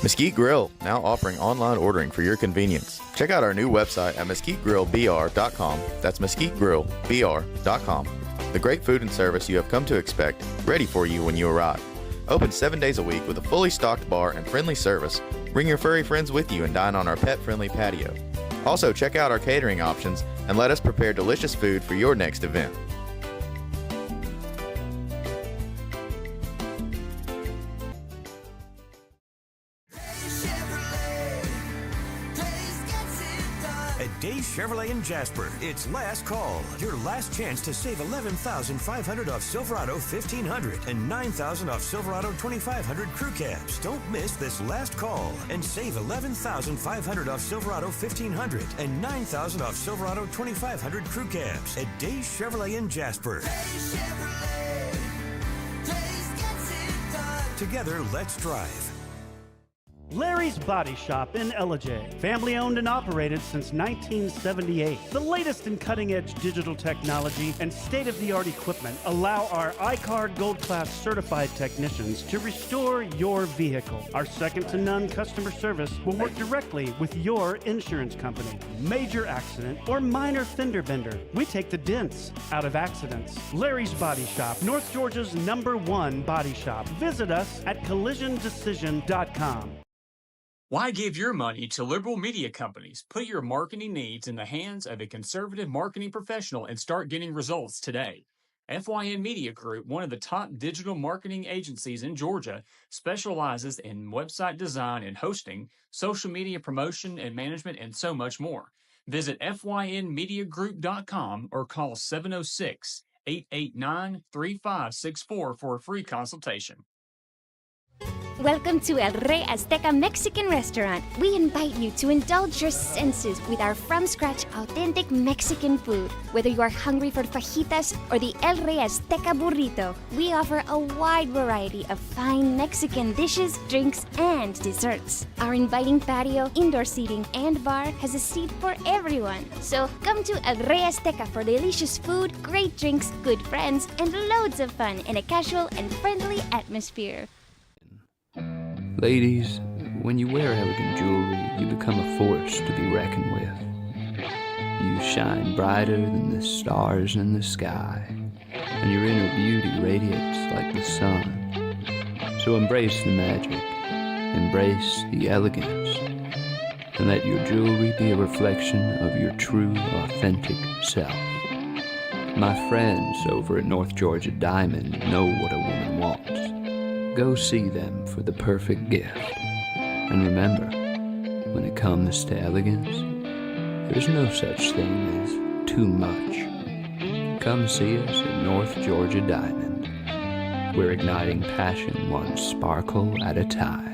Mesquite Grill, now offering online ordering for your convenience. Check out our new website at mesquitegrillbr.com. That's mesquitegrillbr.com. The great food and service you have come to expect, ready for you when you arrive. Open 7 days a week with a fully stocked bar and friendly service. Bring your furry friends with you and dine on our pet-friendly patio. Also, check out our catering options and let us prepare delicious food for your next event. At Days Chevrolet in Jasper, it's last call. Your last chance to save $11,500 off Silverado 1500 and $9,000 off Silverado 2500 crew cabs. Don't miss this last call and save $11,500 off Silverado 1500 and $9,000 off Silverado 2500 crew cabs at Days Chevrolet in Jasper. Together, let's drive. Larry's Body Shop in Ellijay. Family owned and operated since 1978. The latest in cutting-edge digital technology and state-of-the-art equipment allow our iCard Gold Class certified technicians to restore your vehicle. Our second-to-none customer service will work directly with your insurance company. Major accident or minor fender bender, we take the dents out of accidents. Larry's Body Shop, North Georgia's #1 body shop. Visit us at collisiondecision.com. Why give your money to liberal media companies? Put your marketing needs in the hands of a conservative marketing professional and start getting results today. FYN Media Group, one of the top digital marketing agencies in Georgia, specializes in website design and hosting, social media promotion and management, and so much more. Visit FYNmediagroup.com or call 706-889-3564 for a free consultation. Welcome to El Rey Azteca Mexican Restaurant. We invite you to indulge your senses with our from-scratch authentic Mexican food. Whether you are hungry for fajitas or the El Rey Azteca burrito, we offer a wide variety of fine Mexican dishes, drinks, and desserts. Our inviting patio, indoor seating, and bar has a seat for everyone. So come to El Rey Azteca for delicious food, great drinks, good friends, and loads of fun in a casual and friendly atmosphere. Ladies, when you wear elegant jewelry, you become a force to be reckoned with. You shine brighter than the stars in the sky, and your inner beauty radiates like the sun. So embrace the magic, embrace the elegance, and let your jewelry be a reflection of your true, authentic self. My friends over at North Georgia Diamond know what a woman wants. Go see them for the perfect gift. And remember, when it comes to elegance, there's no such thing as too much. Come see us at North Georgia Diamond. We're igniting passion one sparkle at a time.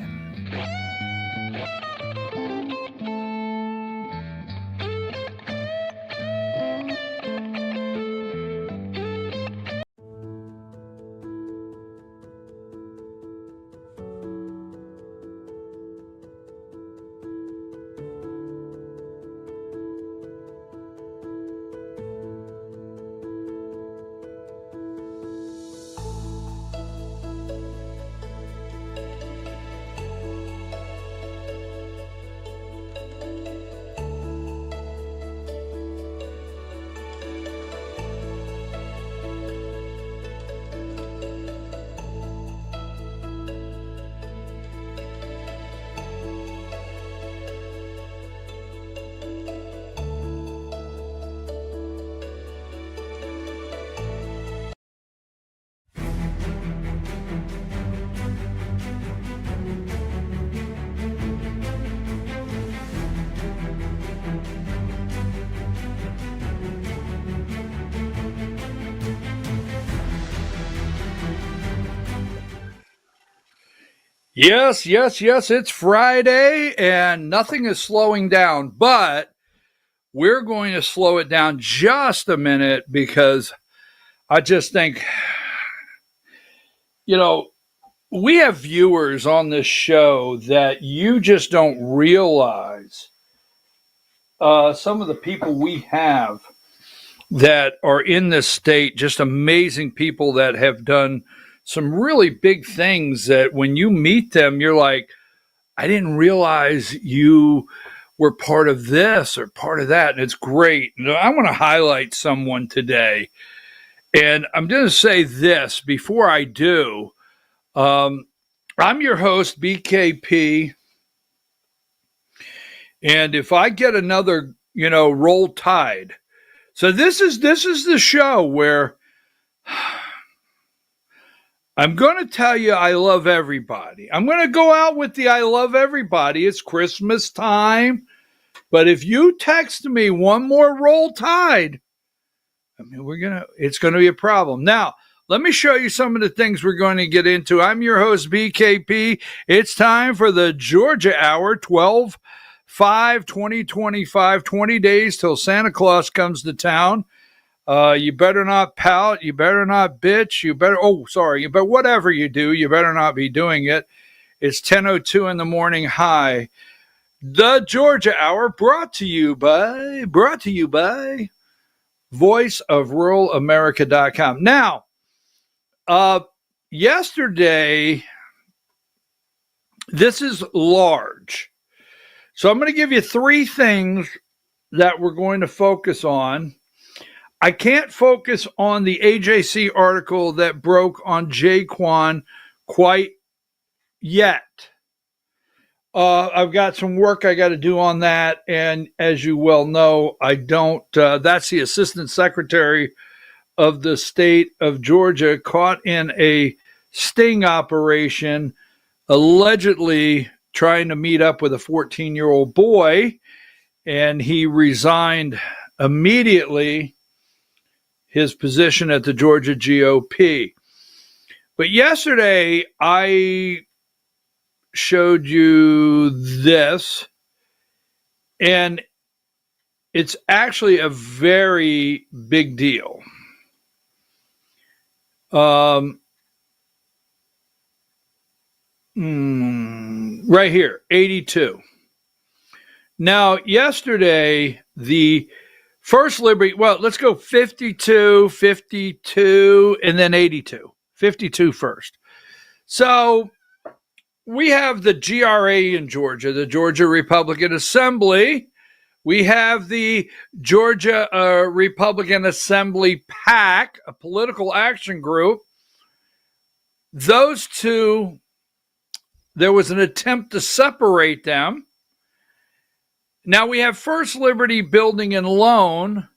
Yes, it's Friday and nothing is slowing down, but we're going to slow it down just a minute because I just think, we have viewers on this show that you just don't realize. Some of the people we have that are in this state, just amazing people that have done some really big things that when you meet them, you're like, I didn't realize you were part of this or part of that. And it's great. And I want to highlight someone today. And I'm going to say this before I do. I'm your host, BKP. And if I get another, roll tide. So this is the show where I'm going to tell you I love everybody. I'm going to go out with the I love everybody. It's Christmas time. But if you text me one more roll tide, it's going to be a problem. Now, let me show you some of the things we're going to get into. I'm your host, BKP. It's time for the Georgia Hour, 12/5/2025, 20 days till Santa Claus comes to town. You better not pout. You better not bitch. But whatever you do, you better not be doing it. It's 10:02 in the morning. Hi. The Georgia Hour brought to you by voiceofruralamerica.com. Now, yesterday, this is large. So I'm going to give you three things that we're going to focus on. I can't focus on the AJC article that broke on Jaquan quite yet. I've got some work I got to do on that. And as you well know, I don't, that's the Assistant Secretary of the state of Georgia caught in a sting operation, allegedly trying to meet up with a 14-year-old boy. And he resigned immediately his position at the Georgia GOP. But yesterday, I showed you this, and it's actually a very big deal. Right here, 82. Now, yesterday, the First Liberty, let's go 52, and then 82. 52 first. So we have the GRA in Georgia, the Georgia Republican Assembly. We have the Georgia Republican Assembly PAC, a political action group. Those two, there was an attempt to separate them. Now we have First Liberty Building and Loan,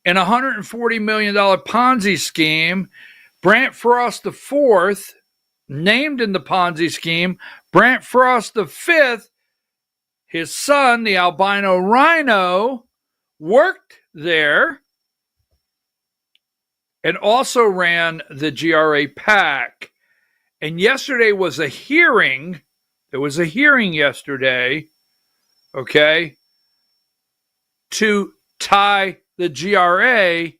an $140 million Ponzi scheme. Brant Frost IV, named in the Ponzi scheme. Brant Frost V, his son, the albino rhino, worked there and also ran the GRA PAC. And yesterday was a hearing. There was a hearing yesterday, okay, to tie the GRA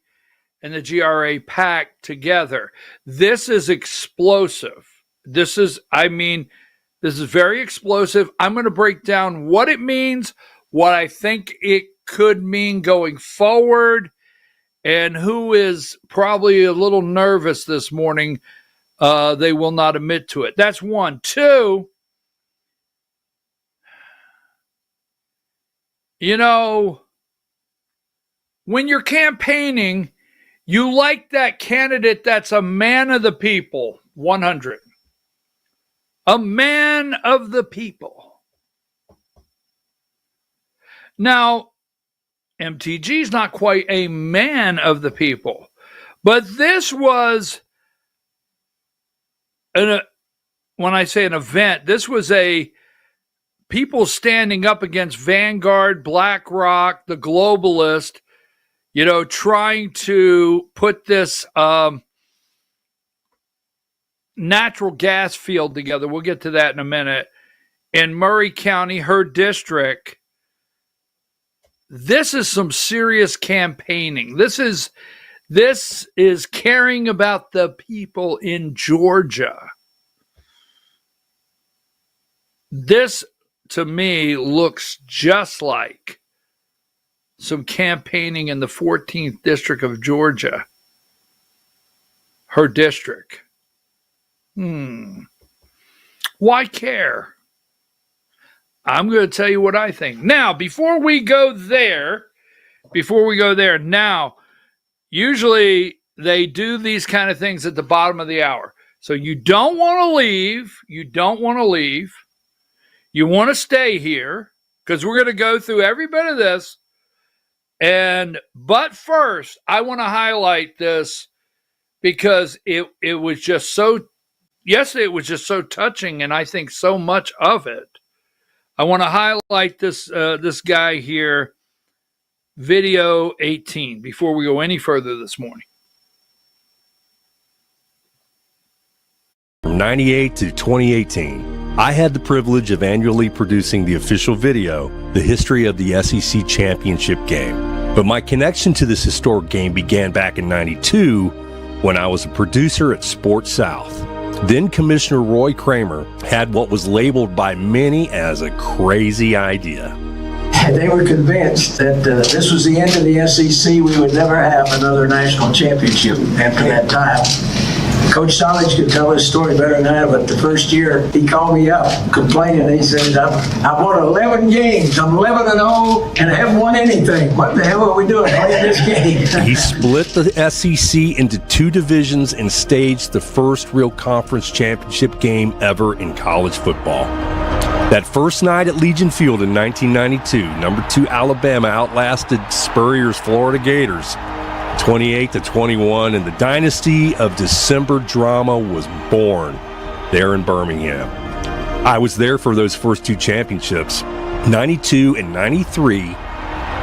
and the GRA PAC together. This is explosive. This is very explosive. I'm going to break down what it means, what I think it could mean going forward, and who is probably a little nervous this morning. They will not admit to it. That's one. Two, when you're campaigning, you like that candidate that's a man of the people. 100. A man of the people. Now, MTG is not quite a man of the people, but this was, when I say an event, this was a people standing up against Vanguard, BlackRock, the globalist, trying to put this natural gas field together. We'll get to that in a minute. In Murray County, her district. This is some serious campaigning. This is caring about the people in Georgia. This, to me, looks just like some campaigning in the 14th District of Georgia. Her district. Why care? I'm going to tell you what I think. Now, before we go there, now, usually they do these kind of things at the bottom of the hour. So you don't want to leave. You want to stay here because we're going to go through every bit of this. But first, I want to highlight this because it was just so, yesterday it was just so touching, and I think so much of it. I want to highlight this guy here, video 18, before we go any further this morning. From 98 to 2018, I had the privilege of annually producing the official video, The History of the SEC Championship Game. But my connection to this historic game began back in 92 when I was a producer at Sports South. Then Commissioner Roy Kramer had what was labeled by many as a crazy idea. They were convinced that this was the end of the SEC. We would never have another national championship after that time. Coach Solage could tell his story better than I, but the first year he called me up complaining. He said, I won 11 games. I'm 11-0 and I haven't won anything. What the hell are we doing playing this game? He split the SEC into two divisions and staged the first real conference championship game ever in college football. That first night at Legion Field in 1992, number 2 Alabama outlasted Spurrier's Florida Gators 28-21, and the dynasty of December drama was born there in Birmingham. I was there for those first two championships, 92 and 93,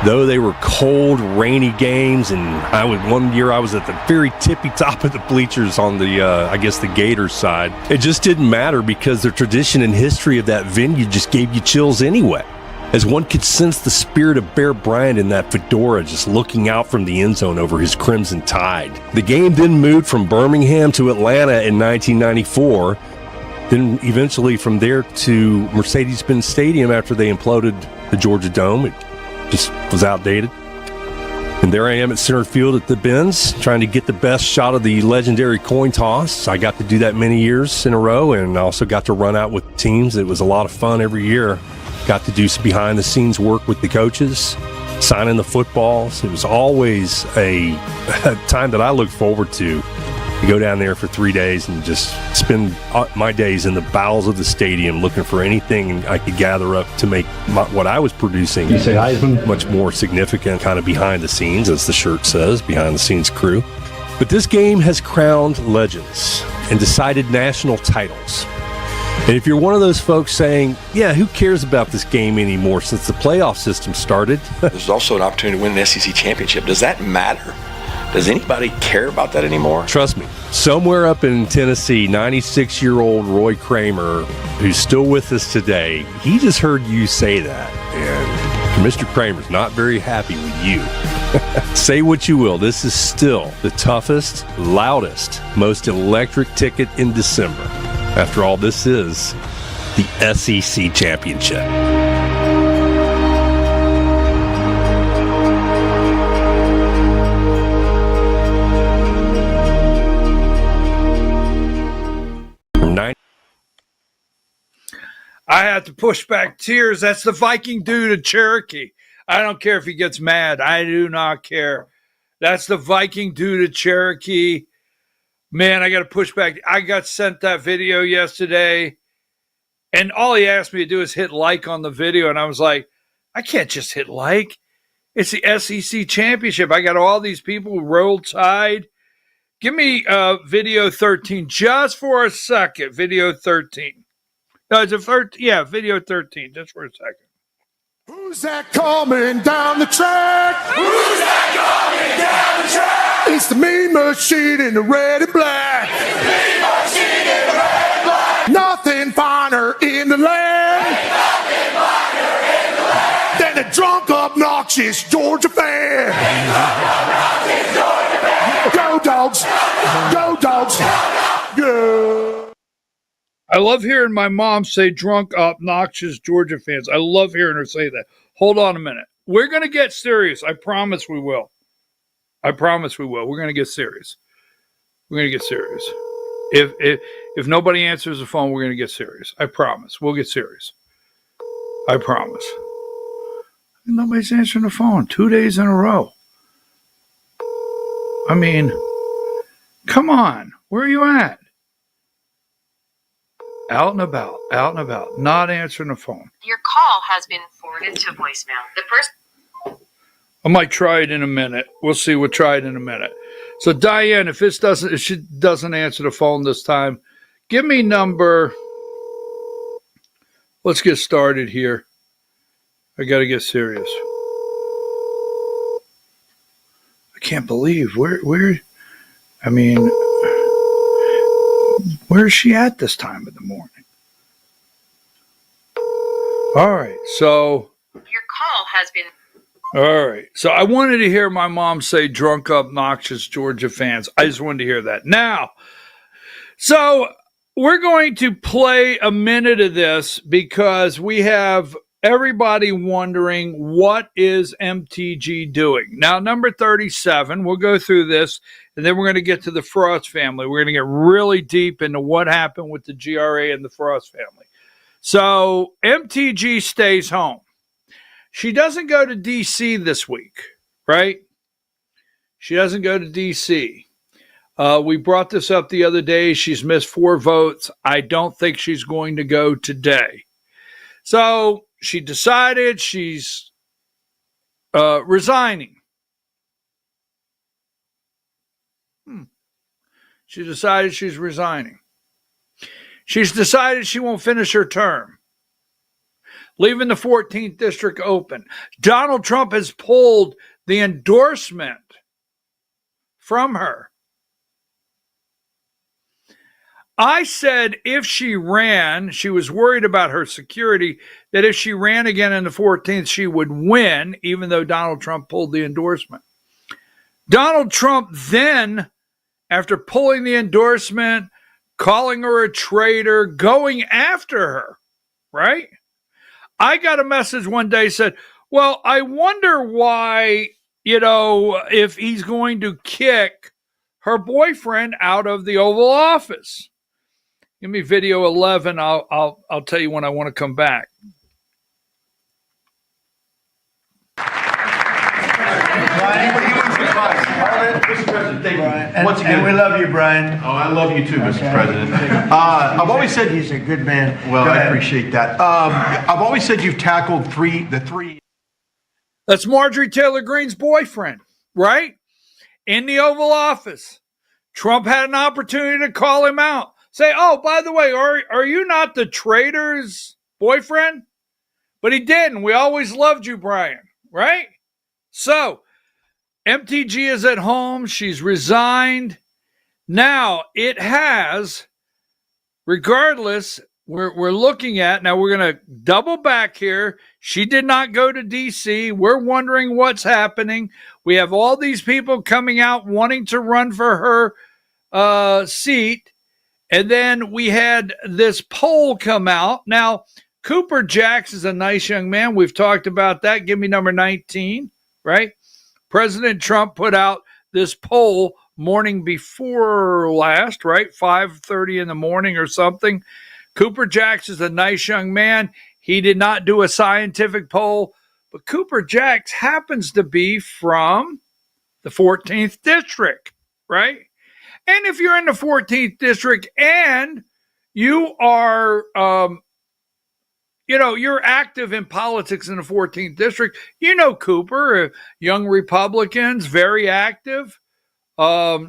though they were cold, rainy games, and one year I was at the very tippy top of the bleachers on the, the Gators side. It just didn't matter because the tradition and history of that venue just gave you chills anyway, as one could sense the spirit of Bear Bryant in that fedora just looking out from the end zone over his Crimson Tide. The game then moved from Birmingham to Atlanta in 1994, then eventually from there to Mercedes-Benz Stadium after they imploded the Georgia Dome. It just was outdated. And there I am at center field at the Benz, trying to get the best shot of the legendary coin toss. I got to do that many years in a row, and I also got to run out with teams. It was a lot of fun every year. Got to do some behind-the-scenes work with the coaches, signing the footballs. It was always a time that I look forward to go down there for 3 days and just spend my days in the bowels of the stadium looking for anything I could gather up to make what I was producing much more significant, kind of behind the scenes, as the shirt says, behind-the-scenes crew. But this game has crowned legends and decided national titles. And if you're one of those folks saying, yeah, who cares about this game anymore since the playoff system started? There's also an opportunity to win an SEC championship. Does that matter? Does anybody care about that anymore? Trust me, somewhere up in Tennessee, 96-year-old Roy Kramer, who's still with us today, he just heard you say that. And Commissioner Kramer's not very happy with you. Say what you will, this is still the toughest, loudest, most electric ticket in December. After all, this is the SEC Championship. I have to push back tears. That's the Viking dude of Cherokee. I don't care if he gets mad. I do not care. That's the Viking dude of Cherokee. Man, I got to push back. I got sent that video yesterday, and all he asked me to do is hit like on the video, and I was like, I can't just hit like. It's the SEC Championship. I got all these people who rolled Tide. Give me video 13 just for a second. Video 13. No, it's a 13. Yeah, video 13, just for a second. Who's that coming down the track? Who's that coming down the track? It's the mean machine in the red and black. It's the mean machine in the red and black. Nothing finer in the land. Nothing finer in the land. Than a drunk, obnoxious Georgia fan. Go Dogs! Go Dogs! Go! I love hearing my mom say drunk, obnoxious Georgia fans. I love hearing her say that. Hold on a minute. We're going to get serious. I promise we will. I promise we will. We're going to get serious. We're going to get serious. If nobody answers the phone, we're going to get serious. I promise. We'll get serious. I promise. Nobody's answering the phone 2 days in a row. I mean, come on. Where are you at? Out and about, not answering the phone. Your call has been forwarded to voicemail. The person. I might try it in a minute. We'll see. We'll try it in a minute. So Diane, if she doesn't answer the phone this time, give me number. Let's get started here. I got to get serious. I can't believe where. I mean. Where is she at this time of the morning? All right, so. Your call has been. All right, so I wanted to hear my mom say drunk, obnoxious Georgia fans. I just wanted to hear that. Now, so we're going to play a minute of this because we have everybody wondering what is MTG doing. Now, number 37, we'll go through this. And then we're going to get to the Frost family. We're going to get really deep into what happened with the GRA and the Frost family. So MTG stays home. She doesn't go to D.C. this week, right? She doesn't go to D.C. We brought this up the other day. She's missed 4 votes. I don't think she's going to go today. So she decided she's resigning. She decided she's resigning. She's decided she won't finish her term, leaving the 14th district open. Donald Trump has pulled the endorsement from her. I said if she ran, she was worried about her security, that if she ran again in the 14th, she would win, even though Donald Trump pulled the endorsement. Donald Trump then, after pulling the endorsement, calling her a traitor, going after her, right? I got a message one day said, well, I wonder why, if he's going to kick her boyfriend out of the Oval Office. Give me video 11. I'll tell you when I want to come back. Mr. President, thank you. Once again, and we love you, Brian. Oh, I love you too, Mr. President. I've always said he's a good man. Well, I appreciate that. I've always said you've tackled the three. That's Marjorie Taylor Greene's boyfriend, right? In the Oval Office. Trump had an opportunity to call him out. Say, oh, by the way, are you not the traitor's boyfriend? But he didn't. We always loved you, Brian, right? So, MTG is at home. She's resigned. Now, it has, regardless, we're looking at, now we're going to double back here. She did not go to D.C. We're wondering what's happening. We have all these people coming out wanting to run for her seat. And then we had this poll come out. Now, Cooper Jacks is a nice young man. We've talked about that. Give me number 19, right? President Trump put out this poll morning before last, right? 5:30 in the morning or something. Cooper Jacks is a nice young man. He did not do a scientific poll, but Cooper Jacks happens to be from the 14th district, right? And if you're in the 14th district and you are, you're active in politics in the 14th district, Cooper, young Republicans, very active. I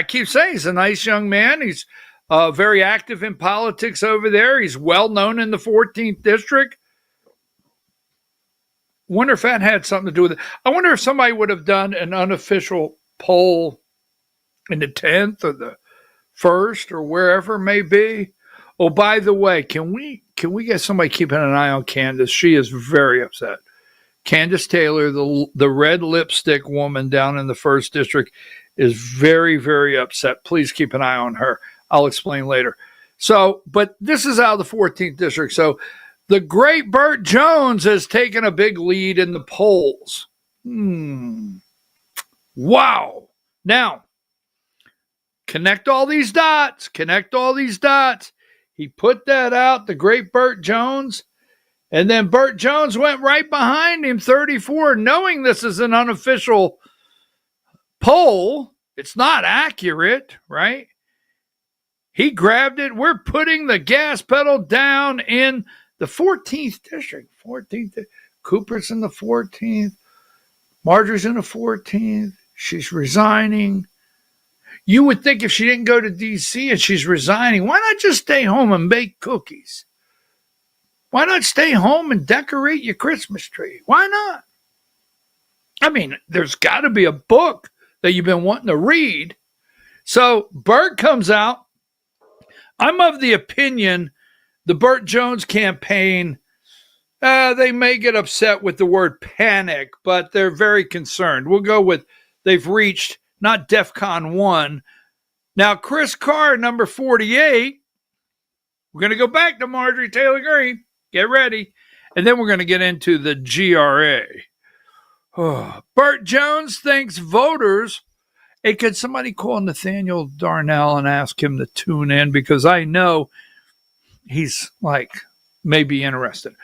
keep saying he's a nice young man. He's very active in politics over there. He's well known in the 14th district. Wonder if that had something to do with it. I wonder if somebody would have done an unofficial poll in the 10th or the 1st or wherever it may be. Oh, by the way, can we get somebody keeping an eye on Candace? She is very upset. Candace Taylor, the red lipstick woman down in the 1st district, is very, very upset. Please keep an eye on her. I'll explain later. So, but this is out of the 14th district. So the great Burt Jones has taken a big lead in the polls. Wow. Now, connect all these dots. He put that out, the great Burt Jones. And then Burt Jones went right behind him, 34, knowing this is an unofficial poll. It's not accurate, right? He grabbed it. We're putting the gas pedal down in the 14th district. Cooper's in the 14th. Marjorie's in the 14th. She's resigning. You would think if she didn't go to D.C. and she's resigning, why not just stay home and bake cookies? Why not stay home and decorate your Christmas tree? Why not? I mean, there's got to be a book that you've been wanting to read. So Burt comes out. I'm of the opinion the Burt Jones campaign, they may get upset with the word panic, but they're very concerned. We'll go with they've reached not DEFCON 1. Now, Chris Carr, number 48, we're going to go back to Marjorie Taylor Greene. Get ready. And then we're going to get into the GRA. Burt Jones thinks voters, hey, could somebody call Nathaniel Darnell and ask him to tune in? Because I know he's like maybe interested.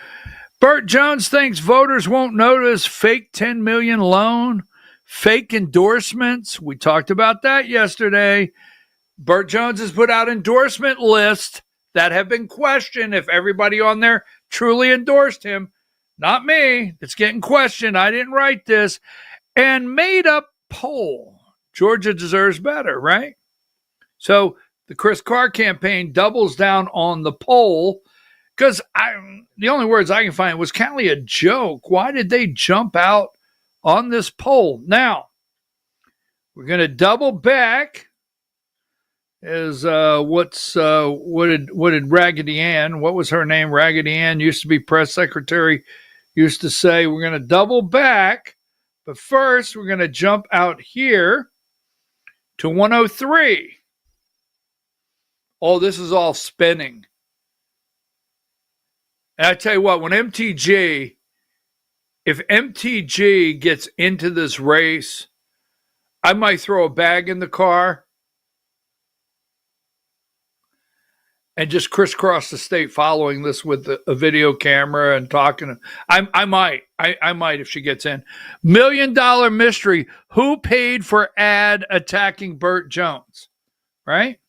Burt Jones thinks voters won't notice fake 10 million loan, fake endorsements. We talked about that yesterday. Burt Jones has put out endorsement lists that have been questioned if everybody on there truly endorsed him. Not me. It's getting questioned. I didn't write this. And made up poll. Georgia deserves better, right? So the Chris Carr campaign doubles down on the poll because the only words I can find was kind of a joke. Why did they jump out on this poll? Now, we're going to double back as what did Raggedy Ann, what was her name? Raggedy Ann used to be press secretary, used to say, we're going to double back, but first we're going to jump out here to 103. Oh, this is all spinning. And I tell you what, if MTG gets into this race, I might throw a bag in the car and just crisscross the state following this with a video camera and talking. I might if she gets in. $1 million mystery. Who paid for ad attacking Burt Jones? Right?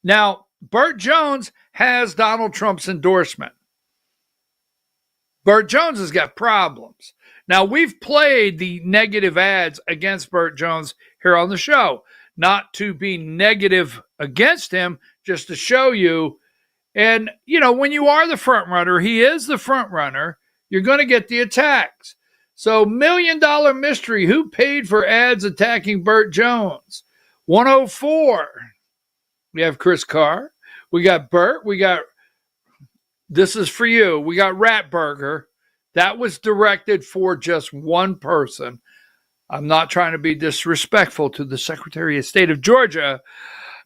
Now, Burt Jones has Donald Trump's endorsement. Burt Jones has got problems. Now, we've played the negative ads against Burt Jones here on the show. Not to be negative against him, just to show you. And, when you are the front runner, he is the front runner, you're going to get the attacks. So, $1 million mystery. Who paid for ads attacking Burt Jones? 104. We have Chris Carr. We got Burt. We got, this is for you. We got Ratburger. That was directed for just one person. I'm not trying to be disrespectful to the Secretary of State of Georgia,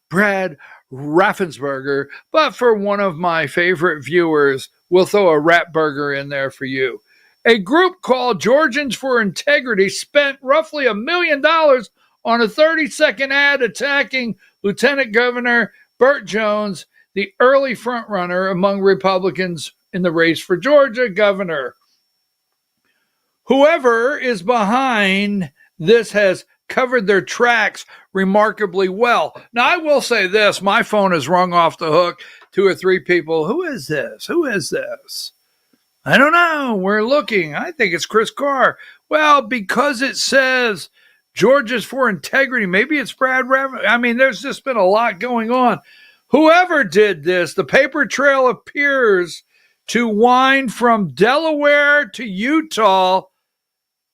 Brad Raffensperger, but for one of my favorite viewers, we'll throw a Ratburger in there for you. A group called Georgians for Integrity spent roughly $1 million on a 30-second ad attacking Lieutenant Governor Burt Jones, the early frontrunner among Republicans in the race for Georgia governor. Whoever is behind this has covered their tracks remarkably well. Now, I will say this. My phone has rung off the hook. 2 or 3 people. Who is this? Who is this? I don't know. We're looking. I think it's Chris Carr. Well, because it says Georgia's for Integrity. Maybe it's Brad Raffensperger. I mean, there's just been a lot going on. Whoever did this, the paper trail appears to wind from Delaware to Utah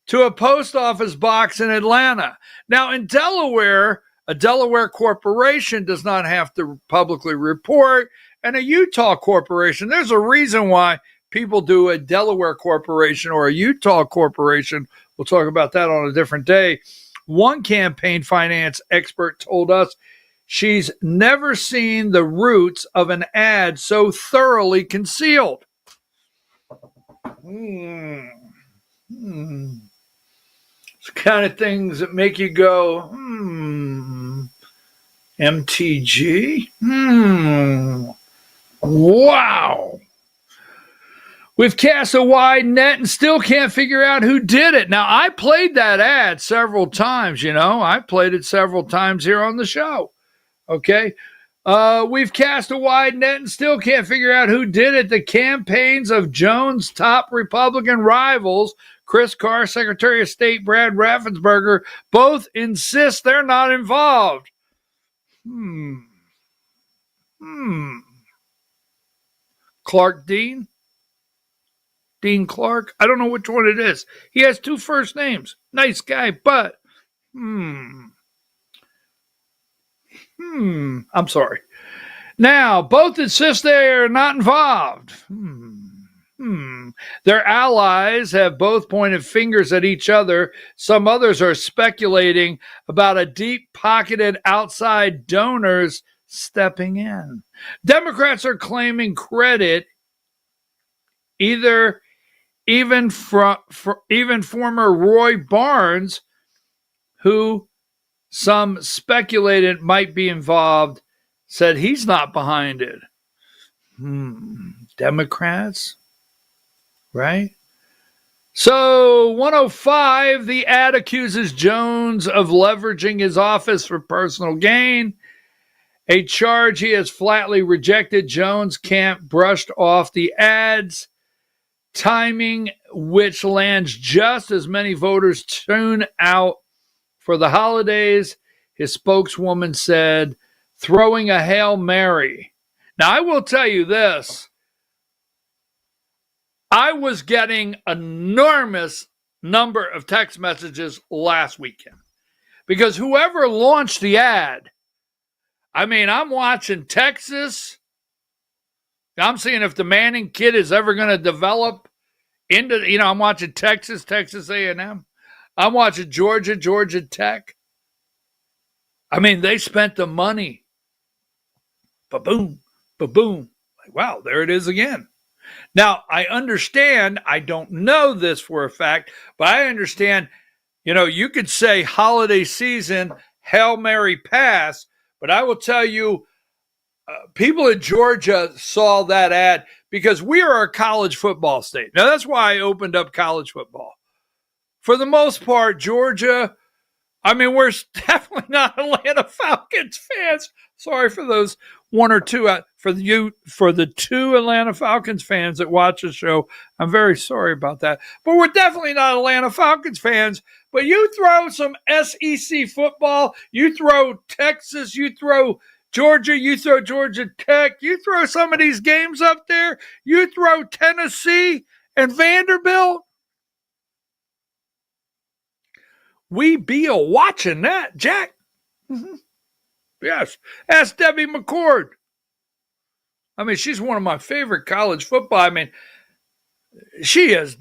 to a post office box in Atlanta. Now, in Delaware, a Delaware corporation does not have to publicly report, and a Utah corporation, there's a reason why people do a Delaware corporation or a Utah corporation. We'll talk about that on a different day. One campaign finance expert told us she's never seen the roots of an ad so thoroughly concealed. It's the kind of things that make you go, MTG? Wow. We've cast a wide net and still can't figure out who did it. Now, I played that ad several times, I played it several times here on the show. Okay. We've cast a wide net and still can't figure out who did it. The campaigns of Jones' top Republican rivals, Chris Carr, Secretary of State Brad Raffensperger, both insist they're not involved. Clark Dean? Dean Clark? I don't know which one it is. He has two first names. Nice guy, but I'm sorry. Now, both insist they are not involved. Their allies have both pointed fingers at each other. Some others are speculating about a deep-pocketed outside donors stepping in. Democrats are claiming credit, even former Roy Barnes, who some speculated might be involved, said he's not behind it. Democrats, right? So 105, the ad accuses Jones of leveraging his office for personal gain, a charge he has flatly rejected. Jones' camp brushed off the ads, timing which lands just as many voters tune out for the holidays. His spokeswoman said, throwing a Hail Mary. Now, I will tell you this. I was getting enormous number of text messages last weekend because whoever launched the ad, I'm watching Texas. I'm seeing if the Manning kid is ever going to develop into, I'm watching Texas A&M. I'm watching Georgia Tech. They spent the money. Ba-boom, ba-boom. Wow, there it is again. Now, I understand, I don't know this for a fact, but I understand, you could say holiday season, Hail Mary pass, but I will tell you, people in Georgia saw that ad because we are a college football state. Now, that's why I opened up college football. For the most part, Georgia, we're definitely not Atlanta Falcons fans. Sorry for those one or two, for the two Atlanta Falcons fans that watch the show. I'm very sorry about that. But we're definitely not Atlanta Falcons fans. But you throw some SEC football, you throw Texas, you throw Georgia, you throw Georgia Tech, you throw some of these games up there, you throw Tennessee and Vanderbilt. We be a watching that, Jack. Yes. Ask Debbie McCord. She's one of my favorite college football. She is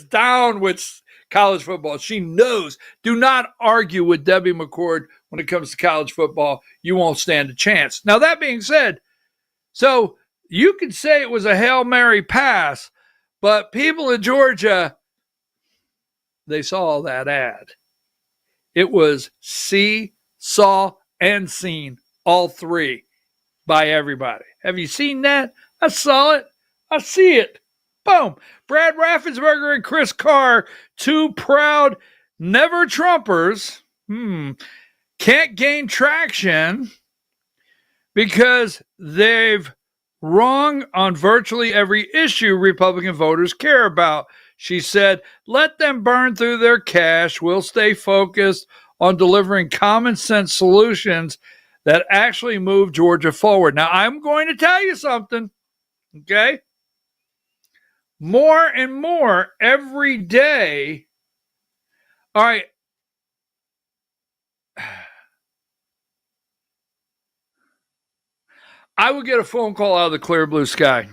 down with college football. She knows. Do not argue with Debbie McCord when it comes to college football. You won't stand a chance. Now, that being said, so you could say it was a Hail Mary pass, but people in Georgia, they saw that ad. It was see, saw, and seen, all three, by everybody. Have you seen that? I saw it. I see it. Boom. Brad Raffensperger and Chris Carr, two proud never-Trumpers, can't gain traction because they've wrong on virtually every issue Republican voters care about. She said, let them burn through their cash. We'll stay focused on delivering common sense solutions that actually move Georgia forward. Now, I'm going to tell you something, okay? More and more every day. All right. I would get a phone call out of the clear blue sky.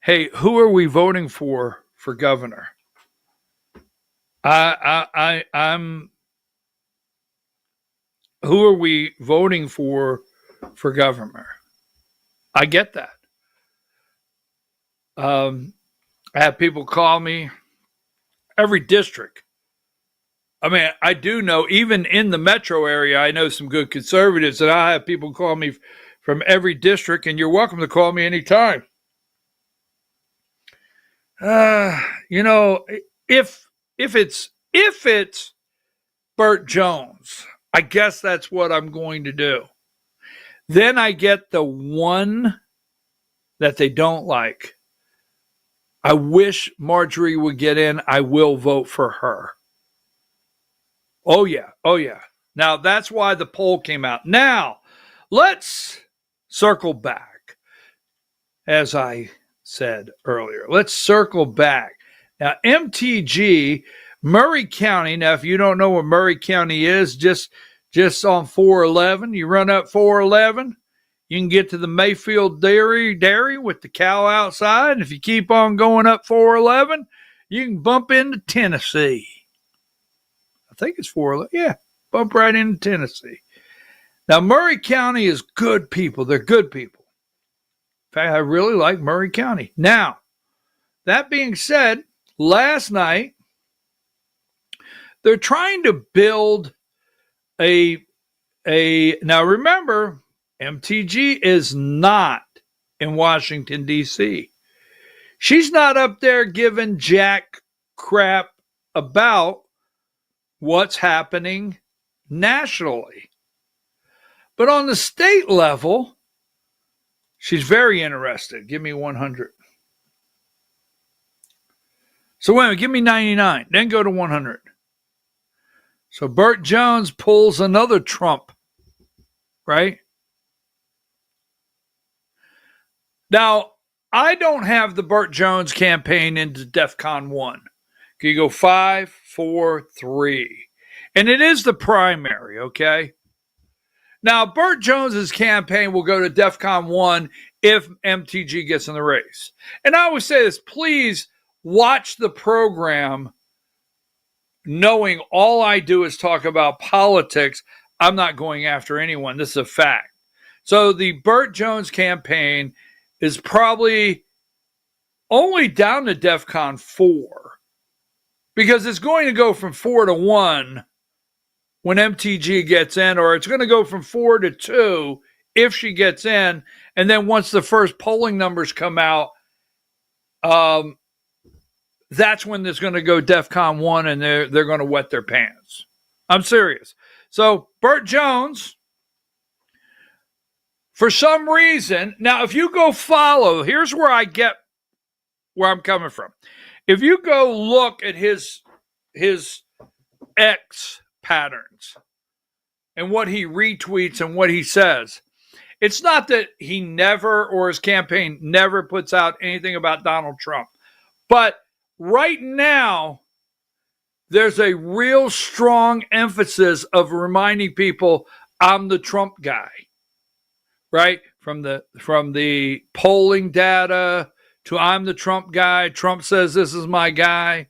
Hey, who are we voting for governor? I'm who are we voting for governor? I get that. I have people call me every district. I mean, I do know, even in the metro area, I know some good conservatives, and I have people call me from every district, and you're welcome to call me anytime. You know, if it's Burt Jones, I guess that's what I'm going to do. Then I get the one that they don't like. I wish Marjorie would get in. I will vote for her. Oh, yeah. Oh, yeah. Now, that's why the poll came out. Now, let's circle back. As I said earlier, let's circle back. Now, MTG, Murray County. Now, if you don't know what Murray County is, just on 411, you run up 411, you can get to the Mayfield Dairy with the cow outside. If you keep on going up 411, you can bump into Tennessee. I think it's 411. Yeah, bump right into Tennessee. Now, Murray County is good people. They're good people. In fact, I really like Murray County. Now, that being said, last night, they're trying to build now remember, MTG is not in Washington, D.C. She's not up there giving jack crap about what's happening nationally. But on the state level, she's very interested. Give me 100. So wait a minute, give me 99, then go to 100. So Burt Jones pulls another Trump, right? Now, I don't have the Burt Jones campaign into DEFCON 1. You go 5, 4, 3. And it is the primary, okay? Now, Burt Jones's campaign will go to DEFCON 1 if MTG gets in the race. And I always say this, please watch the program knowing all I do is talk about politics. I'm not going after anyone. This is a fact. So the Burt Jones campaign is probably only down to DEFCON 4 because it's going to go from 4 to 1 when MTG gets in, or it's going to go from 4 to 2 if she gets in. And then once the first polling numbers come out, that's when there's going to go DEFCON 1 and they're going to wet their pants. I'm serious. So Burt Jones, for some reason, now if you go follow, here's where I'm coming from. If you go look at his X patterns and what he retweets and what he says, it's not that he never, or his campaign never puts out anything about Donald Trump. But right now, there's a real strong emphasis of reminding people I'm the Trump guy, right? From the polling data to I'm the Trump guy. Trump says this is my guy,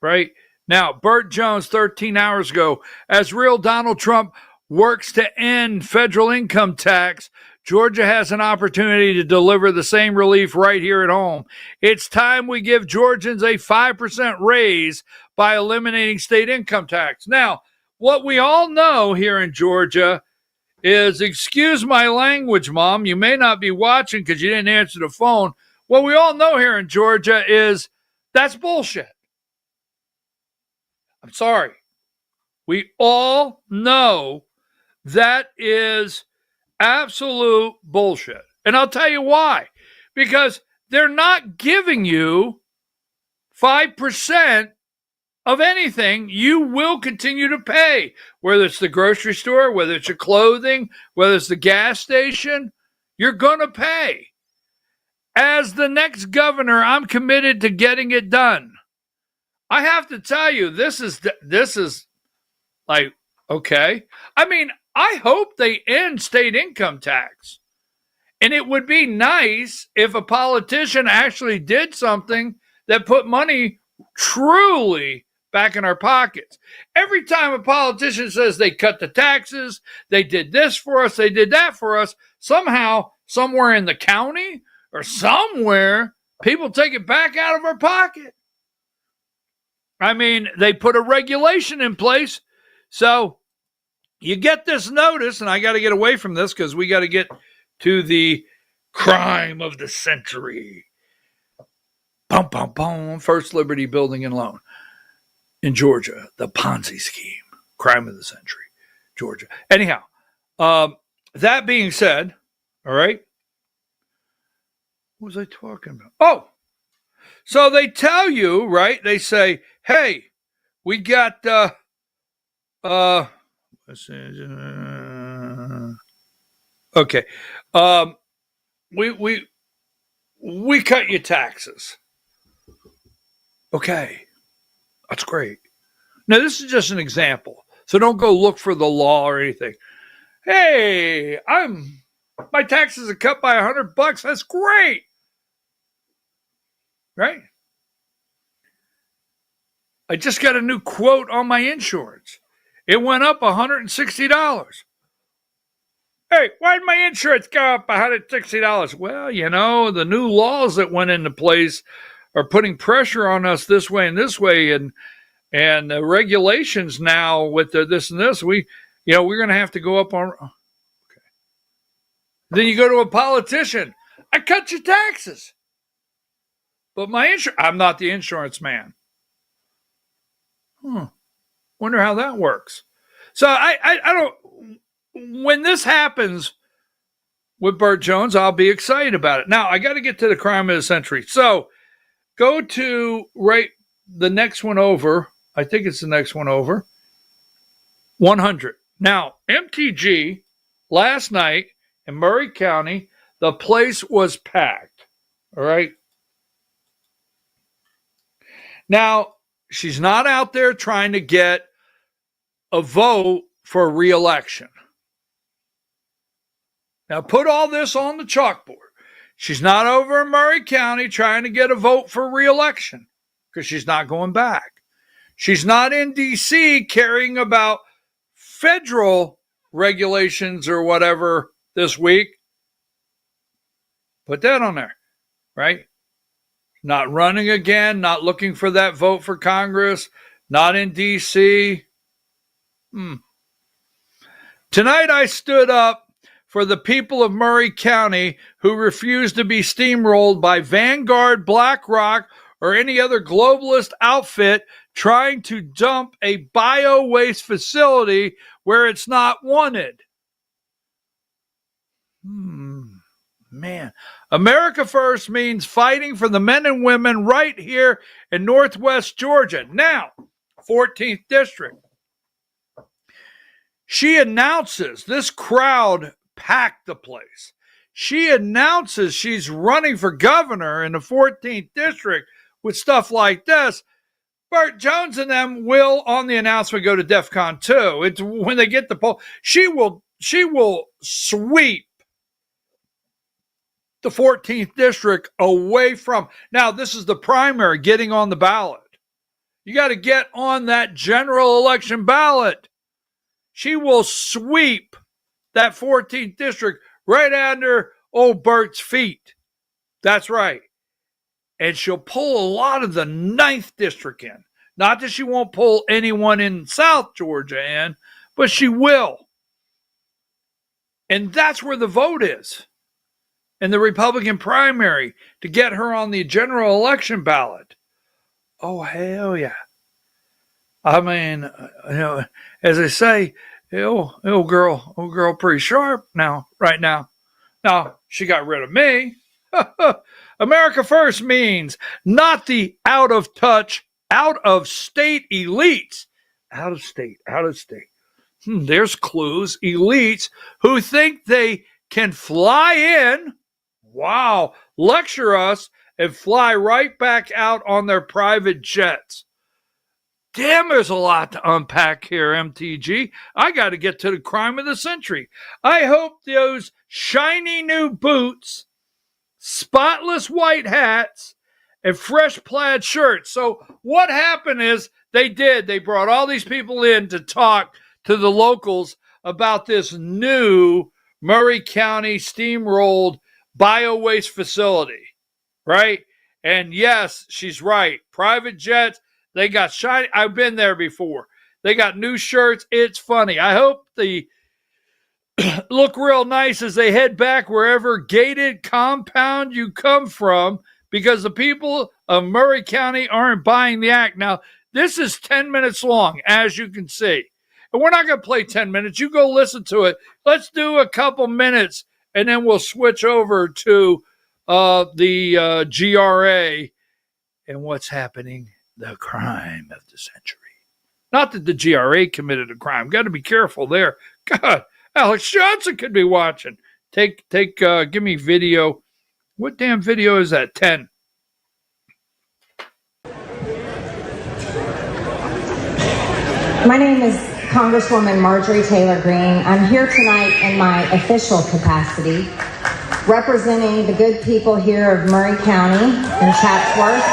right? Now, Burt Jones, 13 hours ago, as real Donald Trump works to end federal income tax, Georgia has an opportunity to deliver the same relief right here at home. It's time we give Georgians a 5% raise by eliminating state income tax. Now, what we all know here in Georgia is, excuse my language, Mom, you may not be watching because you didn't answer the phone. What we all know here in Georgia is that's bullshit. I'm sorry. We all know that is absolute bullshit. And I'll tell you why. Because they're not giving you 5% of anything. You will continue to pay, whether it's the grocery store, whether it's your clothing, whether it's the gas station, you're going to pay. As the next governor, I'm committed to getting it done. I have to tell you, this is like, okay. I mean, I hope they end state income tax. And it would be nice if a politician actually did something that put money truly back in our pockets. Every time a politician says they cut the taxes, they did this for us, they did that for us, somehow, somewhere in the county or somewhere, people take it back out of our pocket. I mean, they put a regulation in place. So you get this notice, and I got to get away from this because we got to get to the crime of the century. Bum, bum, bum. First Liberty Building and Loan in Georgia. The Ponzi scheme. Crime of the century. Georgia. Anyhow, that being said, all right. What was I talking about? Oh, so they tell you, right? They say, hey, we got, okay. We cut your taxes. Okay. That's great. Now, this is just an example. So don't go look for the law or anything. Hey, my taxes are cut by $100. That's great. Right? I just got a new quote on my insurance. It went up $160. Hey, why did my insurance go up $160? Well, you know, the new laws that went into place are putting pressure on us this way, and the regulations now with this and this, we're going to have to go up on. Okay. Then you go to a politician. I cut your taxes, but I'm not the insurance man. Wonder how that works. So I don't. When this happens with Burt Jones, I'll be excited about it. Now I got to get to the crime of the century. So go to the next one over. I think it's the next one over. 100. Now MTG last night in Murray County, the place was packed. All right. Now she's not out there trying to get a vote for re-election. Now put all this on the chalkboard. She's not over in Murray County trying to get a vote for re-election because she's not going back. She's not in D.C. caring about federal regulations or whatever this week. Put that on there, right? Not running again, not looking for that vote for Congress, not in D.C. Tonight I stood up for the people of Murray County who refuse to be steamrolled by Vanguard, BlackRock, or any other globalist outfit trying to dump a bio-waste facility where it's not wanted. Man, America First means fighting for the men and women right here in Northwest Georgia. Now, 14th District. She announces, this crowd packed the place. She announces she's running for governor in the 14th District with stuff like this. Burt Jones and them will, on the announcement, go to DEFCON 2. It's when they get the poll. She will sweep the 14th District away from. Now, this is the primary, getting on the ballot. You got to get on that general election ballot. She will sweep that 14th District right under old Burt's feet. That's right. And she'll pull a lot of the 9th District in. Not that she won't pull anyone in South Georgia in, but she will. And that's where the vote is. In the Republican primary to get her on the general election ballot. Oh, hell yeah. I mean, as they say, old girl pretty sharp now, right now. Now, she got rid of me. America First means not the out of touch, out of state elites. Out of state. There's clues. Elites who think they can fly in, lecture us, and fly right back out on their private jets. Damn, there's a lot to unpack here, MTG. I got to get to the crime of the century. I hope those shiny new boots, spotless white hats, and fresh plaid shirts. So what happened is they brought all these people in to talk to the locals about this new Murray County steamrolled bio-waste facility, right? And yes, she's right. Private jets, they got shiny. I've been there before. They got new shirts. It's funny. I hope they look real nice as they head back wherever gated compound you come from, because the people of Murray County aren't buying the act. Now, this is 10 minutes long, as you can see. And we're not going to play 10 minutes. You go listen to it. Let's do a couple minutes, and then we'll switch over to the GRA and what's happening, the crime of the century. Not that the GRA committed a crime. Got to be careful there. God, Alex Johnson could be watching. Give me video. What damn video is that? 10. My name is Congresswoman Marjorie Taylor Greene. I'm here tonight in my official capacity, representing the good people here of Murray County and Chatsworth.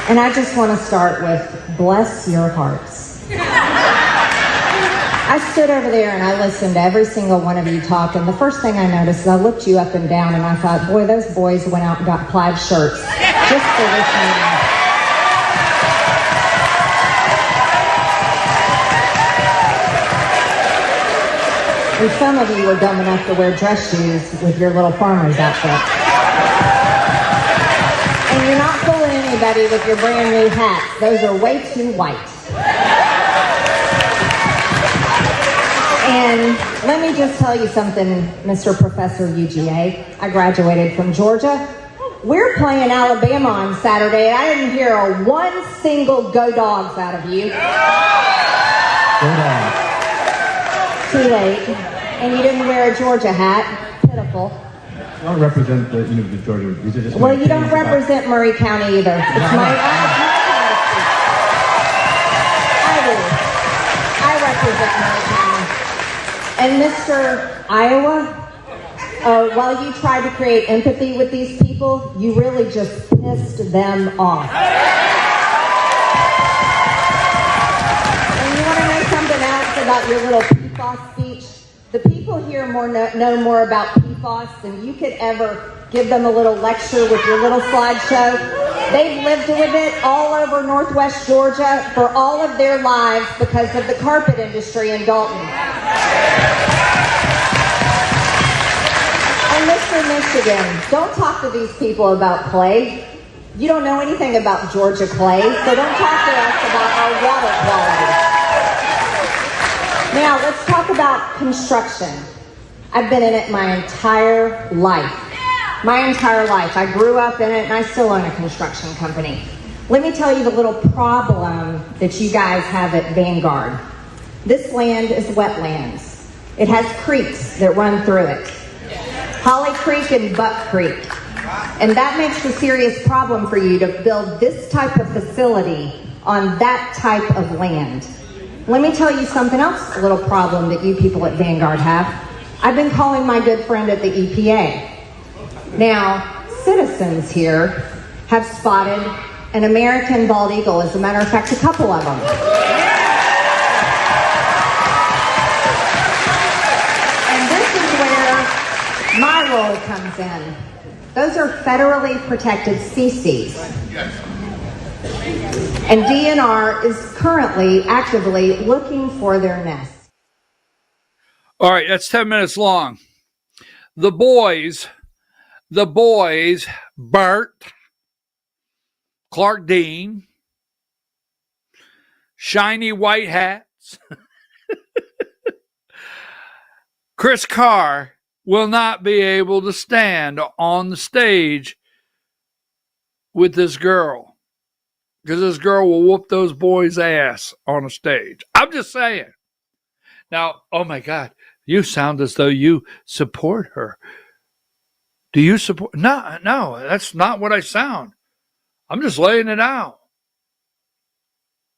And I just want to start with, bless your hearts. I stood over there and I listened to every single one of you talk, and the first thing I noticed is I looked you up and down and I thought, boy, those boys went out and got plaid shirts just for this meeting. And some of you were dumb enough to wear dress shoes with your little farmer's outfit. And you're not fooling anybody with your brand new hats. Those are way too white. And let me just tell you something, Mr. Professor UGA. I graduated from Georgia. We're playing Alabama on Saturday. I didn't hear one single go dogs out of you. Go dogs. Too late. And you didn't wear a Georgia hat. Pitiful. I don't represent the Georgia. These are just well, you don't represent Murray County either. It's my I do. I represent Murray County. And Mr. Iowa, while you tried to create empathy with these people, you really just pissed them off. And you want to know something else about your little PFAS speech? The people here know more about PFAS than you could ever give them a little lecture with your little slideshow. They've lived with it all over Northwest Georgia for all of their lives because of the carpet industry in Dalton. And Mr. Michigan, don't talk to these people about clay. You don't know anything about Georgia clay, so don't talk to us about our water quality. Now, let's talk about construction. I've been in it my entire life. My entire life. I grew up in it, and I still own a construction company. Let me tell you the little problem that you guys have at Vanguard. This land is wetlands. It has creeks that run through it. Holly Creek and Buck Creek. And that makes a serious problem for you to build this type of facility on that type of land. Let me tell you something else, a little problem that you people at Vanguard have. I've been calling my good friend at the EPA. Now, citizens here have spotted an American bald eagle. As a matter of fact, a couple of them. And this is where my role comes in. Those are federally protected species. And DNR is currently actively looking for their nests. All right, that's 10 minutes long. The boys, Bert, Clark Dean, shiny white hats, Chris Carr will not be able to stand on the stage with this girl. Because this girl will whoop those boys' ass on a stage. I'm just saying. Now, oh my God, you sound as though you support her. Do you support? No, that's not what I sound. I'm just laying it out.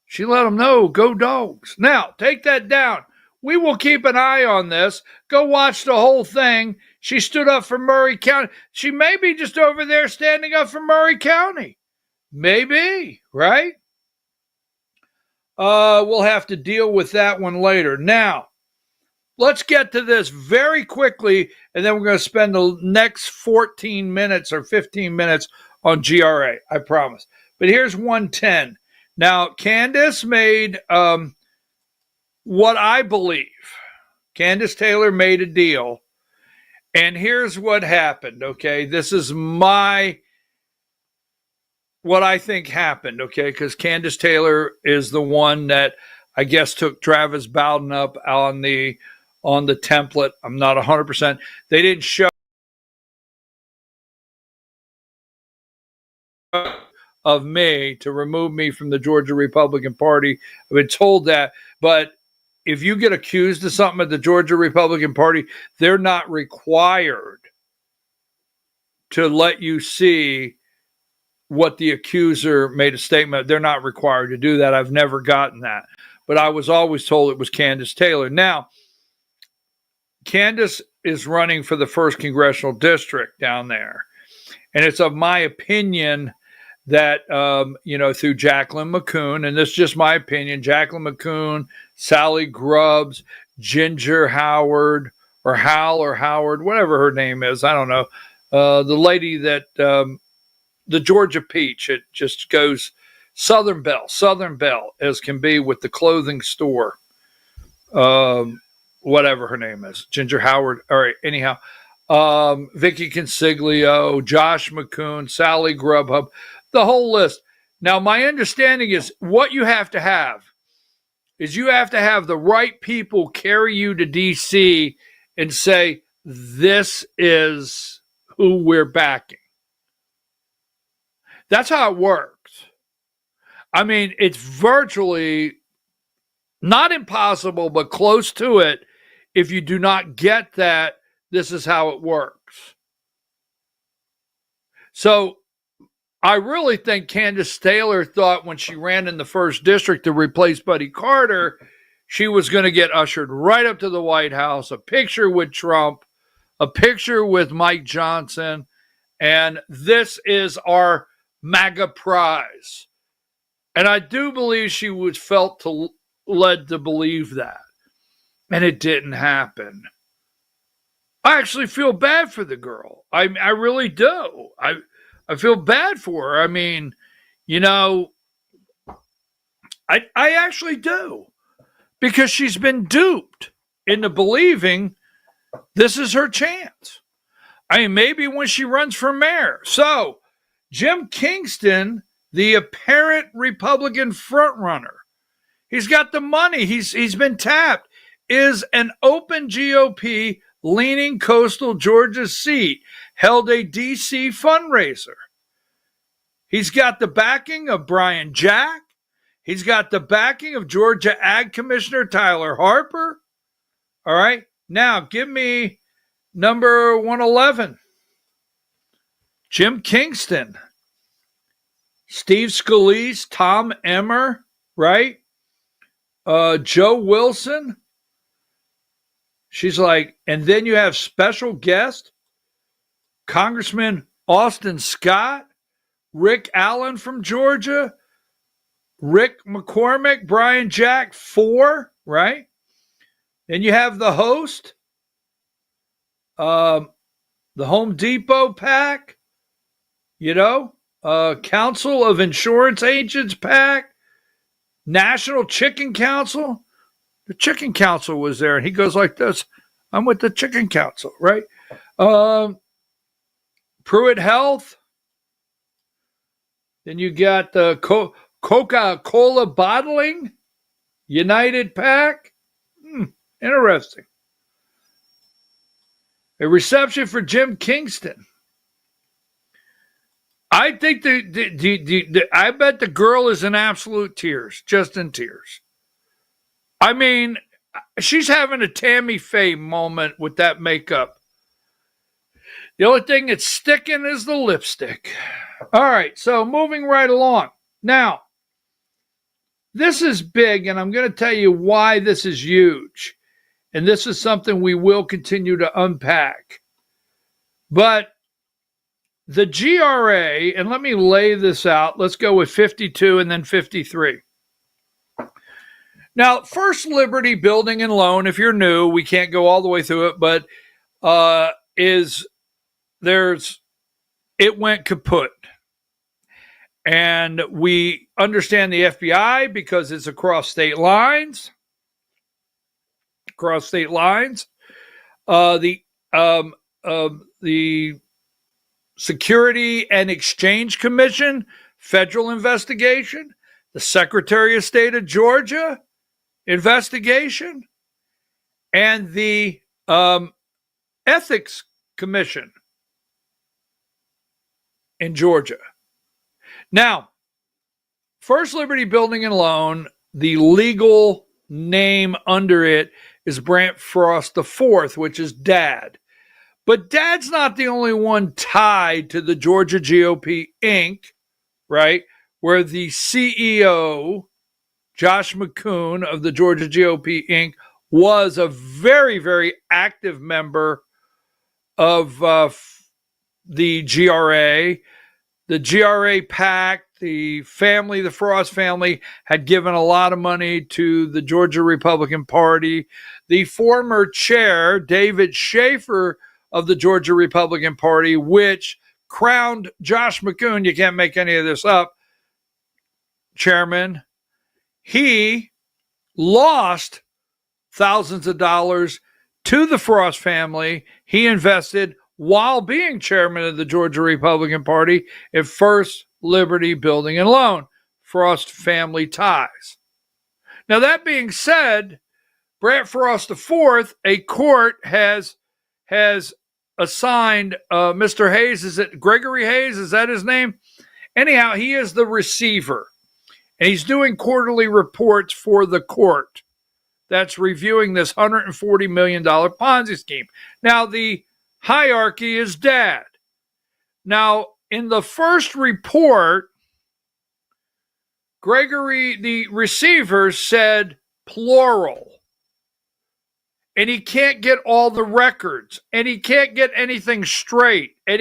She let them know, go dogs. Now, take that down. we will keep an eye on this. Go watch the whole thing. She stood up for Murray County. She may be just over there standing up for Murray County. Maybe, right? We'll have to deal with that one later. Now, let's get to this very quickly, and then we're going to spend the next 14 minutes or 15 minutes on GRA, I promise. But here's 110. Now, Candace made what I believe. Candace Taylor made a deal, and here's what happened, okay? This is what I think happened, okay? Because Candace Taylor is the one that I guess took Travis Bowden up on the template. I'm not 100%. They didn't show of me to remove me from the Georgia Republican Party. I've been told that, but if you get accused of something at the Georgia Republican Party, they're not required to let you see what the accuser made a statement. They're not required to do that. I've never gotten that. But I was always told it was Candace Taylor. Now, Candace is running for the 1st Congressional District down there. And it's of my opinion that, through Jacqueline McCoon, and this is just my opinion, Jacqueline McCoon, Sally Grubbs, Ginger Howard, or Hal or Howard, whatever her name is, I don't know. The lady that, the Georgia Peach, it just goes Southern Belle as can be with the clothing store. Whatever her name is, Ginger Howard. All right, anyhow, Vicky Consiglio, Josh McCoon, Sally Grubhub, the whole list. Now, my understanding is what you have to have is you have to have the right people carry you to D.C. and say, this is who we're backing. That's how it works. I mean, it's virtually not impossible, but close to it. If you do not get that, this is how it works. So I really think Candace Taylor thought when she ran in the 1st district to replace Buddy Carter, she was going to get ushered right up to the White House, a picture with Trump, a picture with Mike Johnson, and this is our MAGA prize. And I do believe she was led to believe that. And it didn't happen. I actually feel bad for the girl. I really do. I feel bad for her. I mean, I actually do. Because she's been duped into believing this is her chance. I mean, maybe when she runs for mayor. So, Jim Kingston, the apparent Republican frontrunner, he's got the money. He's been tapped. Is an open GOP leaning coastal Georgia seat, held a D.C. fundraiser. He's got the backing of Brian Jack. He's got the backing of Georgia Ag Commissioner Tyler Harper. All right. Now, give me number 111. Jim Kingston. Steve Scalise, Tom Emmer, right? Joe Wilson. She's like, and then you have special guest, Congressman Austin Scott, Rick Allen from Georgia, Rick McCormick, Brian Jack, 4, right? Then you have the host, the Home Depot PAC, Council of Insurance Agents PAC, National Chicken Council. The Chicken Council was there, and he goes like this. I'm with the Chicken Council, right? Pruitt Health. Then you got the Coca-Cola Bottling, United PAC. Interesting. A reception for Jim Kingston. I think I bet the girl is in absolute tears, just in tears. I mean, she's having a Tammy Faye moment with that makeup. The only thing that's sticking is the lipstick. All right, so moving right along. Now, this is big, and I'm going to tell you why this is huge. And this is something we will continue to unpack. But the GRA, and let me lay this out. Let's go with 52 and then 53. Now, First Liberty Building and Loan, if you're new, we can't go all the way through it, but it went kaput. And we understand the FBI because it's across state lines. The Security and Exchange Commission, federal investigation. The Secretary of State of Georgia, investigation. And the Ethics Commission in Georgia. Now, First Liberty Building and Loan, the legal name under it is Brant Frost IV, which is Dad. But Dad's not the only one tied to the Georgia GOP Inc., right? Where the CEO, Josh McCoon of the Georgia GOP Inc., was a very, very active member of the GRA. The GRA PAC, the Frost family, had given a lot of money to the Georgia Republican Party. The former chair, David Schaefer, of the Georgia Republican Party, which crowned Josh McCoon, you can't make any of this up, chairman, he lost thousands of dollars to the Frost family. He invested while being chairman of the Georgia Republican Party at First Liberty Building and Loan, Frost family ties. Now, that being said, Brant Frost IV, a court has assigned Mr. Hayes, is it Gregory Hayes? Is that his name? Anyhow, he is the receiver, and he's doing quarterly reports for the court that's reviewing this $140 million Ponzi scheme. Now, the hierarchy is Dad. Now, in the first report, Gregory, the receiver, said plural. And he can't get all the records. And he can't get anything straight. And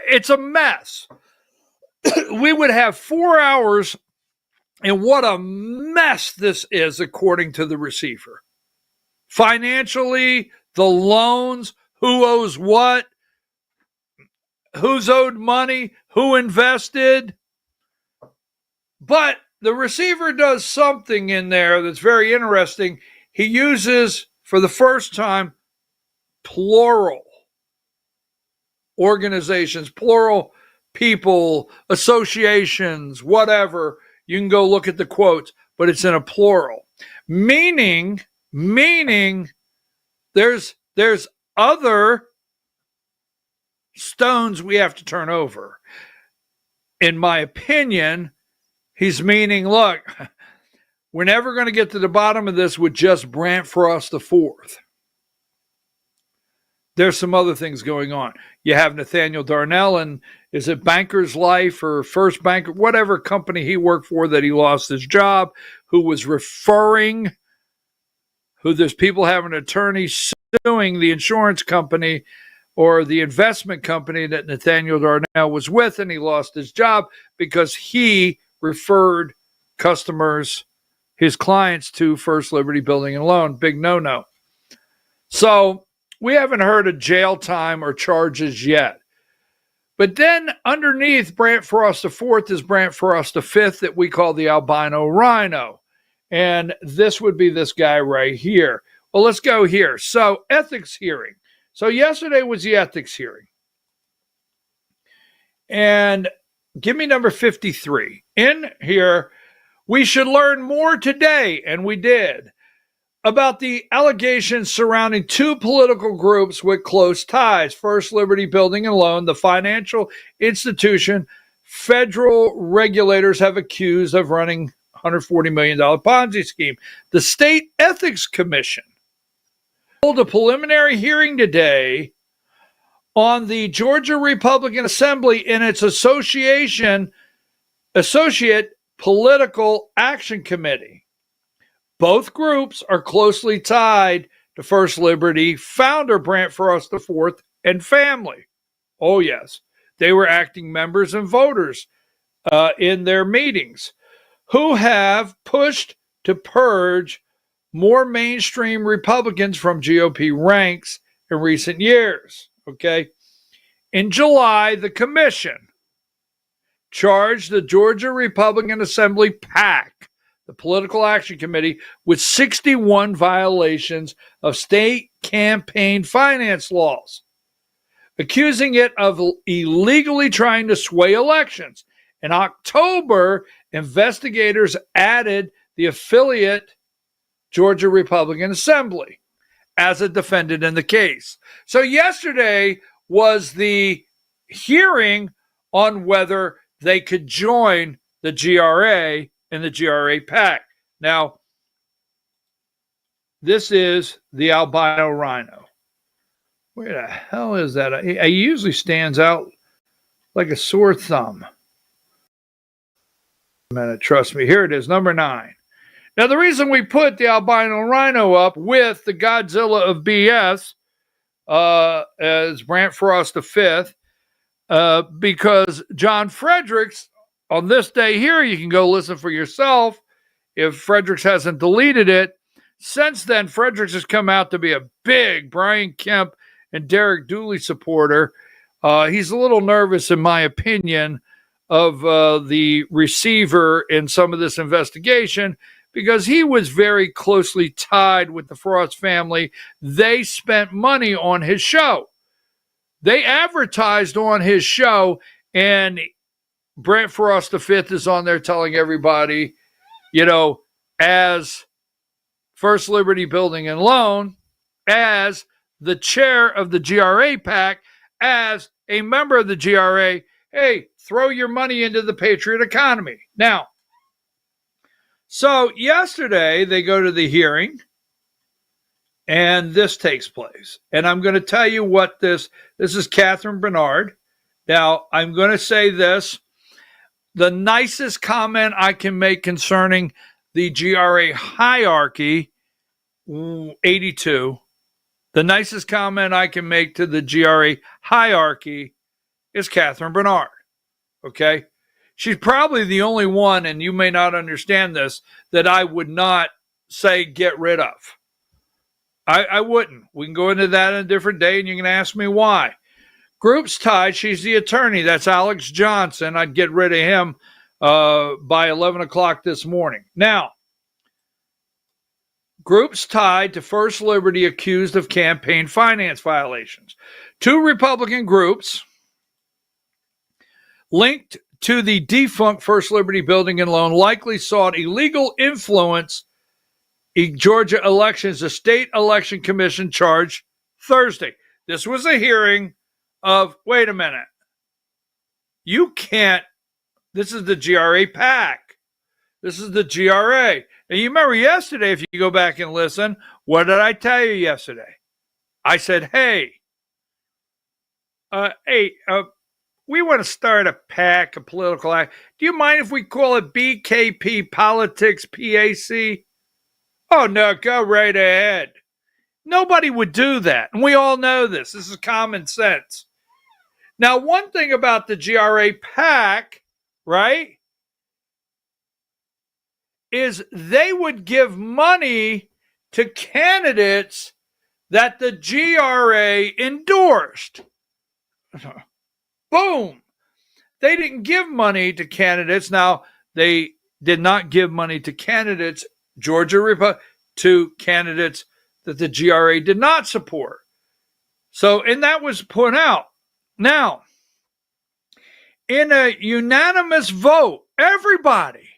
it's a mess. We would have 4 hours, and what a mess this is, according to the receiver. Financially, the loans, who owes what, who's owed money, who invested. But the receiver does something in there that's very interesting. He uses, for the first time, plural organizations, plural people, associations, whatever. You can go look at the quotes, but it's in a plural. Meaning there's other stones we have to turn over. In my opinion, he's meaning, look, we're never going to get to the bottom of this with just Brant Frost IV. There's some other things going on. You have Nathaniel Darnell, and is it Banker's Life or First Banker, whatever company he worked for that he lost his job, who was referring, who there's people having an attorney suing the insurance company or the investment company that Nathaniel Darnell was with, and he lost his job because he referred customers, his clients, to First Liberty Building and Loan. Big no-no. So we haven't heard of jail time or charges yet. But then underneath Brant Frost IV is Brant Frost V that we call the albino rhino. And this would be this guy right here. Well, let's go here. So ethics hearing. So yesterday was the ethics hearing. And give me number 53. In here, we should learn more today, and we did, about the allegations surrounding two political groups with close ties. First Liberty Building and Loan, the financial institution federal regulators have accused of running $140 million Ponzi scheme. The State Ethics Commission held a preliminary hearing today on the Georgia Republican Assembly in its associate political action committee. Both groups are closely tied to First Liberty founder Brant Frost IV and family. Oh, yes. They were acting members and voters in their meetings who have pushed to purge more mainstream Republicans from GOP ranks in recent years. Okay. In July, the commission charged the Georgia Republican Assembly PAC, the Political Action Committee, with 61 violations of state campaign finance laws, accusing it of illegally trying to sway elections. In October, investigators added the affiliate Georgia Republican Assembly as a defendant in the case. So yesterday was the hearing on whether they could join the GRA and the GRA PAC. Now, this is the albino rhino. Where the hell is that? He usually stands out like a sore thumb. A minute, trust me. Here it is, number 9. Now, the reason we put the albino rhino up with the Godzilla of BS as Brant Frost V, because John Fredericks, on this day here, you can go listen for yourself if Fredericks hasn't deleted it. Since then, Fredericks has come out to be a big Brian Kemp and Derek Dooley supporter. He's a little nervous, in my opinion, of the receiver in some of this investigation, because he was very closely tied with the Frost family. They spent money on his show. They advertised on his show, and Brant Frost V is on there telling everybody, as First Liberty Building and Loan, as the chair of the GRA PAC, as a member of the GRA, hey, throw your money into the Patriot economy. Now, so yesterday they go to the hearing, and this takes place. And I'm going to tell you what this is Catherine Bernard. Now, I'm going to say this. The nicest comment I can make concerning the GRA hierarchy, 82, the nicest comment I can make to the GRA hierarchy is Catherine Bernard. Okay? She's probably the only one, and you may not understand this, that I would not say get rid of. I wouldn't. We can go into that in a different day, and you can ask me why. Groups tied. She's the attorney. That's Alex Johnson. I'd get rid of him by 11 o'clock this morning. Now, groups tied to First Liberty accused of campaign finance violations. 2 Republican groups linked to the defunct First Liberty Building and Loan likely sought illegal influence in Georgia elections, the State Election Commission charged Thursday. This was a hearing of, wait a minute, you can't, this is the GRA PAC. This is the GRA. And you remember yesterday, if you go back and listen, what did I tell you yesterday? I said, hey, we want to start a PAC, a political act. Do you mind if we call it BKP Politics, PAC? Oh, no, go right ahead. Nobody would do that. And we all know this. This is common sense. Now, one thing about the GRA PAC, right, is they would give money to candidates that the GRA endorsed. Boom. They didn't give money to candidates. Now, they did not give money to candidates, to candidates that the GRA did not support. So, and that was put out. Now, in a unanimous vote, everybody,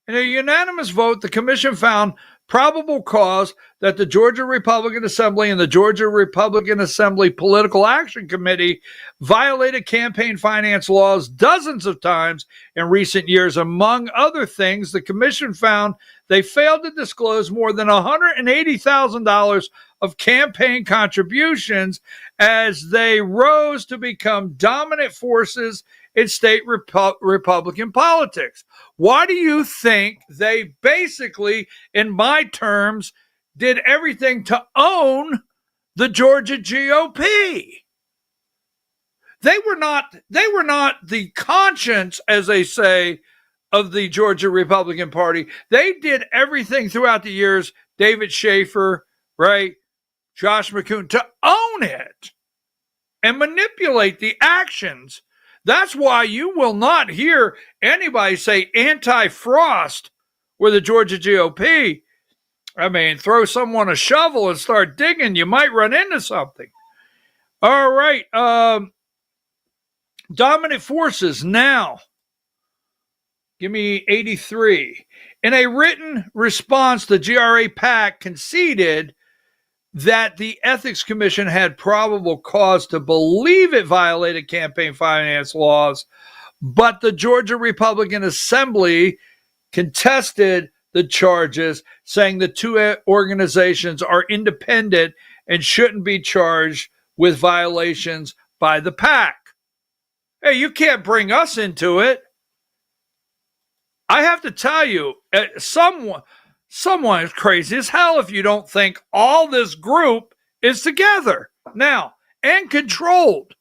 in a unanimous vote, the commission found probable cause that the Georgia Republican Assembly and the Georgia Republican Assembly Political Action Committee violated campaign finance laws dozens of times in recent years. Among other things, the commission found they failed to disclose more than $180,000 of campaign contributions as they rose to become dominant forces in state Republican politics. Why do you think they basically, in my terms, did everything to own the Georgia GOP. They were not the conscience, as they say, of the Georgia Republican Party. They did everything throughout the years, David Schaefer, right, Josh McCoon, to own it and manipulate the actions. That's why you will not hear anybody say anti-Frost with the Georgia GOP. I mean, throw someone a shovel and start digging, you might run into something. All right. Dominant forces now. Give me 83. In a written response, the GRA PAC conceded that the Ethics Commission had probable cause to believe it violated campaign finance laws, but the Georgia Republican Assembly contested the charges, saying the two organizations are independent and shouldn't be charged with violations by the PAC. Hey, you can't bring us into it. I have to tell you, someone is crazy as hell if you don't think all this group is together now and controlled.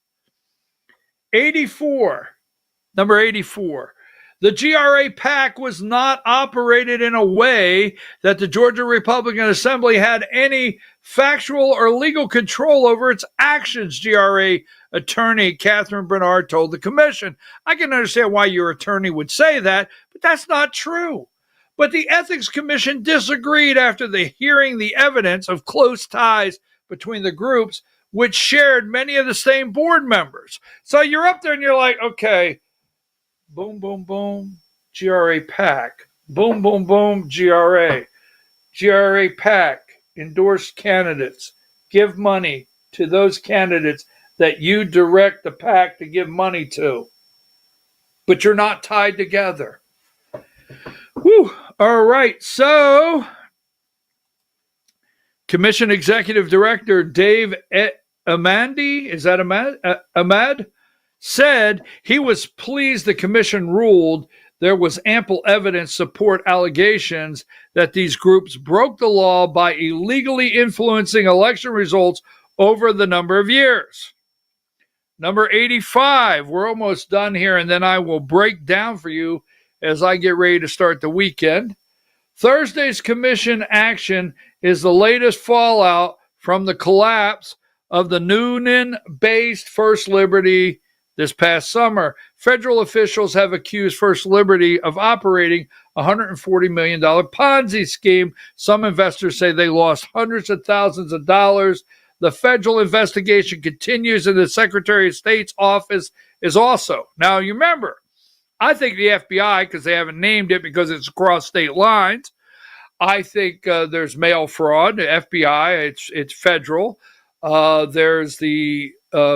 84, number 84. The GRA PAC was not operated in a way that the Georgia Republican Assembly had any factual or legal control over its actions, GRA attorney Catherine Bernard told the commission. I can understand why your attorney would say that, but that's not true. But the Ethics Commission disagreed after hearing the evidence of close ties between the groups, which shared many of the same board members. So you're up there and you're like, okay, boom, boom, boom, GRA PAC. Boom, boom, boom, GRA. GRA PAC, endorsed candidates. Give money to those candidates that you direct the PAC to give money to. But you're not tied together. Whew. All right, so Commission Executive Director Dave Amandi, is that Ahmad? Said he was pleased the commission ruled there was ample evidence support allegations that these groups broke the law by illegally influencing election results over the number of years. Number 85, we're almost done here, and then I will break down for you as I get ready to start the weekend. Thursday's commission action is the latest fallout from the collapse of the Noonan-based First Liberty this past summer. Federal officials have accused First Liberty of operating a $140 million Ponzi scheme. Some investors say they lost hundreds of thousands of dollars. The federal investigation continues, and the Secretary of State's office is also. Now, you remember, I think the FBI, because they haven't named it because it's across state lines, I think there's mail fraud. The FBI, it's federal. There's the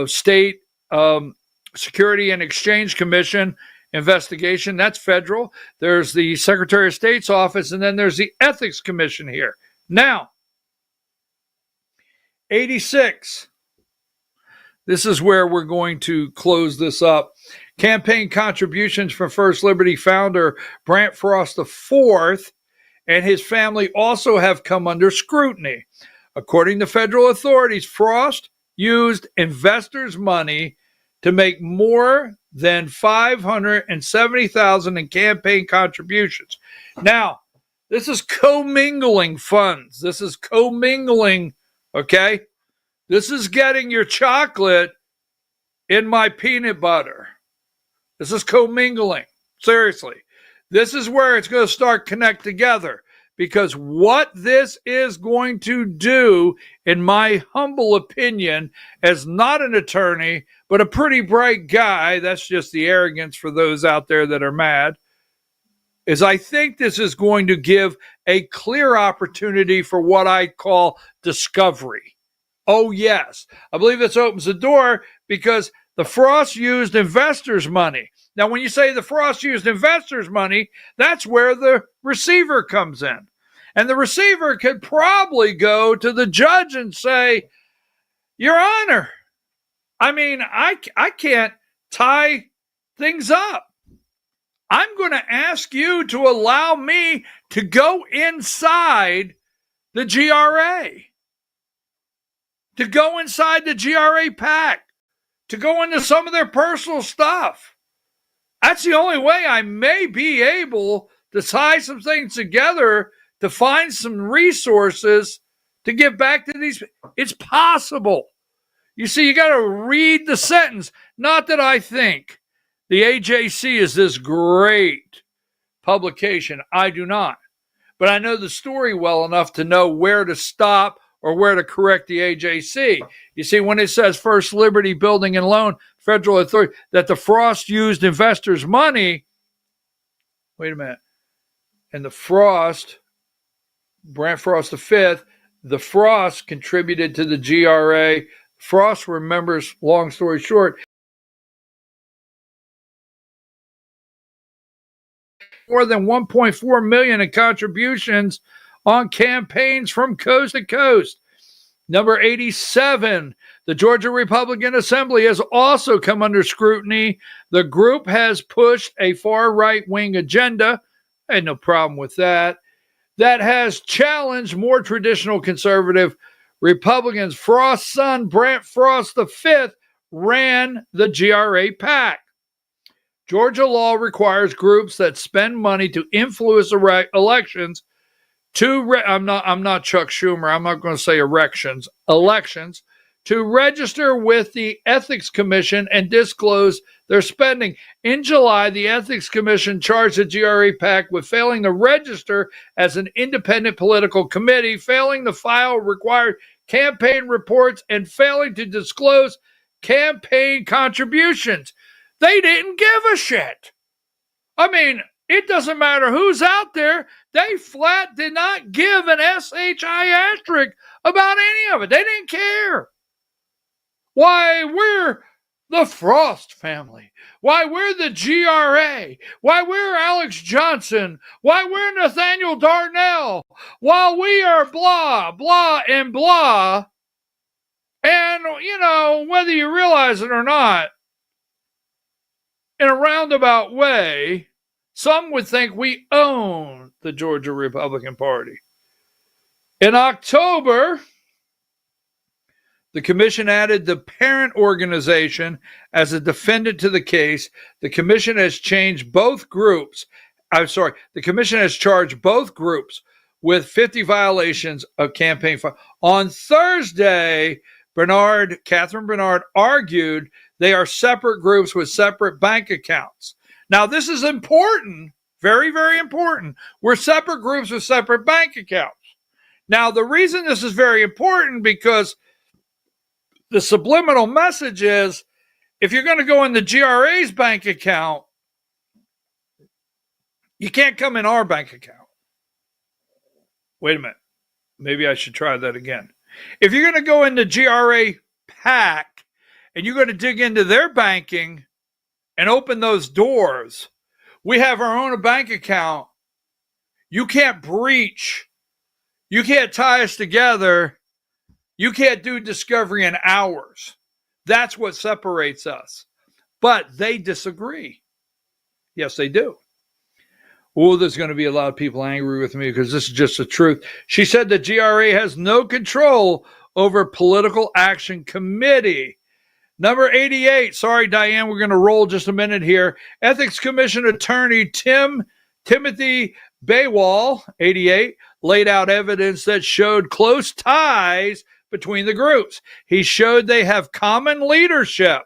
state Security and Exchange Commission investigation. That's federal. There's the Secretary of State's office, and then there's the Ethics Commission here. Now, 86. This is where we're going to close this up. Campaign contributions from First Liberty founder Brant Frost IV and his family also have come under scrutiny. According to federal authorities, Frost used investors' money to make more than $570,000 in campaign contributions. Now, this is commingling funds. This is commingling, okay? This is getting your chocolate in my peanut butter. This is commingling. Seriously. This is where it's going to start connect together, because what this is going to do, in my humble opinion, as not an attorney, but a pretty bright guy, that's just the arrogance for those out there that are mad, is I think this is going to give a clear opportunity for what I call discovery. Oh, yes. I believe this opens the door because the Frost used investors' money. Now, when you say the Frost used investors' money, that's where the receiver comes in. And the receiver could probably go to the judge and say, Your Honor, I mean, I can't tie things up. I'm going to ask you to allow me to go inside the GRA, to go inside the GRA PAC, to go into some of their personal stuff. That's the only way I may be able to tie some things together to find some resources to give back to these. It's possible. You see, you got to read the sentence. Not that I think the AJC is this great publication. I do not. But I know the story well enough to know where to stop or where to correct the AJC. You see, when it says First Liberty Building and Loan, Federal Authority, that the Frost used investors' money. Wait a minute. And the Frost, Brant Frost V, the Frost contributed to the GRA. Frost were members, long story short, more than $1.4 million in contributions on campaigns from coast to coast. Number 87, the Georgia Republican Assembly has also come under scrutiny. The group has pushed a far right-wing agenda. I had no problem with that. That has challenged more traditional conservative Republicans. Frost's son, Brant Frost V, ran the GRA PAC. Georgia law requires groups that spend money to influence elections to I'm not Chuck Schumer. I'm not going to say elections to register with the Ethics Commission and disclose their spending. In July, the Ethics Commission charged the GRA PAC with failing to register as an independent political committee, failing to file required campaign reports, and failing to disclose campaign contributions. They didn't give a shit. I mean, it doesn't matter who's out there. They flat did not give an SHI asterisk about any of it. They didn't care. Why, we're the Frost family. Why, we're the GRA. Why, we're Alex Johnson. Why, we're Nathaniel Darnell. While we are blah, blah, and blah. And, you know, whether you realize it or not, in a roundabout way, some would think we own the Georgia Republican Party. In October, the commission added the parent organization as a defendant to the case. The commission has changed both groups. The commission has charged both groups with 50 violations of campaign. On Thursday, Catherine Bernard argued they are separate groups with separate bank accounts. Now, this is important, very, very important. We're separate groups with separate bank accounts. Now, the reason this is very important because the subliminal message is if you're going to go in the GRA's bank account, you can't come in our bank account. Wait a minute. Maybe I should try that again. If you're going to go into GRA PAC and you're going to dig into their banking and open those doors, we have our own bank account. You can't breach. You can't tie us together. You can't do discovery in hours. That's what separates us. But they disagree. Yes, they do. Oh, there's going to be a lot of people angry with me because this is just the truth. She said the GRA has no control over Political Action Committee. Number 88. Sorry, Diane, we're going to roll just a minute here. Ethics Commission attorney Timothy Baywall, 88, laid out evidence that showed close ties between the groups. He showed they have common leadership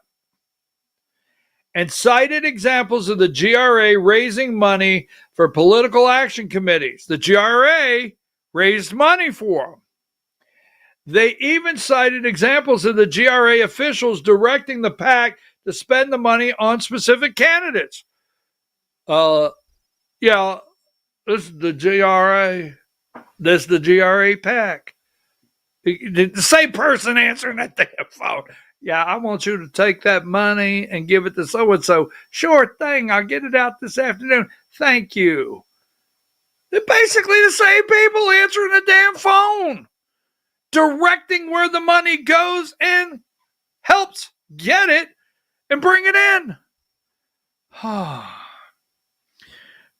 and cited examples of the GRA raising money for political action committees. The GRA raised money for them. They even cited examples of the GRA officials directing the PAC to spend the money on specific candidates. This is the GRA. This is the GRA PAC. The same person answering that damn phone. Yeah, I want you to take that money and give it to so-and-so. Sure thing. I'll get it out this afternoon. Thank you. They're basically the same people answering the damn phone, directing where the money goes and helps get it and bring it in.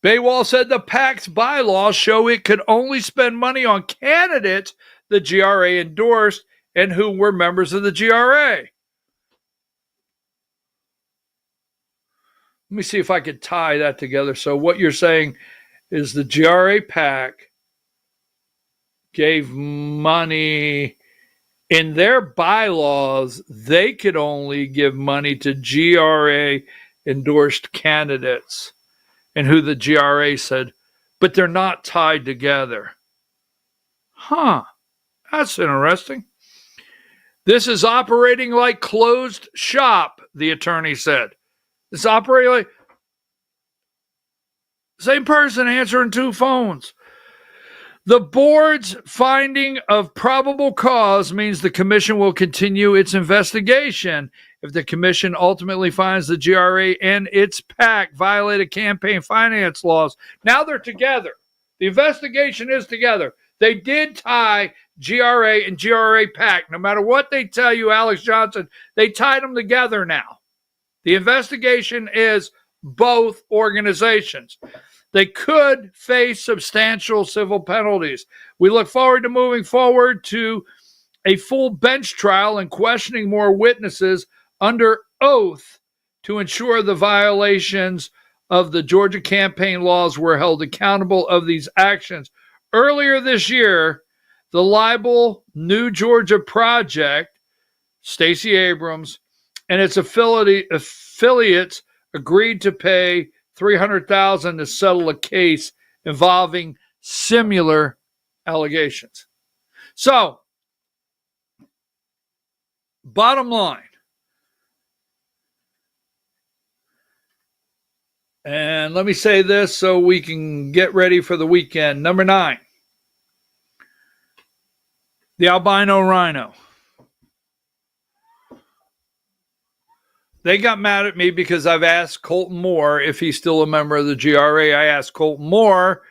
Baywall said the PAC's bylaws show it could only spend money on candidates the GRA endorsed and who were members of the GRA. Let me see if I could tie that together. So what you're saying is the GRA PAC gave money in their bylaws. They could only give money to GRA endorsed candidates and who the GRA said, but they're not tied together. Huh. That's interesting. This is operating like closed shop, the attorney said. It's operating like same person answering two phones. The board's finding of probable cause means the commission will continue its investigation. If the commission ultimately finds the GRA and its PAC violated campaign finance laws, now they're together. The investigation is together. They did tie GRA and GRA PAC. No matter what they tell you, Alex Johnson, they tied them together now. The investigation is both organizations. They could face substantial civil penalties. We look forward to moving forward to a full bench trial and questioning more witnesses under oath to ensure the violations of the Georgia campaign laws were held accountable of these actions. Earlier this year, the Libel New Georgia Project, Stacey Abrams, and its affiliates agreed to pay $300,000 to settle a case involving similar allegations. So, bottom line, and let me say this so we can get ready for the weekend. Number 9, the albino rhino. They got mad at me because I've asked Colton Moore if he's still a member of the GRA. I asked Colton Moore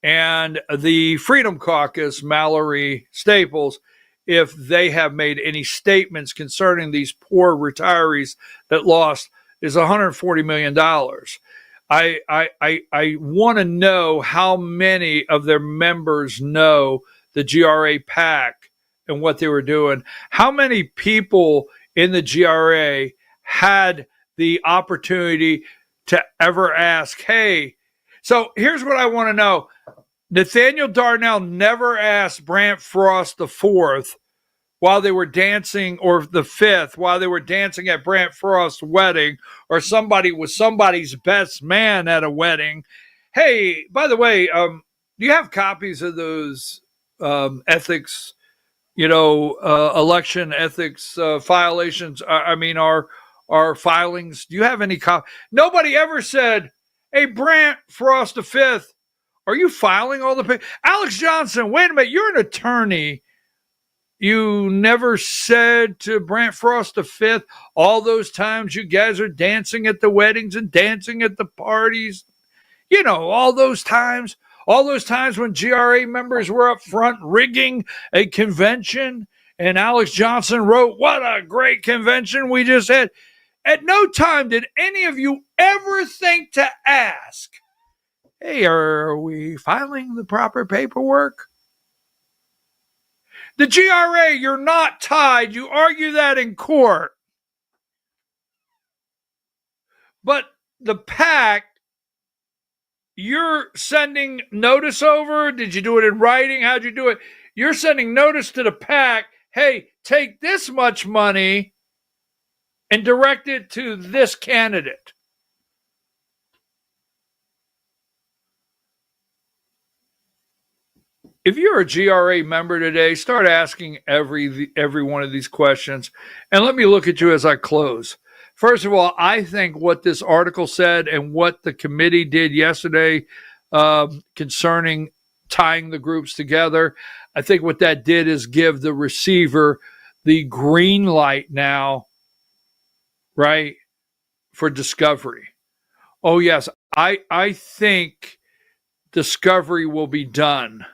and the Freedom Caucus, Mallory Staples, if they have made any statements concerning these poor retirees that lost is $140 million. I want to know how many of their members know the GRA PAC and what they were doing. How many people in the GRA had the opportunity to ever ask, hey, so here's what I want to know. Nathaniel Darnell never asked Brant Frost the fourth while they were dancing, or the fifth while they were dancing at Brant Frost's wedding, or somebody was somebody's best man at a wedding. Hey, by the way, do you have copies of those ethics, election ethics violations? Our filings. Do you have any copy? Nobody ever said, hey, Brant Frost the fifth, are you filing all the papers? Alex Johnson, wait a minute, you're an attorney. You never said to Brant Frost the fifth, all those times you guys are dancing at the weddings and dancing at the parties, all those times when GRA members were up front rigging a convention, and Alex Johnson wrote, what a great convention we just had. At no time did any of you ever think to ask, hey, are we filing the proper paperwork? The GRA, you're not tied. You argue that in court. But the PAC, you're sending notice over. Did you do it in writing? How'd you do it? You're sending notice to the PAC, hey, take this much money and direct it to this candidate. If you're a GRA member today, start asking every one of these questions. And let me look at you as I close. First of all, I think what this article said and what the committee did yesterday concerning tying the groups together, I think what that did is give the receiver the green light now, right, for discovery. Oh, yes, I think discovery will be done.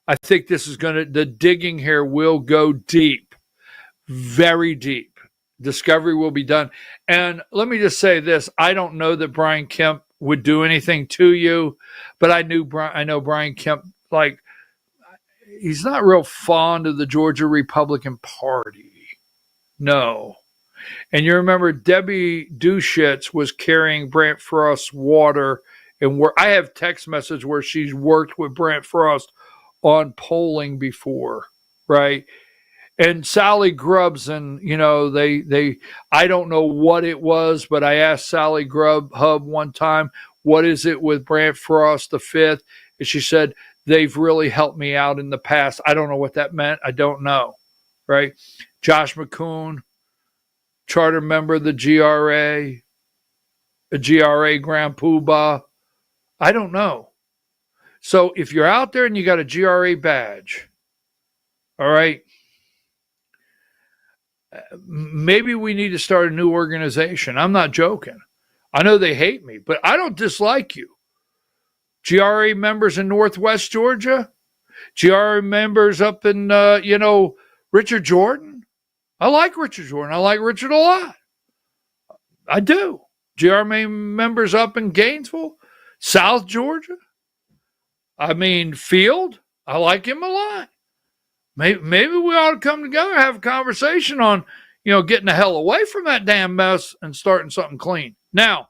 I think this is the digging here will go deep, very deep. Discovery will be done. And let me just say this. I don't know that Brian Kemp would do anything to you. But I know Brian Kemp, like, he's not real fond of the Georgia Republican Party. No. And you remember Debbie Duschitz was carrying Brant Frost's water, and where I have text message where she's worked with Brant Frost on polling before, right? And Sally Grubbs, and they I don't know what it was, but I asked Sally Grubhub one time, what is it with Brant Frost the fifth? And she said, they've really helped me out in the past. I don't know what that meant. I don't know, right? Josh McCoon, charter member of the GRA, a GRA Grand Poobah. I don't know. So if you're out there and you got a GRA badge, all right, maybe we need to start a new organization. I'm not joking. I know they hate me, but I don't dislike you. GRA members in Northwest Georgia, GRA members up in, Richard Jordan. I like Richard Jordan. I like Richard a lot. I do. GRA members up in Gainesville, South Georgia. I mean, Field. I like him a lot. Maybe we ought to come together and have a conversation on, getting the hell away from that damn mess and starting something clean. Now,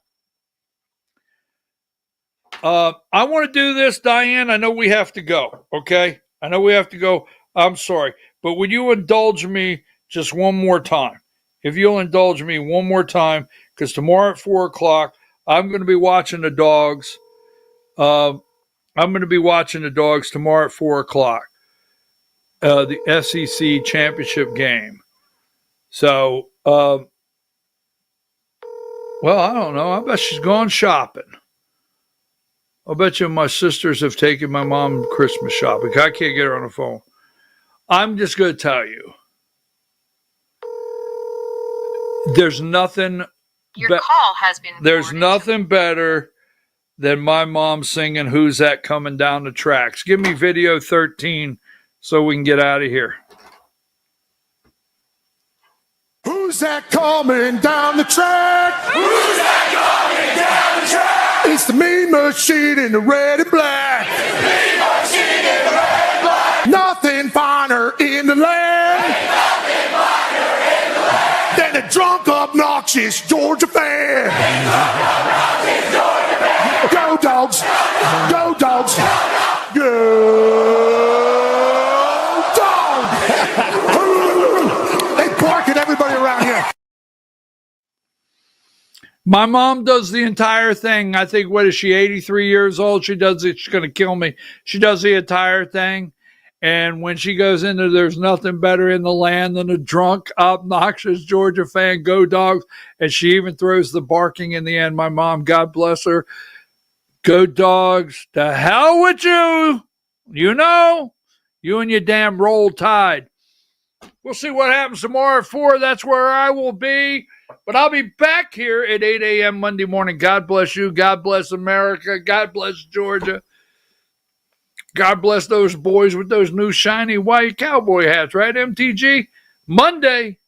I want to do this, Diane. I know we have to go, okay? I know we have to go. I'm sorry. But would you indulge me just one more time? If you'll indulge me one more time, because tomorrow at 4 o'clock, I'm going to be watching the dogs. I'm going to be watching the dogs tomorrow at 4 o'clock. The SEC championship game. So, well, I don't know. I bet she's gone shopping. I bet you my sisters have taken my mom Christmas shopping. I can't get her on the phone. I'm just going to tell you. There's nothing. Your call has been. There's nothing better than my mom singing "Who's That Coming Down the Tracks." Give me video 13 so we can get out of here. Who's that coming down the track? Who's that coming down the track? It's the mean machine in the red and black. It's the mean machine in the red and black. Nothing finer in the land. Ain't nothing finer in the land than a drunk, obnoxious Georgia fan. Go dogs! Go dogs! Go dogs! They bark at everybody around here. My mom does the entire thing. I think, what is she, 83 years old? She does it. She's going to kill me. She does the entire thing. And when she goes into there's nothing better in the land than a drunk, obnoxious Georgia fan, go dogs. And she even throws the barking in the end. My mom, God bless her. Go dogs. To hell with you. You and your damn Roll Tide. We'll see what happens tomorrow at 4. That's where I will be. But I'll be back here at 8 a.m. Monday morning. God bless you. God bless America. God bless Georgia. God bless those boys with those new shiny white cowboy hats, right, MTG? Monday,